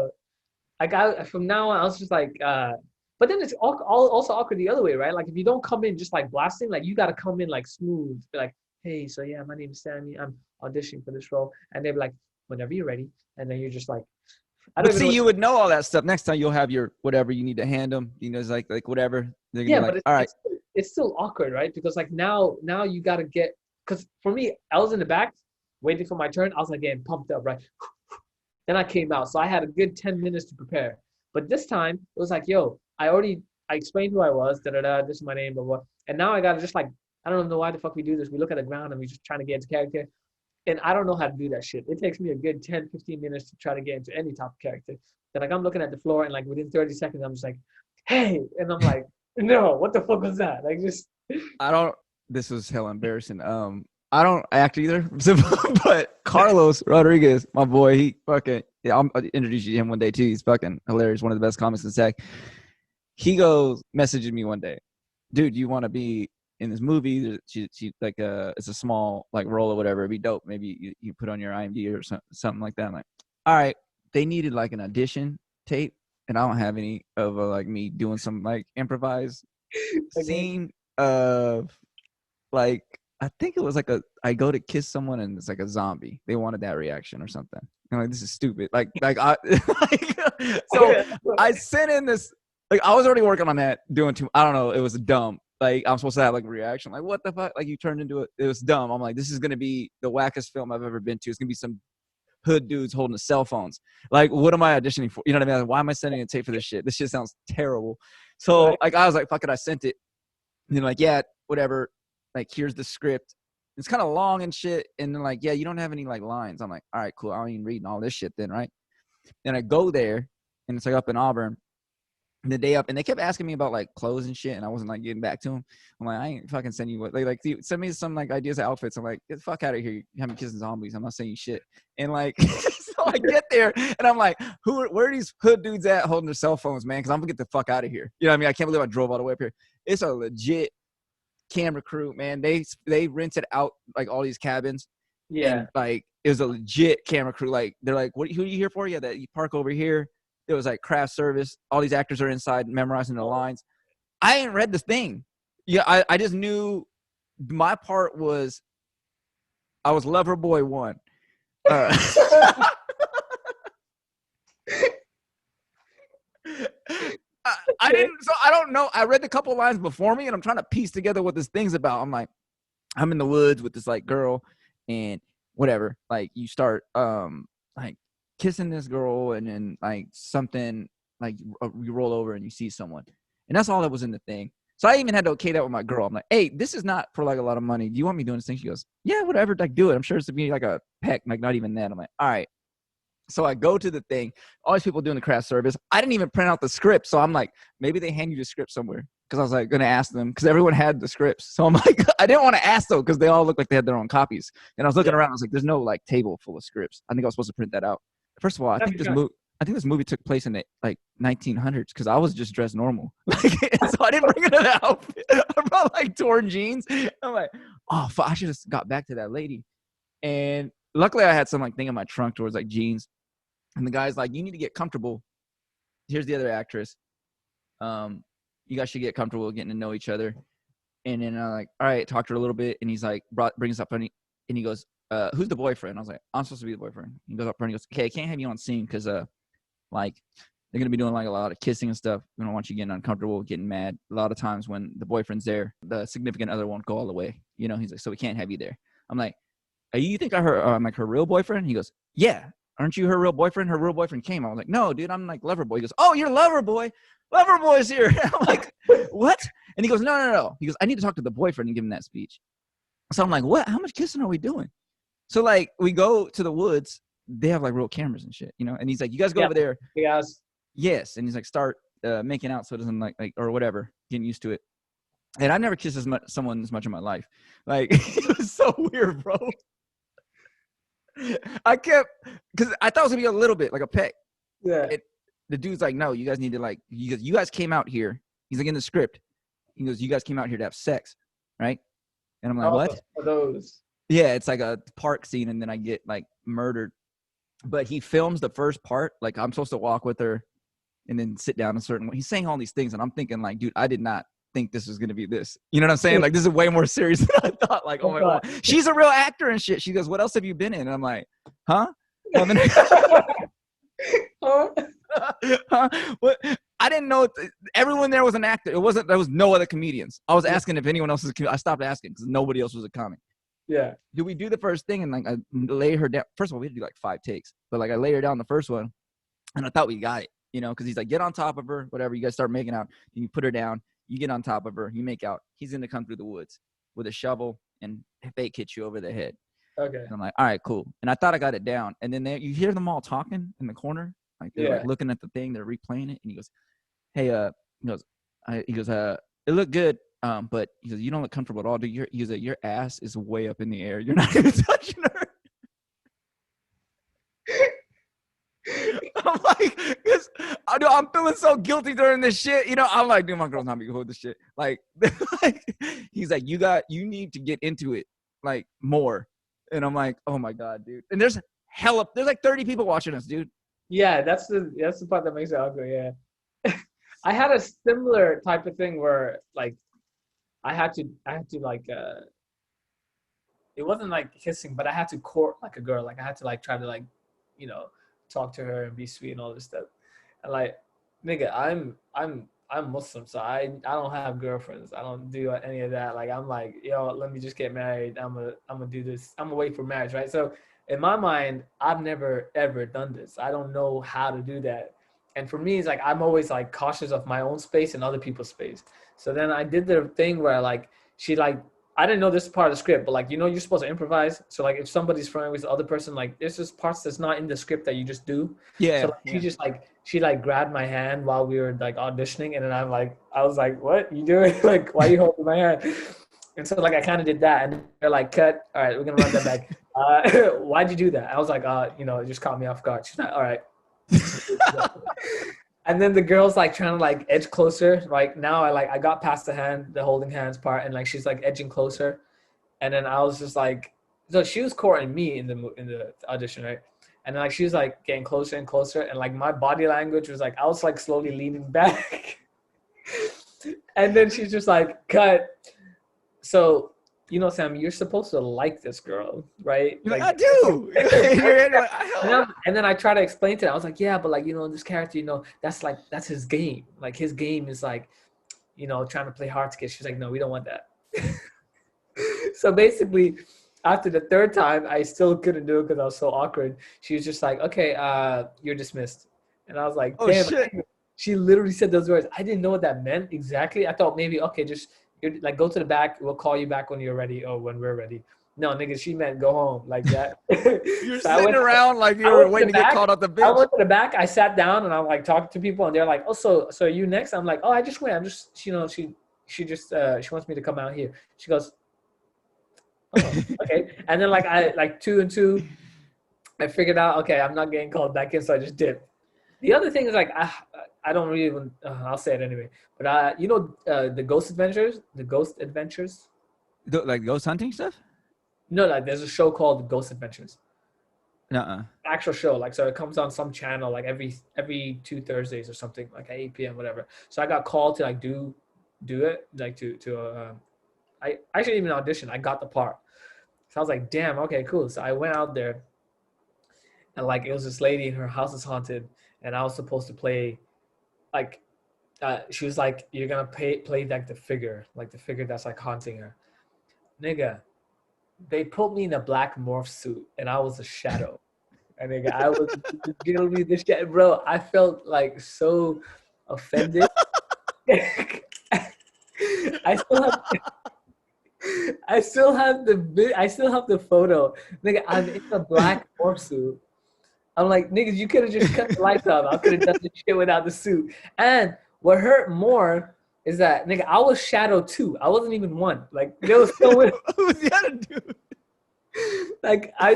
I from now on I was just like but then it's also awkward the other way, right? Like if you don't come in just like blasting, like you got to come in like smooth, be like, hey, so yeah, my name is Sammy, I'm auditioning for this role, and they're like, whenever you're ready, and then you're just like, I don't but even see, know. you would know all that stuff. Next time you'll have your whatever you need to hand them. You know, it's like whatever. They're gonna Yeah, be but like, all right. it's still awkward, right? Because like now you got to get because for me, I was in the back waiting for my turn. I was like getting pumped up, right? Then I came out, so I had a good 10 minutes to prepare. But this time it was like, yo, I explained who I was, da da da. This is my name, blah blah. And now I gotta just like I don't know why the fuck we do this. We look at the ground and we just trying to get into character. And I don't know how to do that shit. It takes me a good 10, 15 minutes to try to get into any type of character. Then like I'm looking at the floor and like within 30 seconds I'm just like, hey, and I'm like, no, what the fuck was that? Like just I don't. This was hell embarrassing. I don't act either, but Carlos Rodriguez, my boy, he fucking. Yeah, I'll introduce you to him one day too. He's fucking hilarious. One of the best comics in SAC. He goes messaging me one day, dude. You want to be in this movie? She like it's a small like role or whatever. It'd be dope. Maybe you put on your IMDb or something like that. I'm like, all right. They needed like an audition tape, and I don't have any of like me doing some like improvised scene of like I think it was like I go to kiss someone and it's like a zombie. They wanted that reaction or something. I'm like, this is stupid. Like I so I sent in this like I was already working on that doing I don't know, it was dumb. Like I'm supposed to have like a reaction, like what the fuck? Like you turned into it. It was dumb. I'm like, this is gonna be the wackest film I've ever been to. It's gonna be some hood dudes holding cell phones. Like, what am I auditioning for? You know what I mean? Like, why am I sending a tape for this shit? This shit sounds terrible. So like I was like, fuck it, I sent it. And they're like, yeah, whatever. Like, here's the script. It's kind of long and shit. And they're like, yeah, you don't have any like lines. I'm like, all right, cool. I don't even reading all this shit then, right? And I go there and it's like up in Auburn. And the day up, and they kept asking me about like clothes and shit, and I wasn't like getting back to them. I'm like, I ain't fucking sending you what like send me some like ideas of outfits. I'm like, get the fuck out of here. You have me kissing zombies. I'm not saying shit. And like, so I get there and I'm like, where are these hood dudes at holding their cell phones, man? Because I'm gonna get the fuck out of here. You know what I mean? I can't believe I drove all the way up here. It's a legit camera crew, man. They rented out like all these cabins. yeah. And like it was a legit camera crew. Like they're like, who are you here for? Yeah, that you park over here. It was like craft service. All these actors are inside memorizing the lines. I ain't read the thing. Yeah, I just knew my part was I was lover boy one. I don't know. I read the couple lines before me, and I'm trying to piece together what this thing's about. I'm like, I'm in the woods with this like girl, and whatever. Like you start like kissing this girl, and then like something like you roll over and you see someone, and that's all that was in the thing. So I even had to okay that with my girl. I'm like, hey, this is not for like a lot of money. Do you want me doing this thing? She goes, yeah, whatever. Like do it. I'm sure it's to be like a peck, like not even that. I'm like, all right. So I go to the thing. All these people doing the craft service. I didn't even print out the script. So I'm like, maybe they hand you the script somewhere. Because I was like going to ask them because everyone had the scripts. So I'm like, I didn't want to ask though because they all looked like they had their own copies. And I was looking around. I was like, there's no like table full of scripts. I think I was supposed to print that out. First of all, I think this movie took place in the like 1900s because I was just dressed normal. Like, so I didn't bring another outfit. I brought like torn jeans. I'm like, oh, fuck, I should have got back to that lady. And luckily I had some like thing in my trunk towards like jeans. And the guy's like, you need to get comfortable. Here's the other actress. You guys should get comfortable getting to know each other. And then I'm like, all right, talk to her a little bit. And he's like, brings up and he goes, who's the boyfriend? I was like, I'm supposed to be the boyfriend. He goes up and he goes, okay, I can't have you on scene because like they're gonna be doing like a lot of kissing and stuff. We don't want you getting uncomfortable, getting mad. A lot of times when the boyfriend's there, the significant other won't go all the way. You know, he's like, so we can't have you there. I'm like, you think I'm like her real boyfriend? He goes, yeah. Aren't you her real boyfriend? Her real boyfriend came. I was like, no, dude, I'm like lover boy. He goes, oh, you're lover boy. Lover boy's here. I'm like, what? And he goes, no. He goes, I need to talk to the boyfriend and give him that speech. So I'm like, what? How much kissing are we doing? So like we go to the woods. They have like real cameras and shit, you know? And he's like, you guys go over there. Yes. Yes. And he's like, start making out so it doesn't like or whatever, getting used to it. And I never kissed someone as much in my life. Like it was so weird, bro. I kept because I thought it was gonna be a little bit like a peck. Yeah. The dude's like, no, you guys need to like. You guys came out here. He's like in the script. He goes, you guys came out here to have sex, right? And I'm like, what? Those. Yeah, it's like a park scene, and then I get like murdered. But he films the first part. Like I'm supposed to walk with her, and then sit down a certain way. He's saying all these things, and I'm thinking like, dude, I did not think this was gonna be this. You know what I'm saying? Like this is way more serious than I thought. Like, oh my god, she's a real actor and shit. She goes, what else have you been in? And I'm like, huh? Huh? What? I didn't know everyone there was an actor. There was no other comedians. I was asking if anyone else was. I stopped asking because nobody else was a comic. Yeah. Do we do the first thing and like I lay her down? First of all, we had to do like 5 takes, but like I lay her down the first one, and I thought we got it. You know, because he's like, get on top of her, whatever. You guys start making out. You put her down. You get on top of her. You make out. He's gonna come through the woods with a shovel and fake hit you over the head. Okay. And I'm like, all right, cool. And I thought I got it down. And then you hear them all talking in the corner, like they're like looking at the thing. They're replaying it. And he goes, hey, he goes, it looked good, but he goes, you don't look comfortable at all. Dude, he goes, your ass is way up in the air. You're not even touching her. I'm like, I'm feeling so guilty during this shit. You know, I'm like, dude, my girl's not gonna hold this shit. Like, he's like, you need to get into it, like, more. And I'm like, oh my god, dude. And there's like 30 people watching us, dude. Yeah, that's the part that makes it ugly. Yeah. I had a similar type of thing where like I had to like it wasn't like kissing, but I had to court like a girl. Like I had to like try to like, you know, talk to her and be sweet and all this stuff. And like, nigga, I'm Muslim, so I don't have girlfriends. I don't do any of that. Like I'm like, yo, let me just get married. I'm gonna do this. I'm gonna wait for marriage, right? So in my mind, I've never ever done this. I don't know how to do that. And for me, it's like I'm always like cautious of my own space and other people's space. So then I did the thing where like she like I didn't know this part of the script, but like, you know, you're supposed to improvise. So like if somebody's friend with the other person, like there's just parts that's not in the script that you just do. Yeah. So like, she grabbed my hand while we were like auditioning, and then I was like, what you doing? Like, why are you holding my hand? And so like I kind of did that, and they're like, cut. All right, we're gonna run that back. Why'd you do that? I was like, you know, it just caught me off guard. She's like, all right. And then the girl's like trying to like edge closer. Like now I got past the holding hands part, and like she's like edging closer. And then I was just like, so she was courting me in the audition, right? And then like she was like getting closer and closer, and like my body language was like I was like slowly leaning back. And then she's just like, cut. So Sam, you're supposed to like this girl, right? You're like, I do. You're like, And then I try to explain to her. I was like, yeah, but like, this character, that's his game. Like his game is like, trying to play hard to get. She's like, no, we don't want that. So basically, after the third time, I still couldn't do it because I was so awkward. She was just like, okay, you're dismissed. And I was like, oh damn. shit. She literally said those words. I didn't know what that meant exactly. I thought maybe, okay, just like go to the back. We'll call you back when you're ready or when we're ready. No, nigga, she meant go home like that. You're sitting around like you were waiting to get called out the bench. I went to the back. I sat down and I'm like talking to people and they're like, oh, so are you next? I'm like, oh, I just went. I'm just, she just she wants me to come out here. She goes, oh, okay. And then like 2 and 2, I figured out, okay, I'm not getting called back in, so I just dipped. The other thing is like I don't really even I'll say it anyway. But the Ghost Adventures, Like ghost hunting stuff? No, like there's a show called Ghost Adventures. Nuh-uh. Actual show, like so it comes on some channel like every 2 Thursdays or something, like at 8 p.m. whatever. So I got called to like do it, like I actually even auditioned. I got the part. So I was like, damn, okay, cool. So I went out there and like it was this lady and her house is haunted and I was supposed to play like she was like, you're gonna play like the figure that's like haunting her. Nigga, they put me in a black morph suit and I was a shadow. And nigga, I was giving me this shit, bro. I felt like so offended. I still have the photo. Nigga, I'm in a black morph suit. I'm like, niggas, you could have just cut the lights off. I could have done this shit without the suit. And what hurt more is that, nigga, I was Shadow 2. I wasn't even 1. Like, there was still with Who's the other dude? Like, I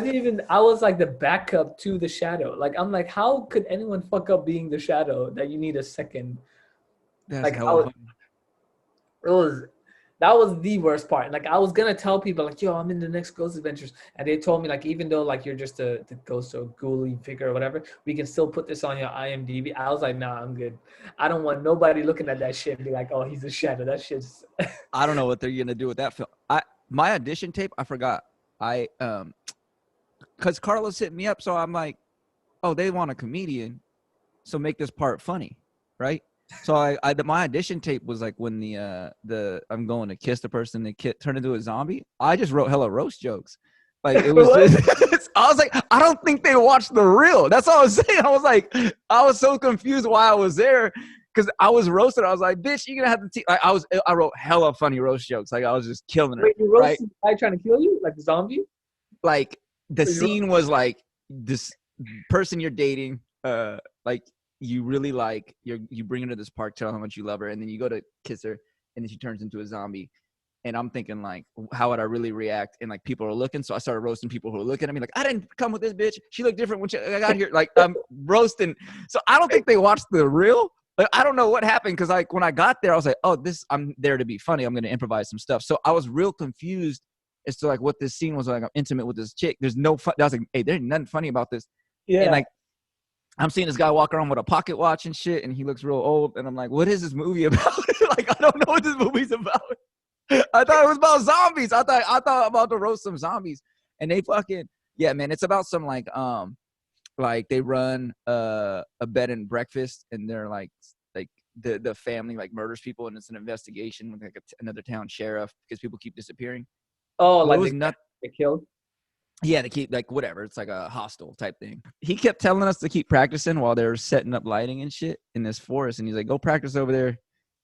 was like the backup to the Shadow. Like, I'm like, how could anyone fuck up being the Shadow that you need a second? That's like, hella funny. That was the worst part. Like, I was gonna tell people like, yo, I'm in the next Ghost Adventures. And they told me like, even though like you're just the ghost or ghouly figure or whatever, we can still put this on your IMDb. I was like, nah, I'm good. I don't want nobody looking at that shit and be like, oh, he's a shadow. That shit's I don't know what they're gonna do with that film. My audition tape, I forgot. Because Carlos hit me up, so I'm like, oh, they want a comedian, so make this part funny, right? So my audition tape was like when the I'm going to kiss the person that turned into a zombie. I just wrote hella roast jokes. Like it was just, I was like, I don't think they watched the reel. That's all I was saying. I was like, I was so confused why I was there because I was roasted. I was like, bitch, you're gonna have to like I wrote hella funny roast jokes. Like I was just killing her. Wait, you roasted the guy trying to kill you? Like the zombie? Like the scene was like this person you're dating, like you really like, you bring her to this park, tell her how much you love her, and then you go to kiss her, and then she turns into a zombie. And I'm thinking like, how would I really react? And like people are looking, so I started roasting people who are looking at me like, I didn't come with this bitch. She looked different when I got here. Like I'm roasting. So I don't think they watched the reel. Like I don't know what happened because like when I got there, I was like, oh, I'm there to be funny. I'm gonna improvise some stuff. So I was real confused as to like what this scene was like. I'm intimate with this chick. There's no fun. I was like, hey, there's nothing funny about this. Yeah. And like I'm seeing this guy walk around with a pocket watch and shit, and he looks real old. And I'm like, what is this movie about? Like I don't know what this movie's about. I thought it was about zombies. I thought about to roast some zombies, and they fucking man. It's about some like they run a bed and breakfast, and they're like the family like murders people, and it's an investigation with like another town sheriff because people keep disappearing. Oh, Well, like they killed. Yeah, they keep like whatever. It's like a hostel type thing. He kept telling us to keep practicing while they were setting up lighting and shit in this forest, and he's like, "Go practice over there,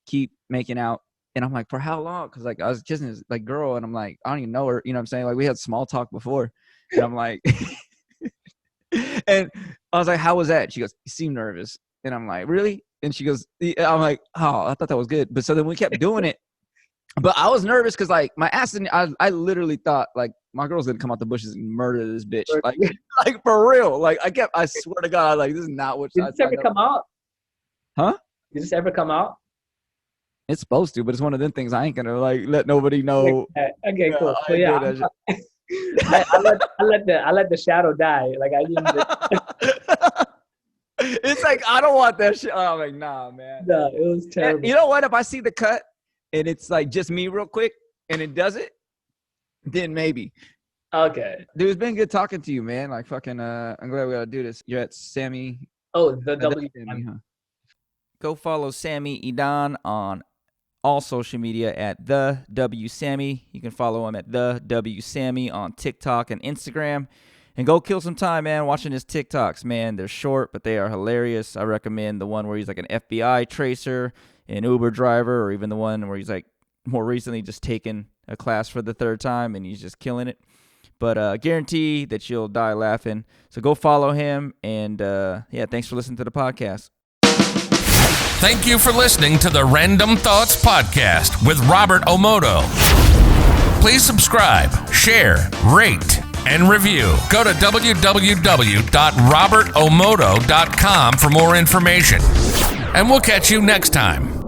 keep making out." And I'm like, for how long? Because like I was kissing this like girl, and I'm like, I don't even know her. You know what I'm saying? Like we had small talk before, and I'm like, and I was like, how was that? She goes, you seem nervous, and I'm like, really? And she goes, yeah. I'm like, oh, I thought that was good. But so then we kept doing it, but I was nervous because like my ass, I literally thought like my girl's gonna come out the bushes and murder this bitch, like for real. Like I swear to God, like this is not what. Did this ever come out? Huh? Did this ever come out? It's supposed to, but it's one of them things I ain't gonna like let nobody know. Okay, cool. So yeah, I let the shadow die. Like I didn't. It's like I don't want that shit. I'm like, nah, man. No, it was terrible. And you know what? If I see the cut and it's like just me real quick and it does it, Then maybe. Okay. Dude, it's been good talking to you, man. Like fucking I'm glad we gotta do this. You're at Sammy. Oh, the That's W. Sammy, huh? Go follow Sammy Edan on all social media at the W Sammy. You can follow him at the W Sammy on TikTok and Instagram. And go kill some time, man, watching his TikToks, man. They're short, but they are hilarious. I recommend the one where he's like an FBI tracer, an Uber driver, or even the one where he's like more recently just taken a class for the third time and he's just killing it. But guarantee that you'll die laughing. So go follow him. And yeah, thanks for listening to the podcast. Thank you for listening to the Random Thoughts Podcast with Robert Omoto. Please subscribe, share, rate, and review. Go to www.robertomoto.com for more information. And we'll catch you next time.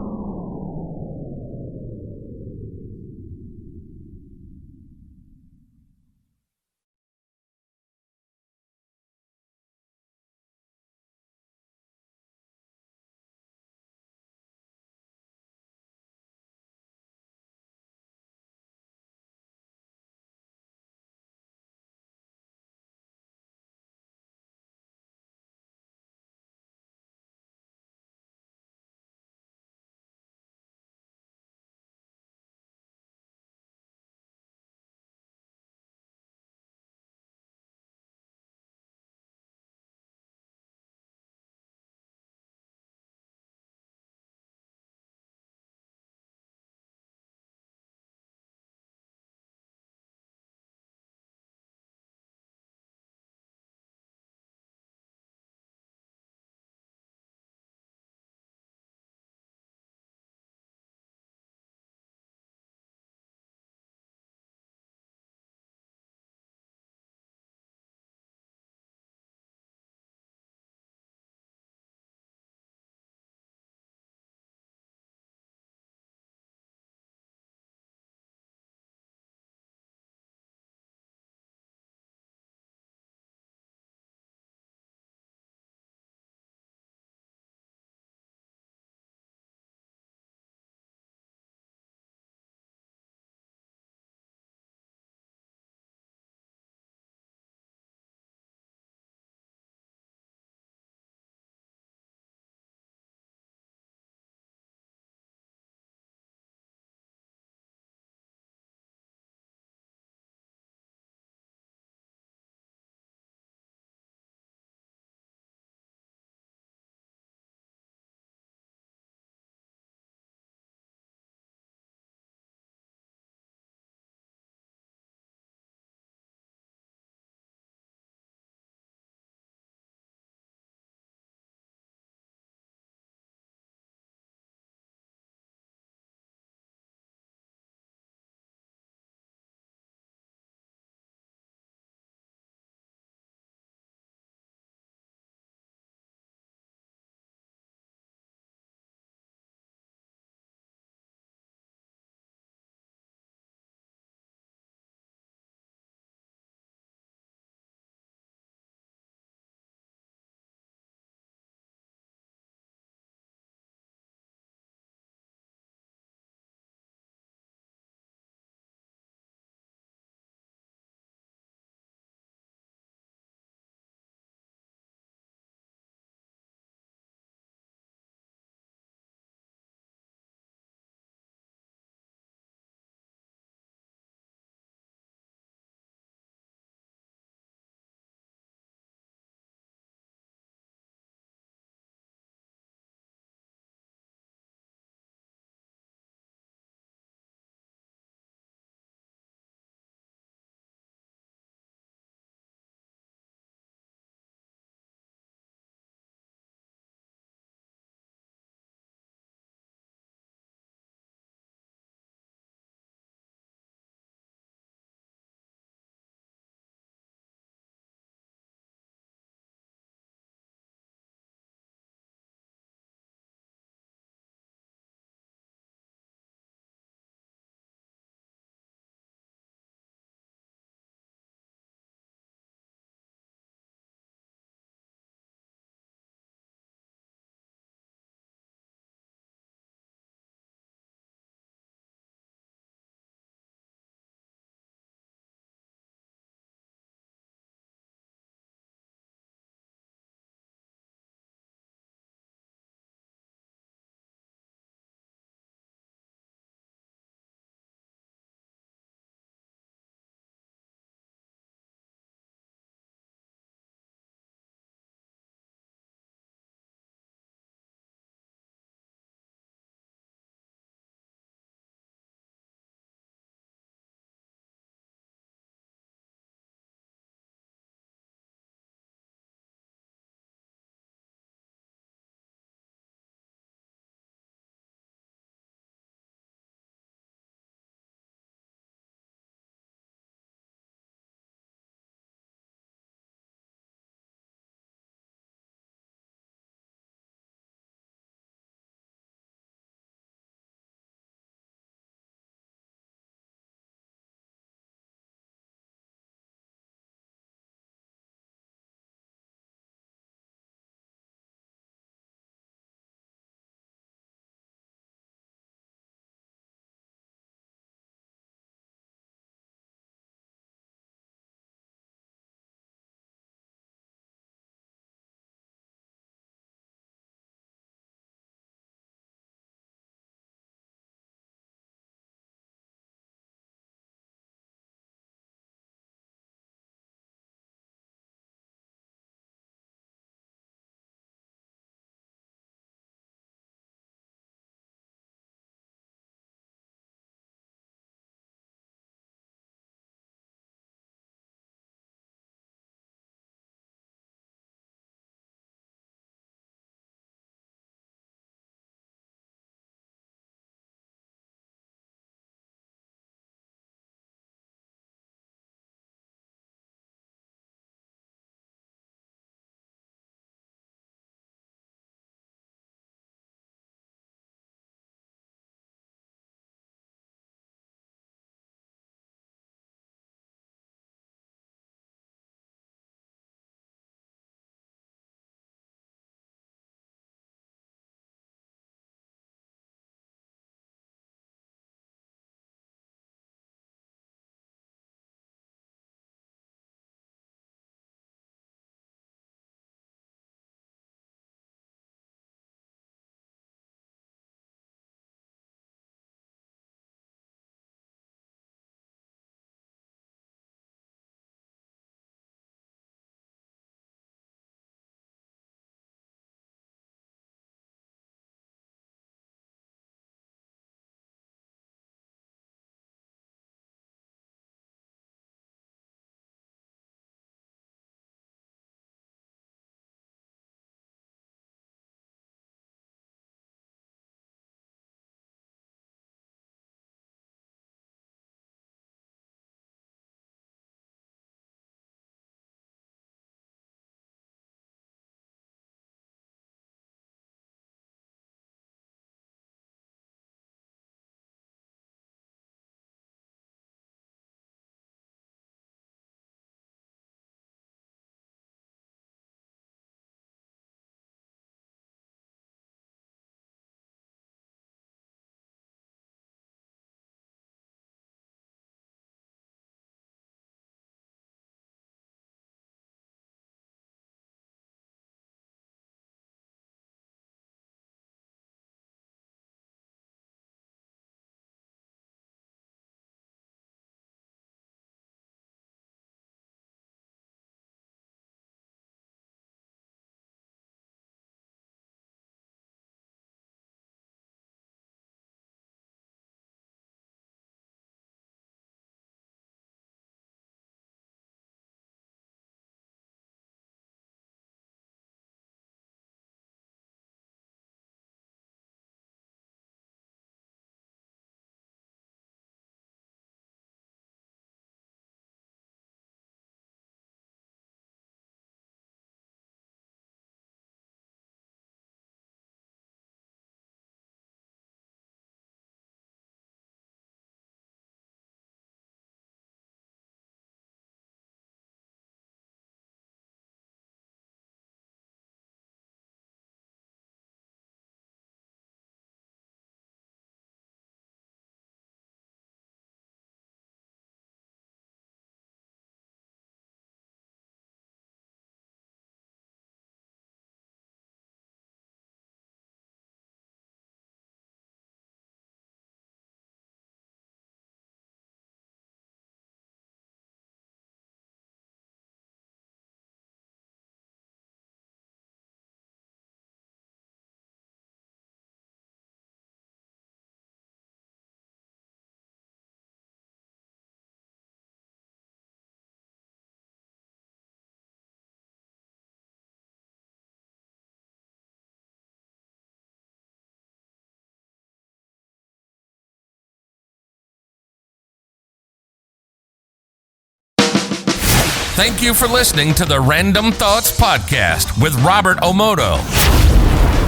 Thank you for listening to the Random Thoughts Podcast with Robert Omoto.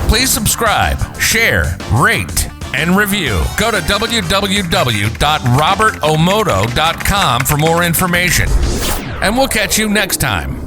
Please subscribe, share, rate, and review. Go to www.robertomoto.com for more information. And we'll catch you next time.